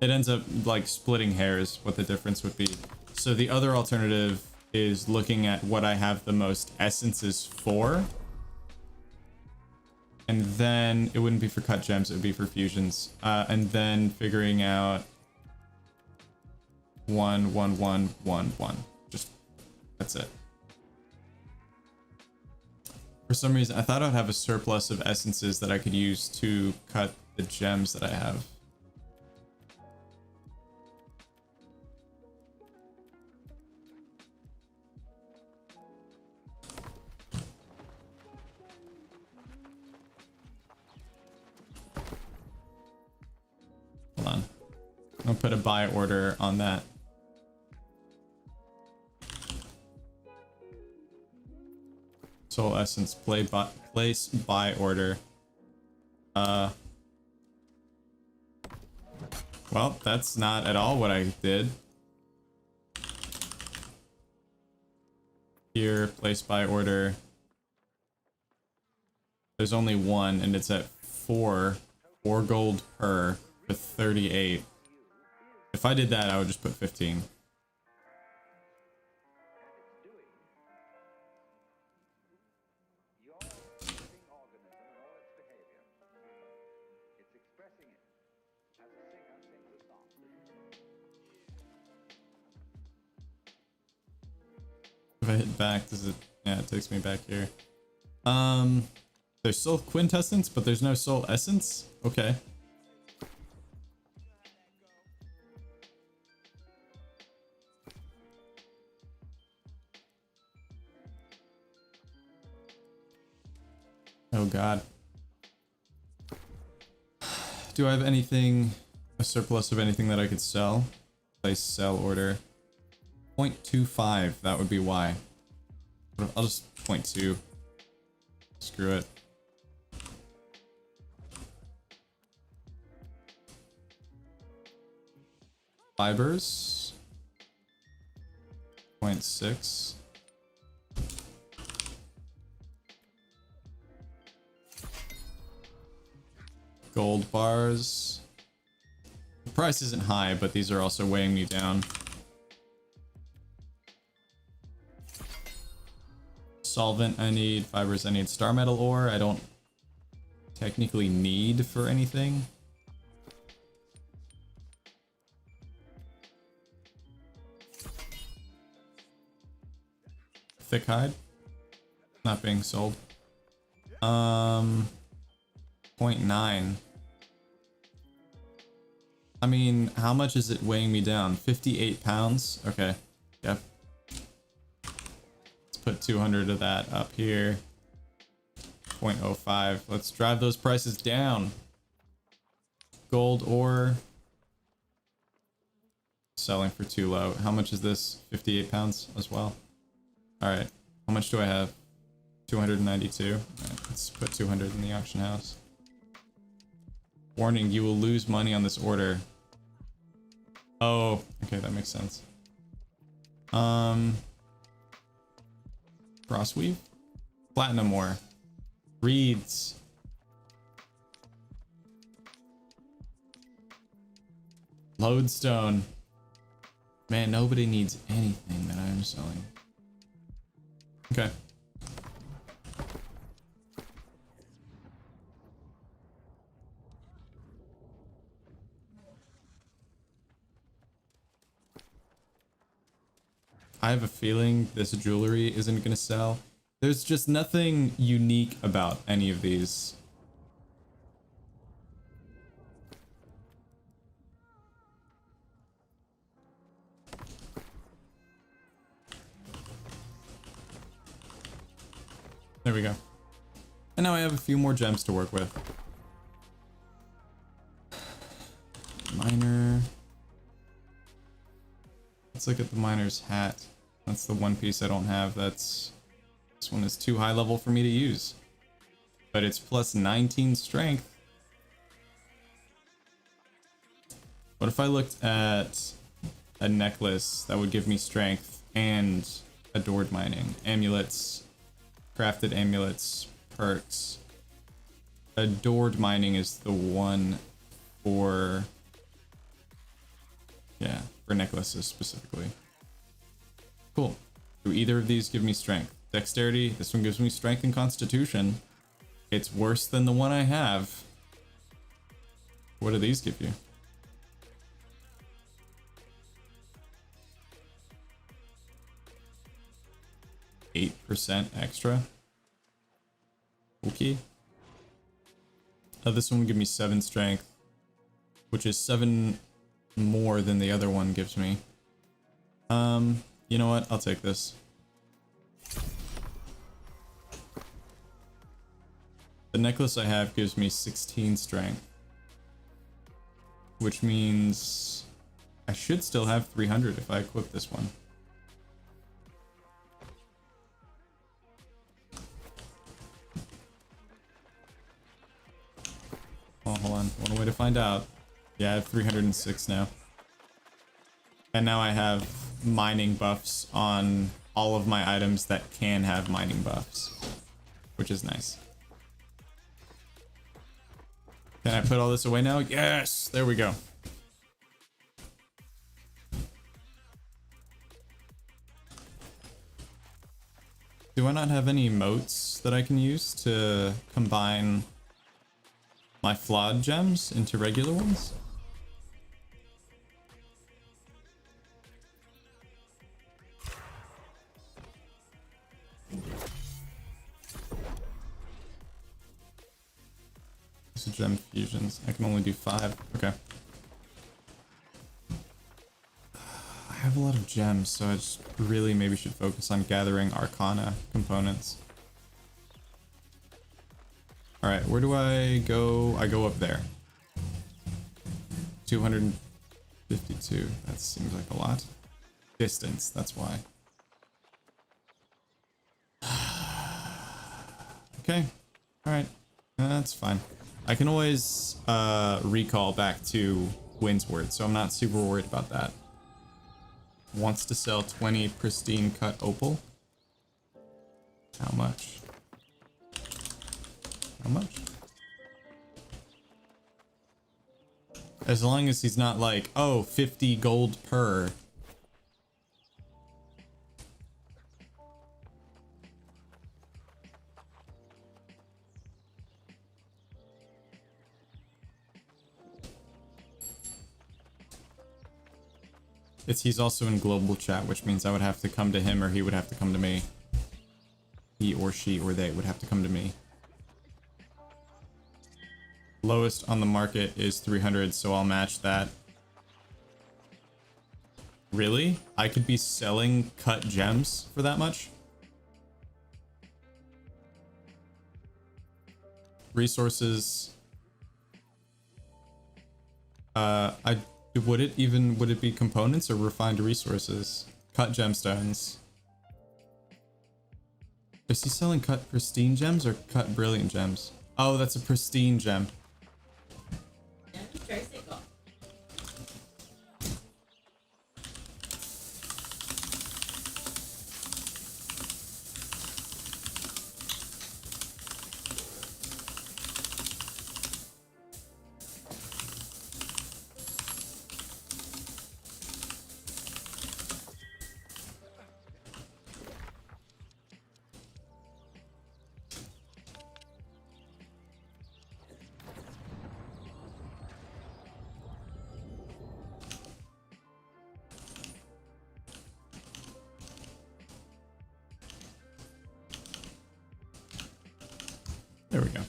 It ends up like splitting hairs what the difference would be. So the other alternative is looking at what I have the most essences for. And then it wouldn't be for cut gems, it would be for fusions. And then figuring out 1, 1, 1, 1, 1. Just, that's it. For some reason, I thought I'd have a surplus of essences that I could use to cut the gems that I have. Hold on. I'll put a buy order on that. Soul essence place buy order. Well, that's not at all what I did. Here, place buy order. There's only 1 and it's at 4 gold per for 38. If I did that, I would just put 15. If I hit back, does it? Yeah, it takes me back here. There's soul quintessence, but there's no soul essence. Okay. Oh god. Do I have anything, a surplus of anything that I could sell? Place sell order. 0.25, that would be why. I'll just 0.2. Screw it. Fibers. 0.6. Gold bars. The price isn't high, but these are also weighing me down. Solvent I need, fibers I need, star metal ore I don't technically need for anything. Thick hide, not being sold. 0.9. I mean, how much is it weighing me down? 58 pounds? Okay, yep. Let's put 200 of that up here. 0.05. Let's drive those prices down. Gold ore. Selling for too low. How much is this? 58 pounds as well. Alright, how much do I have? 292. Alright, let's put 200 in the auction house. Warning, you will lose money on this order. Oh, okay, that makes sense. Crossweave? Platinum ore. Reeds. Lodestone. Man, nobody needs anything that I'm selling. Okay. I have a feeling this jewelry isn't going to sell. There's just nothing unique about any of these. There we go. And now I have a few more gems to work with. Miner. Let's look at the miner's hat. That's the one piece I don't have. This one is too high level for me to use. But it's plus 19 strength. What if I looked at a necklace that would give me strength and adored mining? Amulets, crafted amulets, perks. Adored mining is the one for... yeah, for necklaces specifically. Cool. Do either of these give me strength? Dexterity, this one gives me strength and constitution. It's worse than the one I have. What do these give you? %, extra. Okay. This one would give me 7 strength, which is 7 more than the other one gives me. You know what? I'll take this. The necklace I have gives me 16 strength, which means I should still have 300 if I equip this one. Oh, hold on. One way to find out. Yeah, I have 306 now. And now I have mining buffs on all of my items that can have mining buffs, which is nice. Can I put all this away now? Yes! There we go. Do I not have any moats that I can use to combine my flawed gems into regular ones? So gem fusions. I can only do 5. Okay. I have a lot of gems, so I just really maybe should focus on gathering Arcana components. Alright, where do I go? I go up there. 252. That seems like a lot. Distance, that's why. Okay. Alright. That's fine. I can always recall back to Windsward, so I'm not super worried about that. Wants to sell 20 pristine cut opal. How much? How much? As long as he's not like, oh, 50 gold per. he's also in global chat, which means I would have to come to him or he would have to come to me. He or she or they would have to come to me. Lowest on the market is 300, so I'll match that. Really? I could be selling cut gems for that much? Resources. Would it be components or refined resources? Cut gemstones. Is he selling cut pristine gems or cut brilliant gems? Oh, that's a pristine gem. Tricycle. There we go.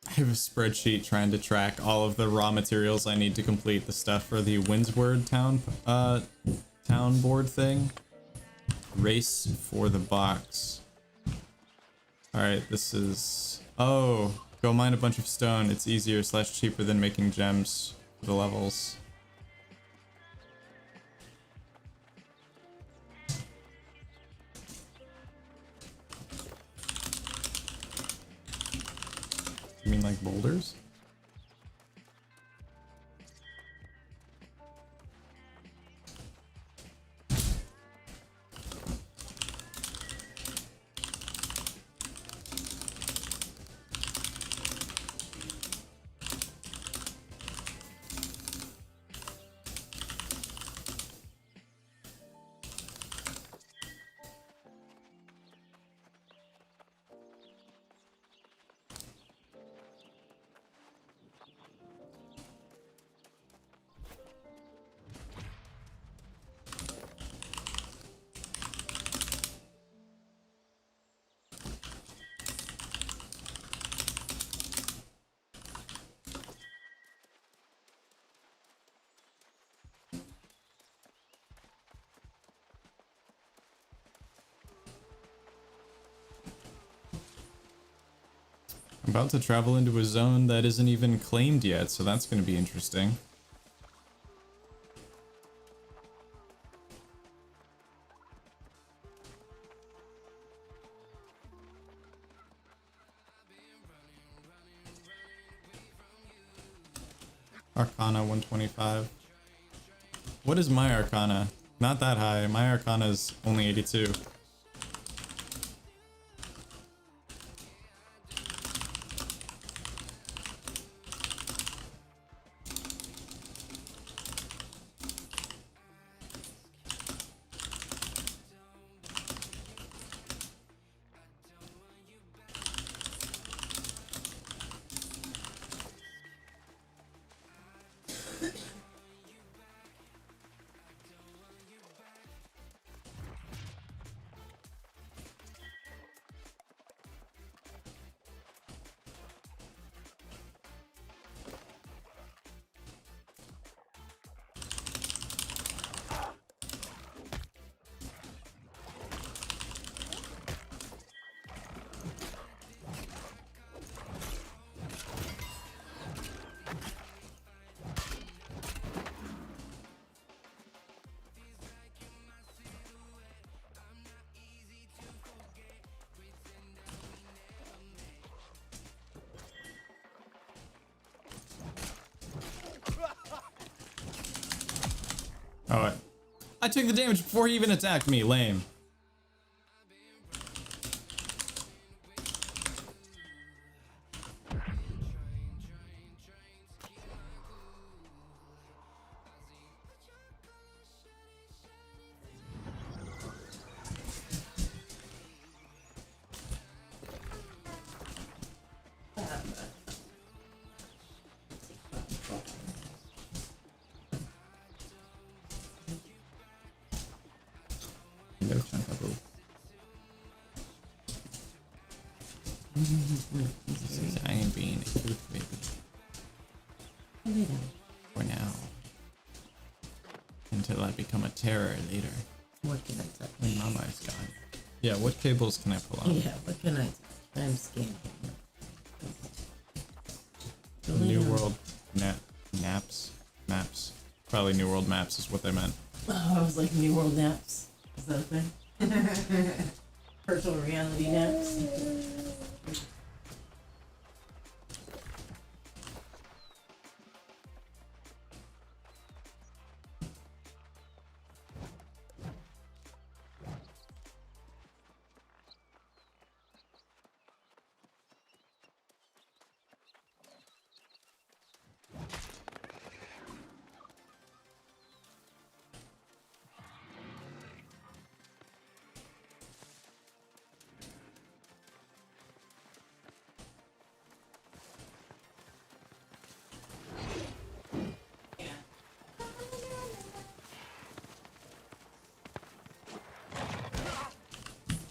I have a spreadsheet trying to track all of the raw materials I need to complete the stuff for the Windsward town board thing. Race for the box. Alright, this is... Oh, go mine a bunch of stone. It's easier / cheaper than making gems for the levels. You mean like boulders? I'm about to travel into a zone that isn't even claimed yet, so that's going to be interesting. Arcana 125. What is my Arcana? Not that high. My Arcana is only 82. Oh, I took the damage before he even attacked me. Lame. Hello, Chantabu. This is I am being a good baby for now. Until I become a terror later. What can I touch? When Mama is gone. Yeah, what cables can I pull out? Yeah, what can I touch? I'm scared. New World naps. Maps. Probably New World Maps is what they meant. Oh, I was like New World naps. Is that a thing? Virtual reality naps.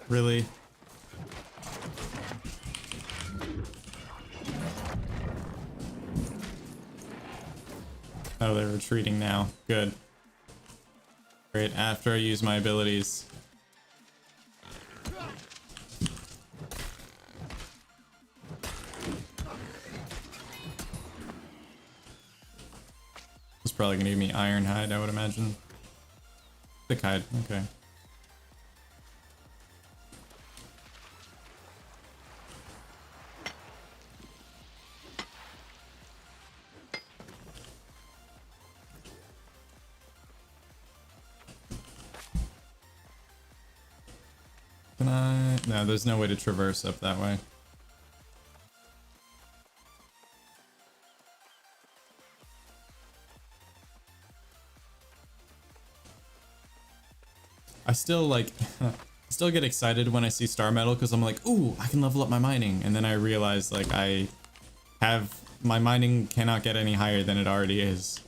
Really? Oh, they're retreating now. Good. Great, after I use my abilities. It's probably gonna give me Iron Hide, I would imagine. Thick Hide, okay. Can I? No, there's no way to traverse up that way. I still like, still get excited when I see star metal because I'm like, ooh, I can level up my mining. And then I realize like my mining cannot get any higher than it already is.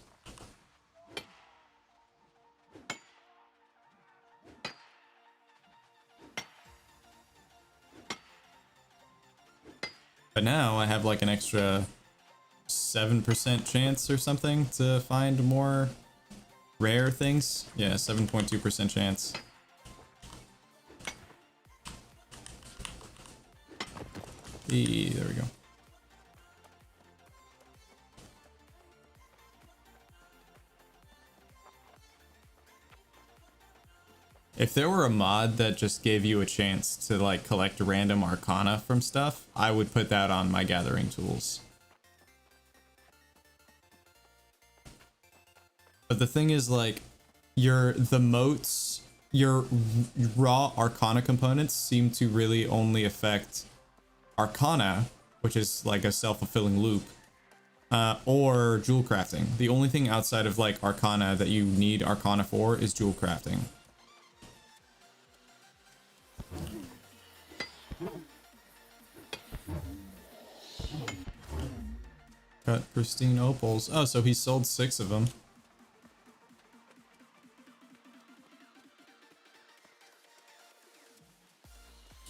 But now I have like an extra 7% chance or something to find more rare things. Yeah, 7.2% chance. There we go. If there were a mod that just gave you a chance to like collect random arcana from stuff, I would put that on my gathering tools. But the thing is like the moats, your raw arcana components seem to really only affect arcana, which is like a self-fulfilling loop, or jewel crafting. The only thing outside of like arcana that you need arcana for is jewel crafting. Got pristine opals. Oh, so he sold 6 of them.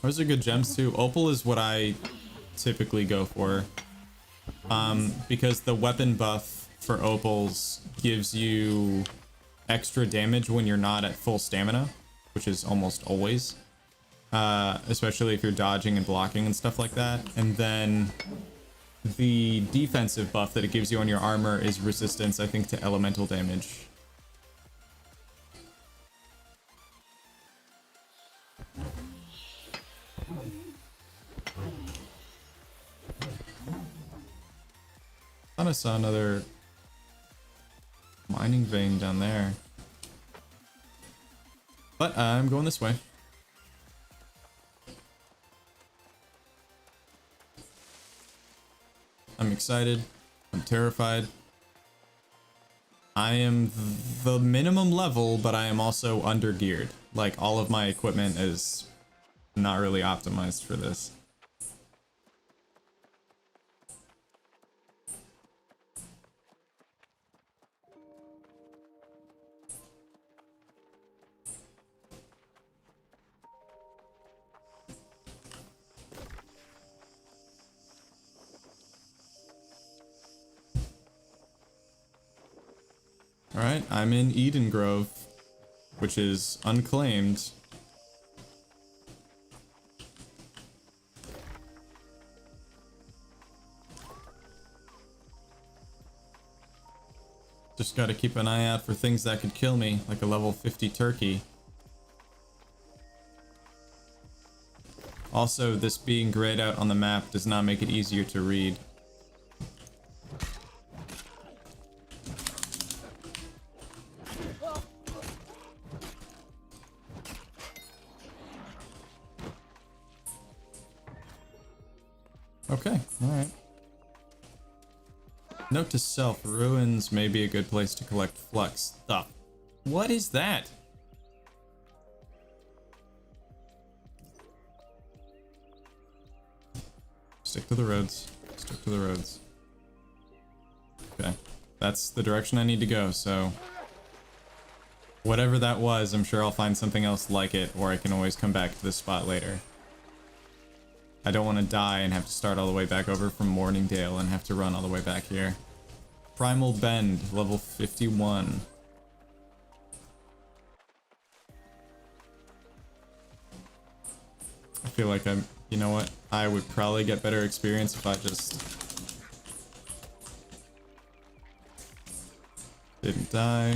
Those are good gems too. Opal is what I typically go for. Because the weapon buff for opals gives you extra damage when you're not at full stamina, which is almost always. Especially if you're dodging and blocking and stuff like that. And then the defensive buff that it gives you on your armor is resistance, I think, to elemental damage. I thought I saw another mining vein down there. But I'm going this way. I'm excited. I'm terrified. I am the minimum level, but I am also under geared. Like all of my equipment is not really optimized for this. Alright, I'm in Eden Grove, which is unclaimed. Just gotta keep an eye out for things that could kill me, like a level 50 turkey. Also, this being grayed out on the map does not make it easier to read. Okay, alright. Note to self, ruins may be a good place to collect flux stuff. What is that? Stick to the roads. Stick to the roads. Okay. That's the direction I need to go, so... whatever that was, I'm sure I'll find something else like it, or I can always come back to this spot later. I don't want to die and have to start all the way back over from Morningdale and have to run all the way back here. Primal Bend, level 51. I feel like you know what? I would probably get better experience if I just didn't die.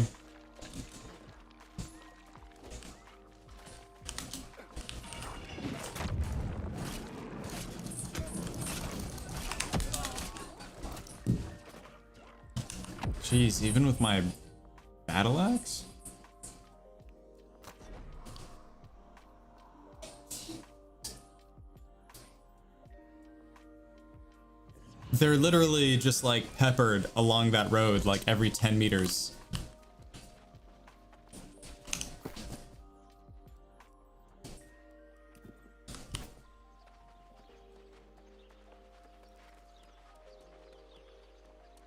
Jeez, even with my battle axe? They're literally just like peppered along that road like every 10 meters.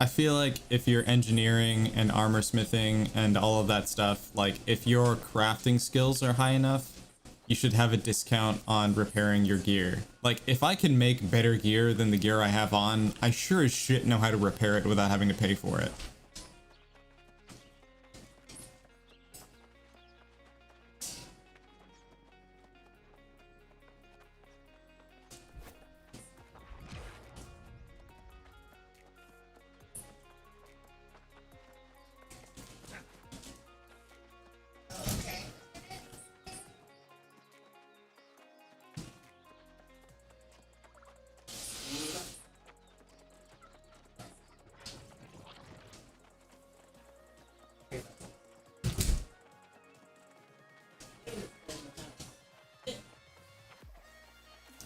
I feel like if you're engineering and armor smithing and all of that stuff, like if your crafting skills are high enough, you should have a discount on repairing your gear. Like if I can make better gear than the gear I have on, I sure as shit know how to repair it without having to pay for it.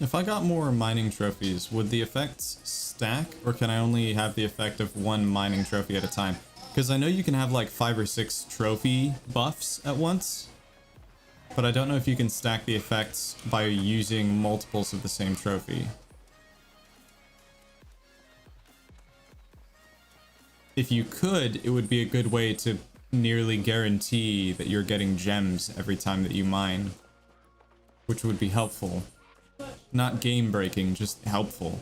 If I got more mining trophies, would the effects stack, or can I only have the effect of one mining trophy at a time? Because I know you can have like 5 or 6 trophy buffs at once, but I don't know if you can stack the effects by using multiples of the same trophy. If you could, it would be a good way to nearly guarantee that you're getting gems every time that you mine, which would be helpful. Not game breaking, just helpful.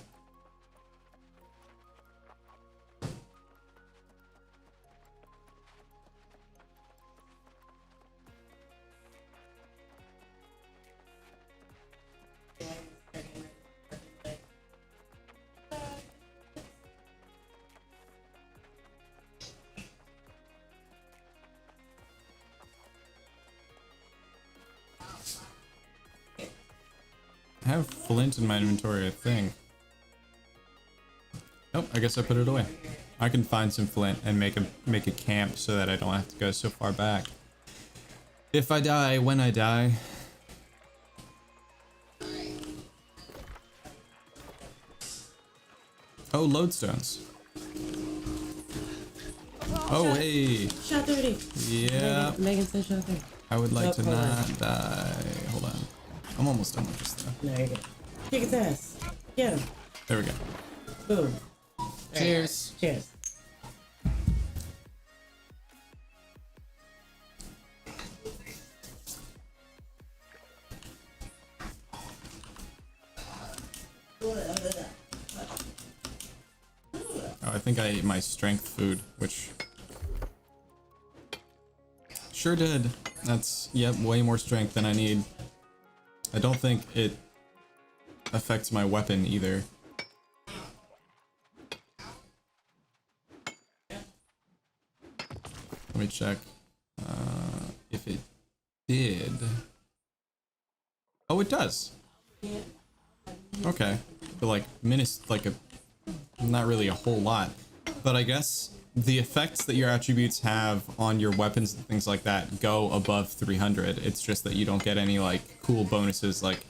I have flint in my inventory, I think. Nope, I guess I put it away. I can find some flint and make a camp so that I don't have to go so far back. If I die, when I die. Oh, lodestones. Oh, hey. Shot 30. Yeah. Megan said shot 30. I would like Oh, to hold on. not die. Hold on. I'm almost done with this though. There you go. Kick his ass. Get him. There we go. Boom. There you Cheers. go. Cheers. Oh, I think I ate my strength food, which sure did. That's, yep, way more strength than I need. I don't think it affects my weapon either. Let me check if it did. Oh, it does. Okay, but like not really a whole lot, but I guess the effects that your attributes have on your weapons and things like that go above 300. It's just that you don't get any like cool bonuses like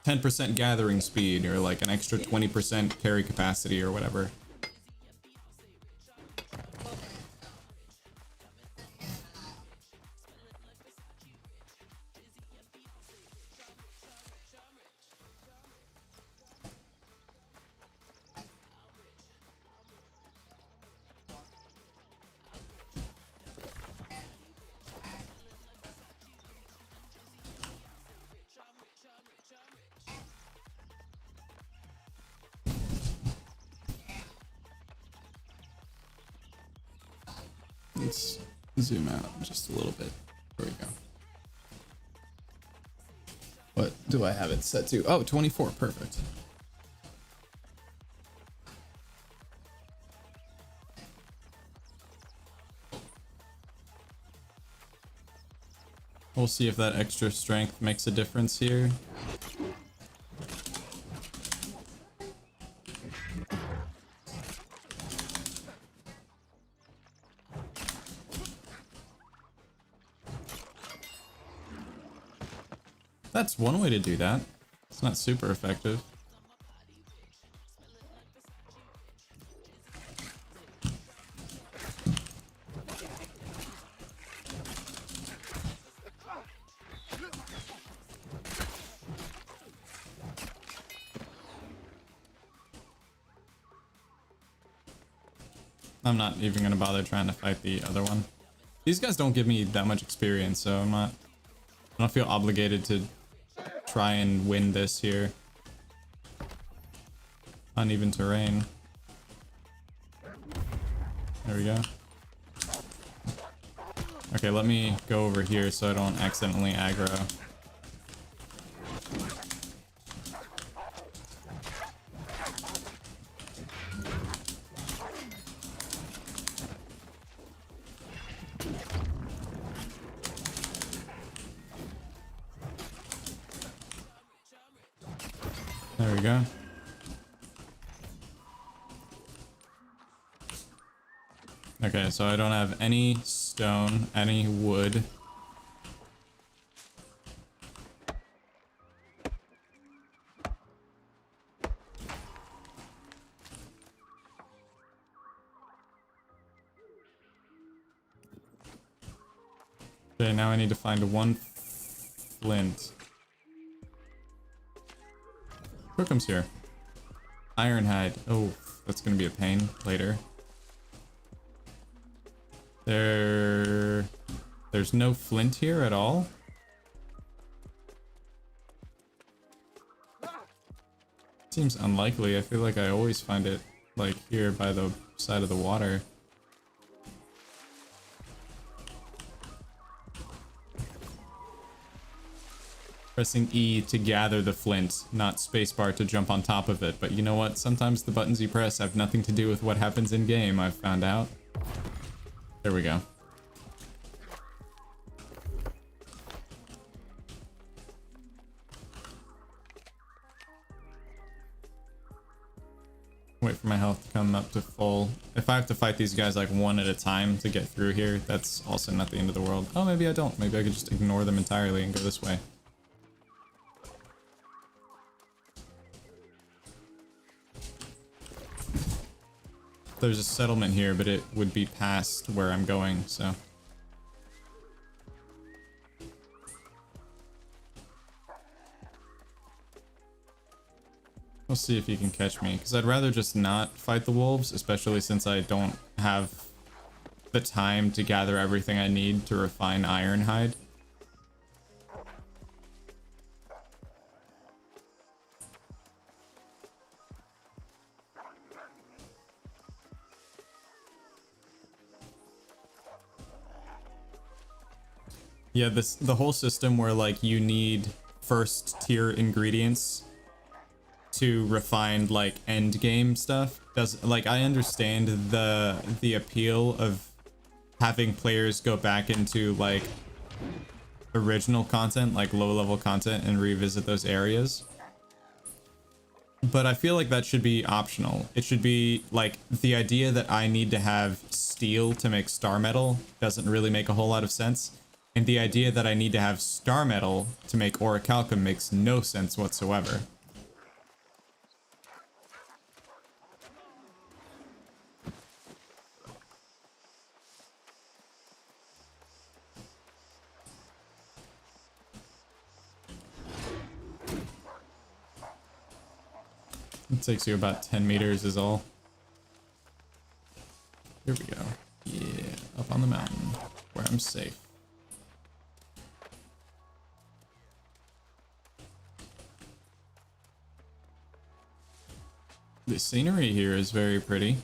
10% gathering speed or like an extra 20% carry capacity or whatever. Let's zoom out just a little bit. There we go. What do I have it set to? Oh, 24. Perfect. We'll see if that extra strength makes a difference here. That's one way to do that. It's not super effective. I'm not even gonna bother trying to fight the other one. These guys don't give me that much experience, so I don't feel obligated to try and win this here. Uneven terrain. There we go. Okay, let me go over here so I don't accidentally aggro. There we go. Okay, so I don't have any stone, any wood. Okay, now I need to find one flint. Cookham's here. Ironhide. Oh, that's gonna be a pain later. There's no flint here at all. Seems unlikely. I feel like I always find it like here by the side of the water. Pressing E to gather the flint, not spacebar to jump on top of it. But you know what? Sometimes the buttons you press have nothing to do with what happens in game, I've found out. There we go. Wait for my health to come up to full. If I have to fight these guys like one at a time to get through here, that's also not the end of the world. Oh, maybe I don't. Maybe I could just ignore them entirely and go this way. There's a settlement here, but it would be past where I'm going, so. We'll see if he can catch me, because I'd rather just not fight the wolves, especially since I don't have the time to gather everything I need to refine Ironhide. Yeah, the whole system where like you need first tier ingredients to refine like end game stuff does, like, I understand the appeal of having players go back into like original content, like low level content, and revisit those areas. But I feel like that should be optional. It should be like the idea that I need to have steel to make star metal doesn't really make a whole lot of sense. And the idea that I need to have star metal to make orichalcum makes no sense whatsoever. It takes you about 10 meters is all. Here we go. Yeah, up on the mountain where I'm safe. The scenery here is very pretty.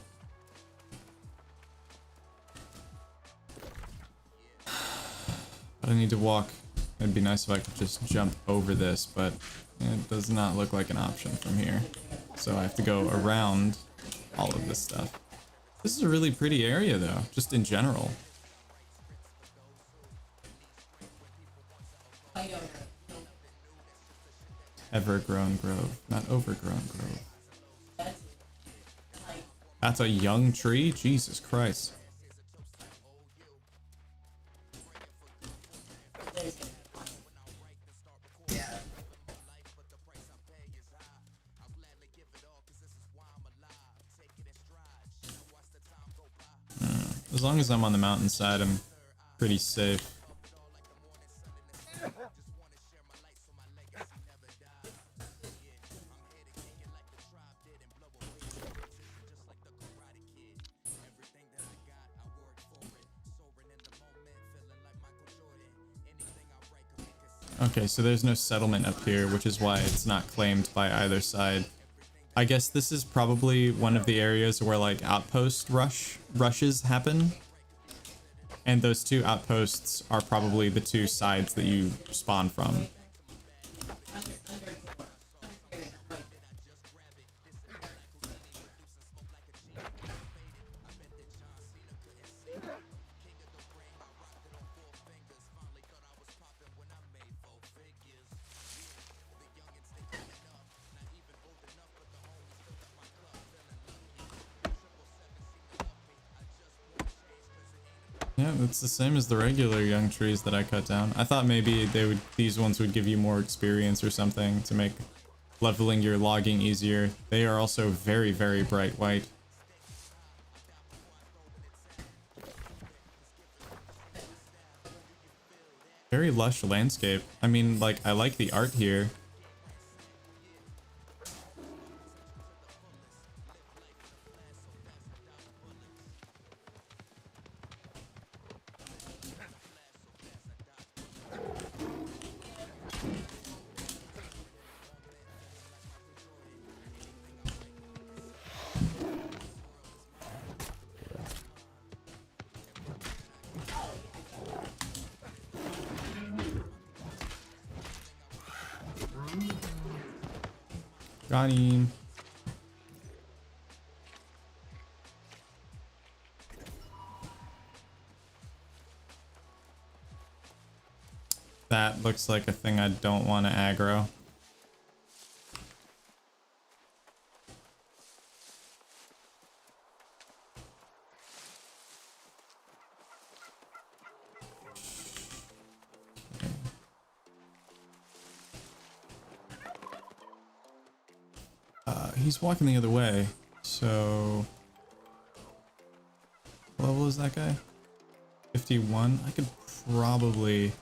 But I need to walk. It'd be nice if I could just jump over this, but it does not look like an option from here. So I have to go around all of this stuff. This is a really pretty area though, just in general. Evergrown Grove, not overgrown grove. That's a young tree? Jesus Christ. As long as I'm on the mountainside, I'm pretty safe. Okay, so there's no settlement up here, which is why it's not claimed by either side. I guess this is probably one of the areas where like outpost rushes happen. And those two outposts are probably the two sides that you spawn from. Yeah, it's the same as the regular young trees that I cut down. I thought maybe these ones would give you more experience or something to make leveling your logging easier. They are also very, very bright white. Very lush landscape. I mean, like, I like the art here. Got him. That looks like a thing I don't want to aggro. He's walking the other way, so what level is that guy? 51? I could probably...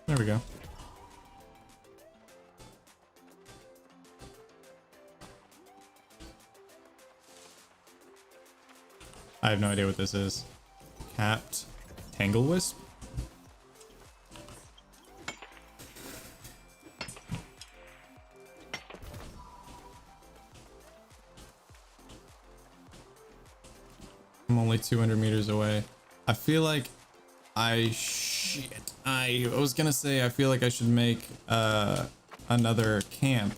There we go. I have no idea what this is. Capped Tanglewisp? I'm only 200 meters away. I feel like I was gonna say I feel like I should make another camp.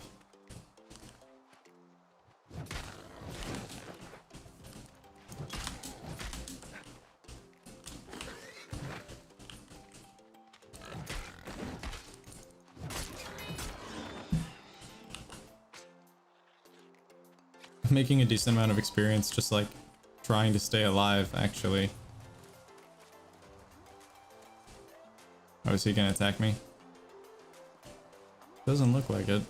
Making a decent amount of experience just like trying to stay alive, actually. Oh, is he gonna attack me? Doesn't look like it.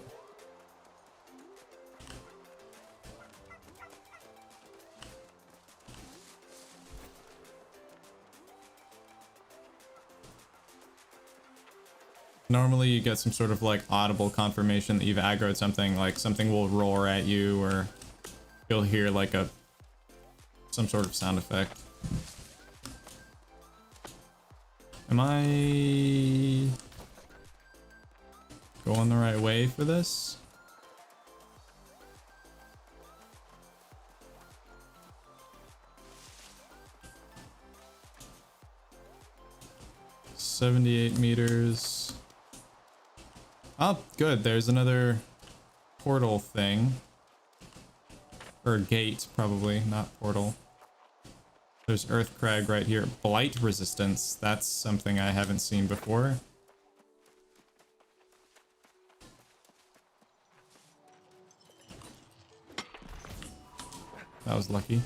Normally you get some sort of like audible confirmation that you've aggroed something, like something will roar at you or you'll hear like some sort of sound effect. Am I going the right way for this? $78 meters. Oh, good. There's another portal thing. Or gate, probably, not portal. There's Earth Crag right here. Blight resistance. That's something I haven't seen before. That was lucky.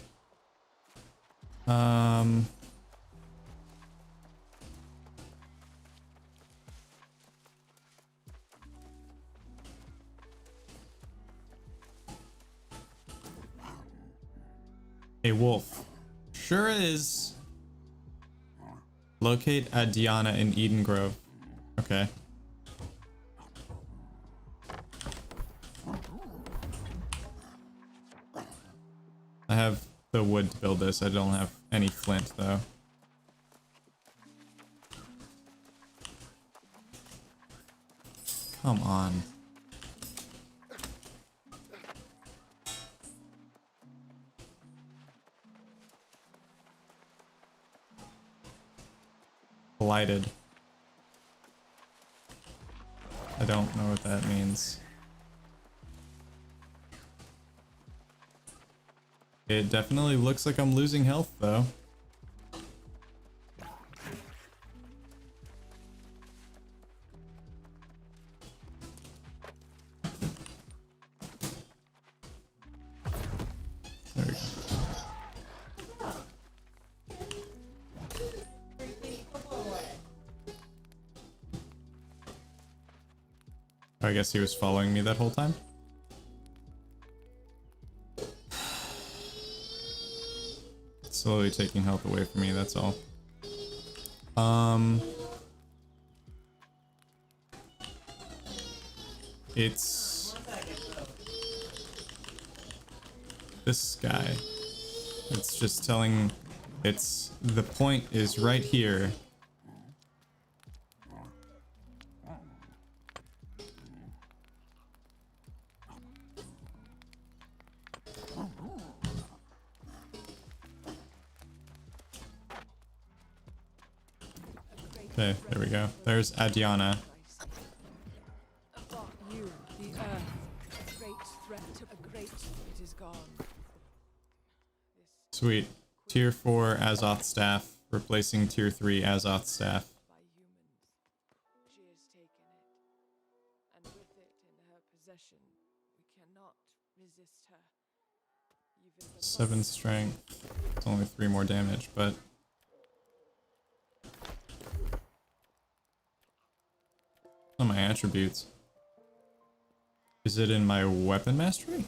A wolf. Sure is. Locate Adiana in Eden Grove. Okay. I have the wood to build this. I don't have any flint though. Come on. Blighted. I don't know what that means. It definitely looks like I'm losing health though. There we go. I guess he was following me that whole time. Slowly taking health away from me, that's all. It's this guy. It's just telling, it's, the point is right here. Okay, there we go. There's Adiana. You, the earth, a great threat, a great, it is gone. Sweet. Tier 4 Azoth staff, replacing Tier 3 Azoth staff. By humans. She has taken it, and with it in her possession, we cannot resist her. Even the 7 strength. It's only 3 more damage, but on my attributes. Is it in my weapon mastery?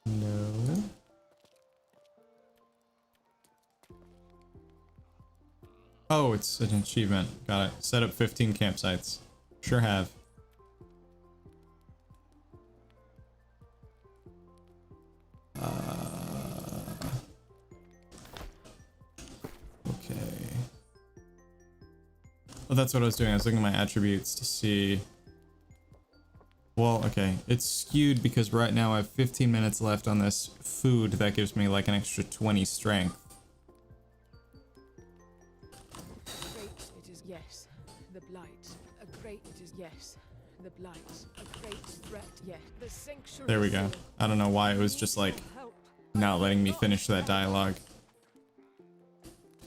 No. Oh, it's an achievement. Got it. Set up 15 campsites. Sure have. Okay. Well, that's what I was doing. I was looking at my attributes to see Well, okay. It's skewed because right now I have 15 minutes left on this food that gives me like an extra 20 strength. Great it is, yes, the blight. A great it is, yes, the blight. A great threat, yes, the sanctuary. There we go. I don't know why it was just like not letting me finish that dialogue.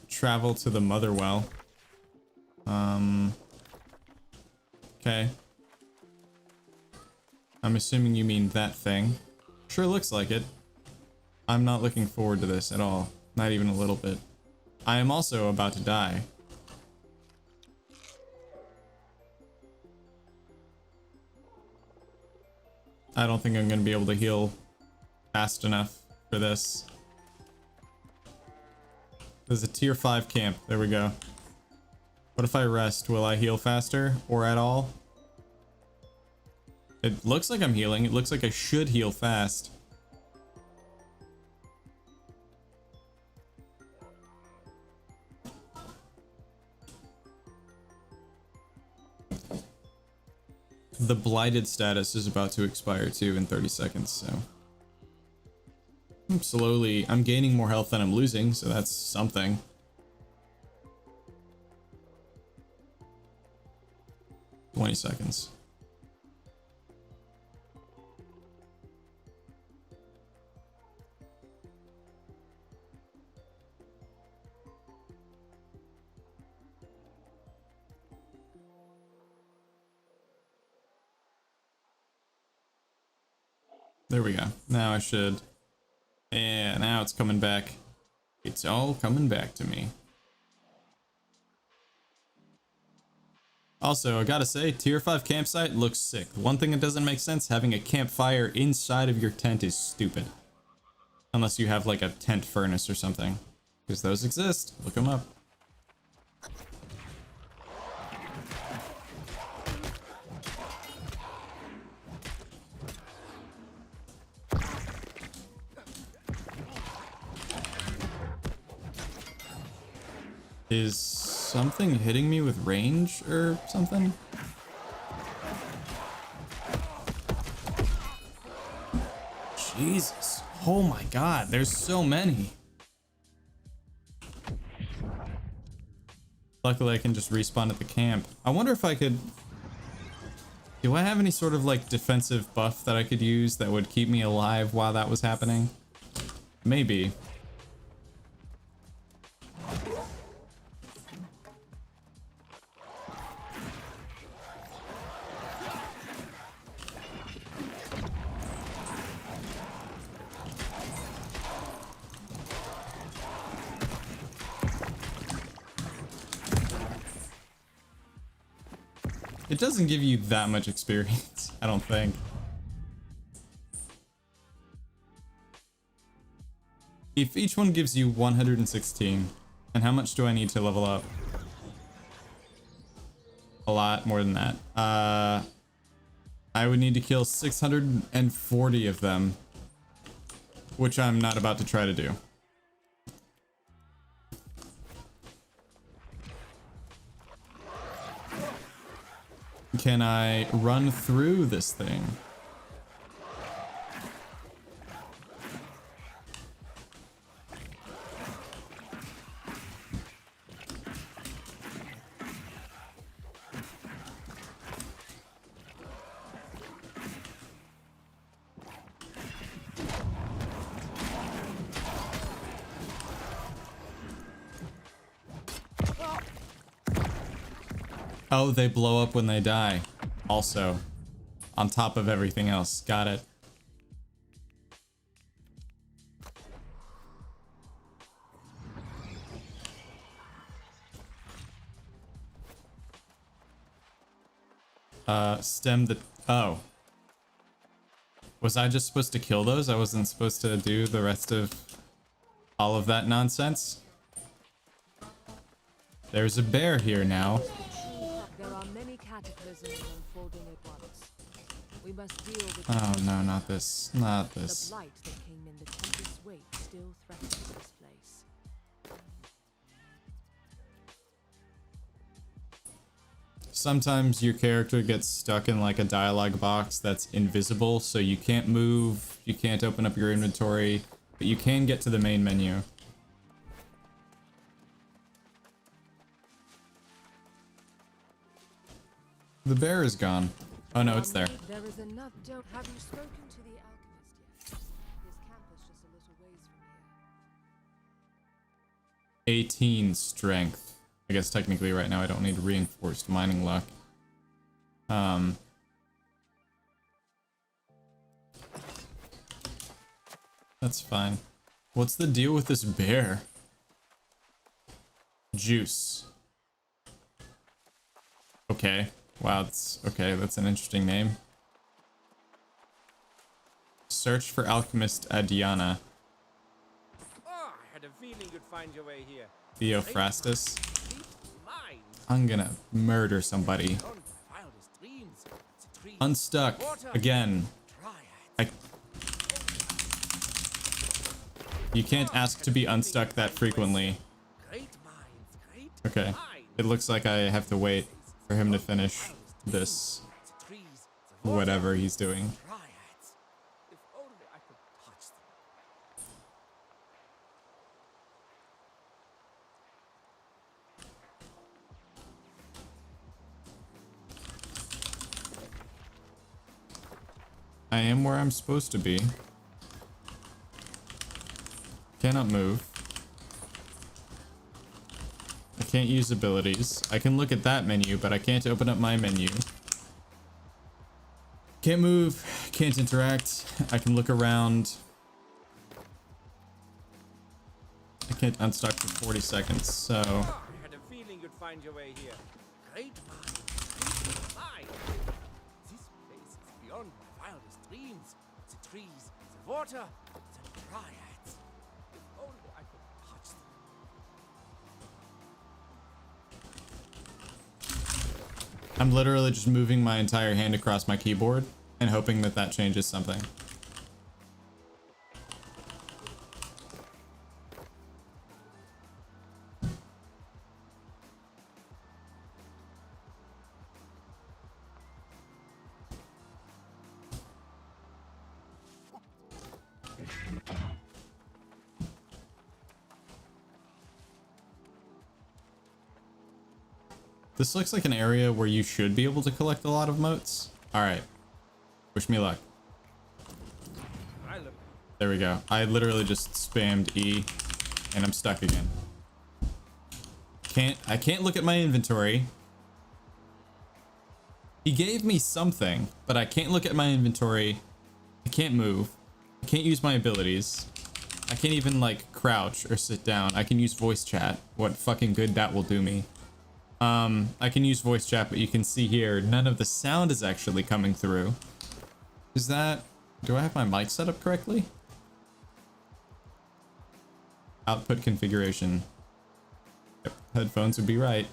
Travel to the Motherwell. Okay. I'm assuming you mean that thing. Sure looks like it. I'm not looking forward to this at all. Not even a little bit. I am also about to die. I don't think I'm going to be able to heal fast enough for this. There's a tier 5 camp. There we go. What if I rest? Will I heal faster or at all? It looks like I'm healing. It looks like I should heal fast. The blighted status is about to expire too in 30 seconds, so I'm gaining more health than I'm losing, so that's something. $20 seconds. There we go. Now I should. Yeah, now it's coming back. It's all coming back to me. Also, I gotta say, tier 5 campsite looks sick. One thing that doesn't make sense, having a campfire inside of your tent is stupid. Unless you have like a tent furnace or something. Because those exist. Look them up. Is something hitting me with range or something? Jesus. Oh my god, there's so many. Luckily I can just respawn at the camp. I wonder if I could... Do I have any sort of like defensive buff that I could use that would keep me alive while that was happening? Maybe. It doesn't give you that much experience, I don't think. If each one gives you 116, and how much do I need to level up? A lot more than that. I would need to kill 640 of them, which I'm not about to try to do. Can I run through this thing? Oh, they blow up when they die. Also, on top of everything else. Got it. Stem the... Oh. Was I just supposed to kill those? I wasn't supposed to do the rest of all of that nonsense? There's a bear here now. There are many cataclysms unfolding at once. We must deal with Oh no, not this. Not the this. blight that came in the Tempest's wake still threatens this place. sometimes your character gets stuck in like a dialogue box that's invisible, so you can't move, you can't open up your inventory, but you can get to the main menu. The bear is gone. Oh no, it's there. There is another. Have you spoken to the alchemist yet? His camp is just a little ways from here. 18 strength. I guess technically right now I don't need reinforced mining luck. That's fine. What's the deal with this bear? Juice. Okay. Wow, that's okay. That's an interesting name. Search for alchemist Adiana. Oh, I had a feeling you'd find your way here. Theophrastus. Mine. I'm gonna murder somebody. On my wildest dreams. It's a tree. Unstuck again. Triad. You can't ask to be unstuck that frequently. Great minds, great Okay. minds. It looks like I have to wait for him to finish this It's a trees, it's a water, whatever he's doing. triads. If only I could touch them. I am where I'm supposed to be. Cannot move. I can't use abilities. I can look at that menu, but I can't open up my menu. Can't move, can't interact. I can look around. I can't unstuck for 40 seconds, so... Oh, I had a feeling you'd find your way here. Great minds, great minds. This place is beyond my wildest dreams. It's a trees, it's a water, it's a triads. If only I could touch them. I'm literally just moving my entire hand across my keyboard and hoping that that changes something. This looks like an area where you should be able to collect a lot of motes. Alright. Wish me luck. I look. There we go. I literally just spammed E and I'm stuck again. I can't look at my inventory. He gave me something, but I can't look at my inventory. I can't move. I can't use my abilities. I can't even like crouch or sit down. I can use voice chat. What fucking good that will do me. I can use voice chat, but you can see here, none of the sound is actually coming through. Is that... Do I have my mic set up correctly? Output configuration. Yep, headphones would be right.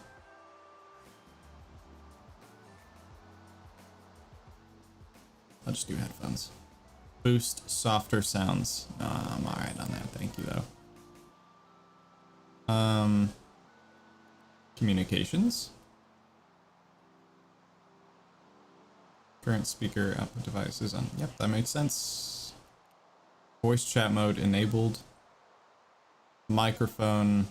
I'll just do headphones. Boost softer sounds. I'm alright on that, thank you though. Communications. Current speaker output devices on. Yep, that makes sense. Voice chat mode enabled. Microphone.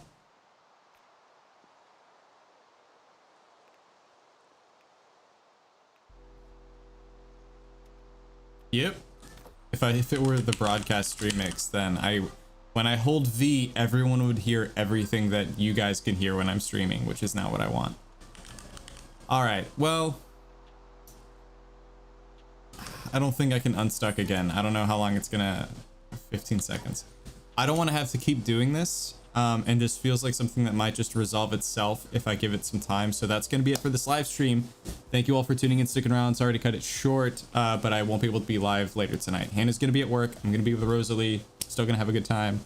Yep. If it were the broadcast stream mix, then when I hold V, everyone would hear everything that you guys can hear when I'm streaming, which is not what I want. All right, well, I don't think I can unstuck again. I don't know how long it's gonna, 15 seconds. I don't want to have to keep doing this. And this feels like something that might just resolve itself if I give it some time. So that's going to be it for this live stream. Thank you all for tuning in, sticking around. Sorry to cut it short, but I won't be able to be live later tonight. Hannah's going to be at work. I'm going to be with Rosalie. Still going to have a good time.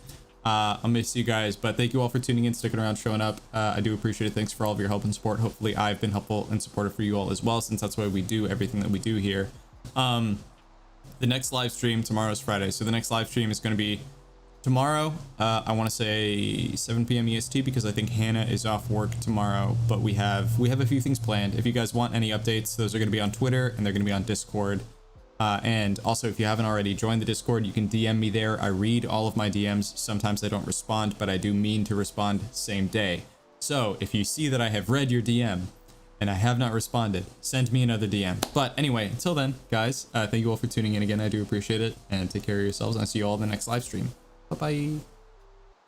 I'll miss you guys, but thank you all for tuning in, sticking around, showing up. I do appreciate it. Thanks for all of your help and support. Hopefully I've been helpful and supportive for you all as well, since that's why we do everything that we do here. The next live stream, tomorrow is Friday. So the next live stream is going to be tomorrow, I want to say 7 p.m. EST because I think Hannah is off work tomorrow, but we have a few things planned. If you guys want any updates, those are going to be on Twitter and they're going to be on Discord. And also, if you haven't already joined the Discord, you can DM me there. I read all of my DMs. Sometimes I don't respond, but I do mean to respond same day. So if you see that I have read your DM and I have not responded, send me another DM. But anyway, until then, guys, thank you all for tuning in again. I do appreciate it, and take care of yourselves, and I'll see you all in the next live stream. Bye-bye.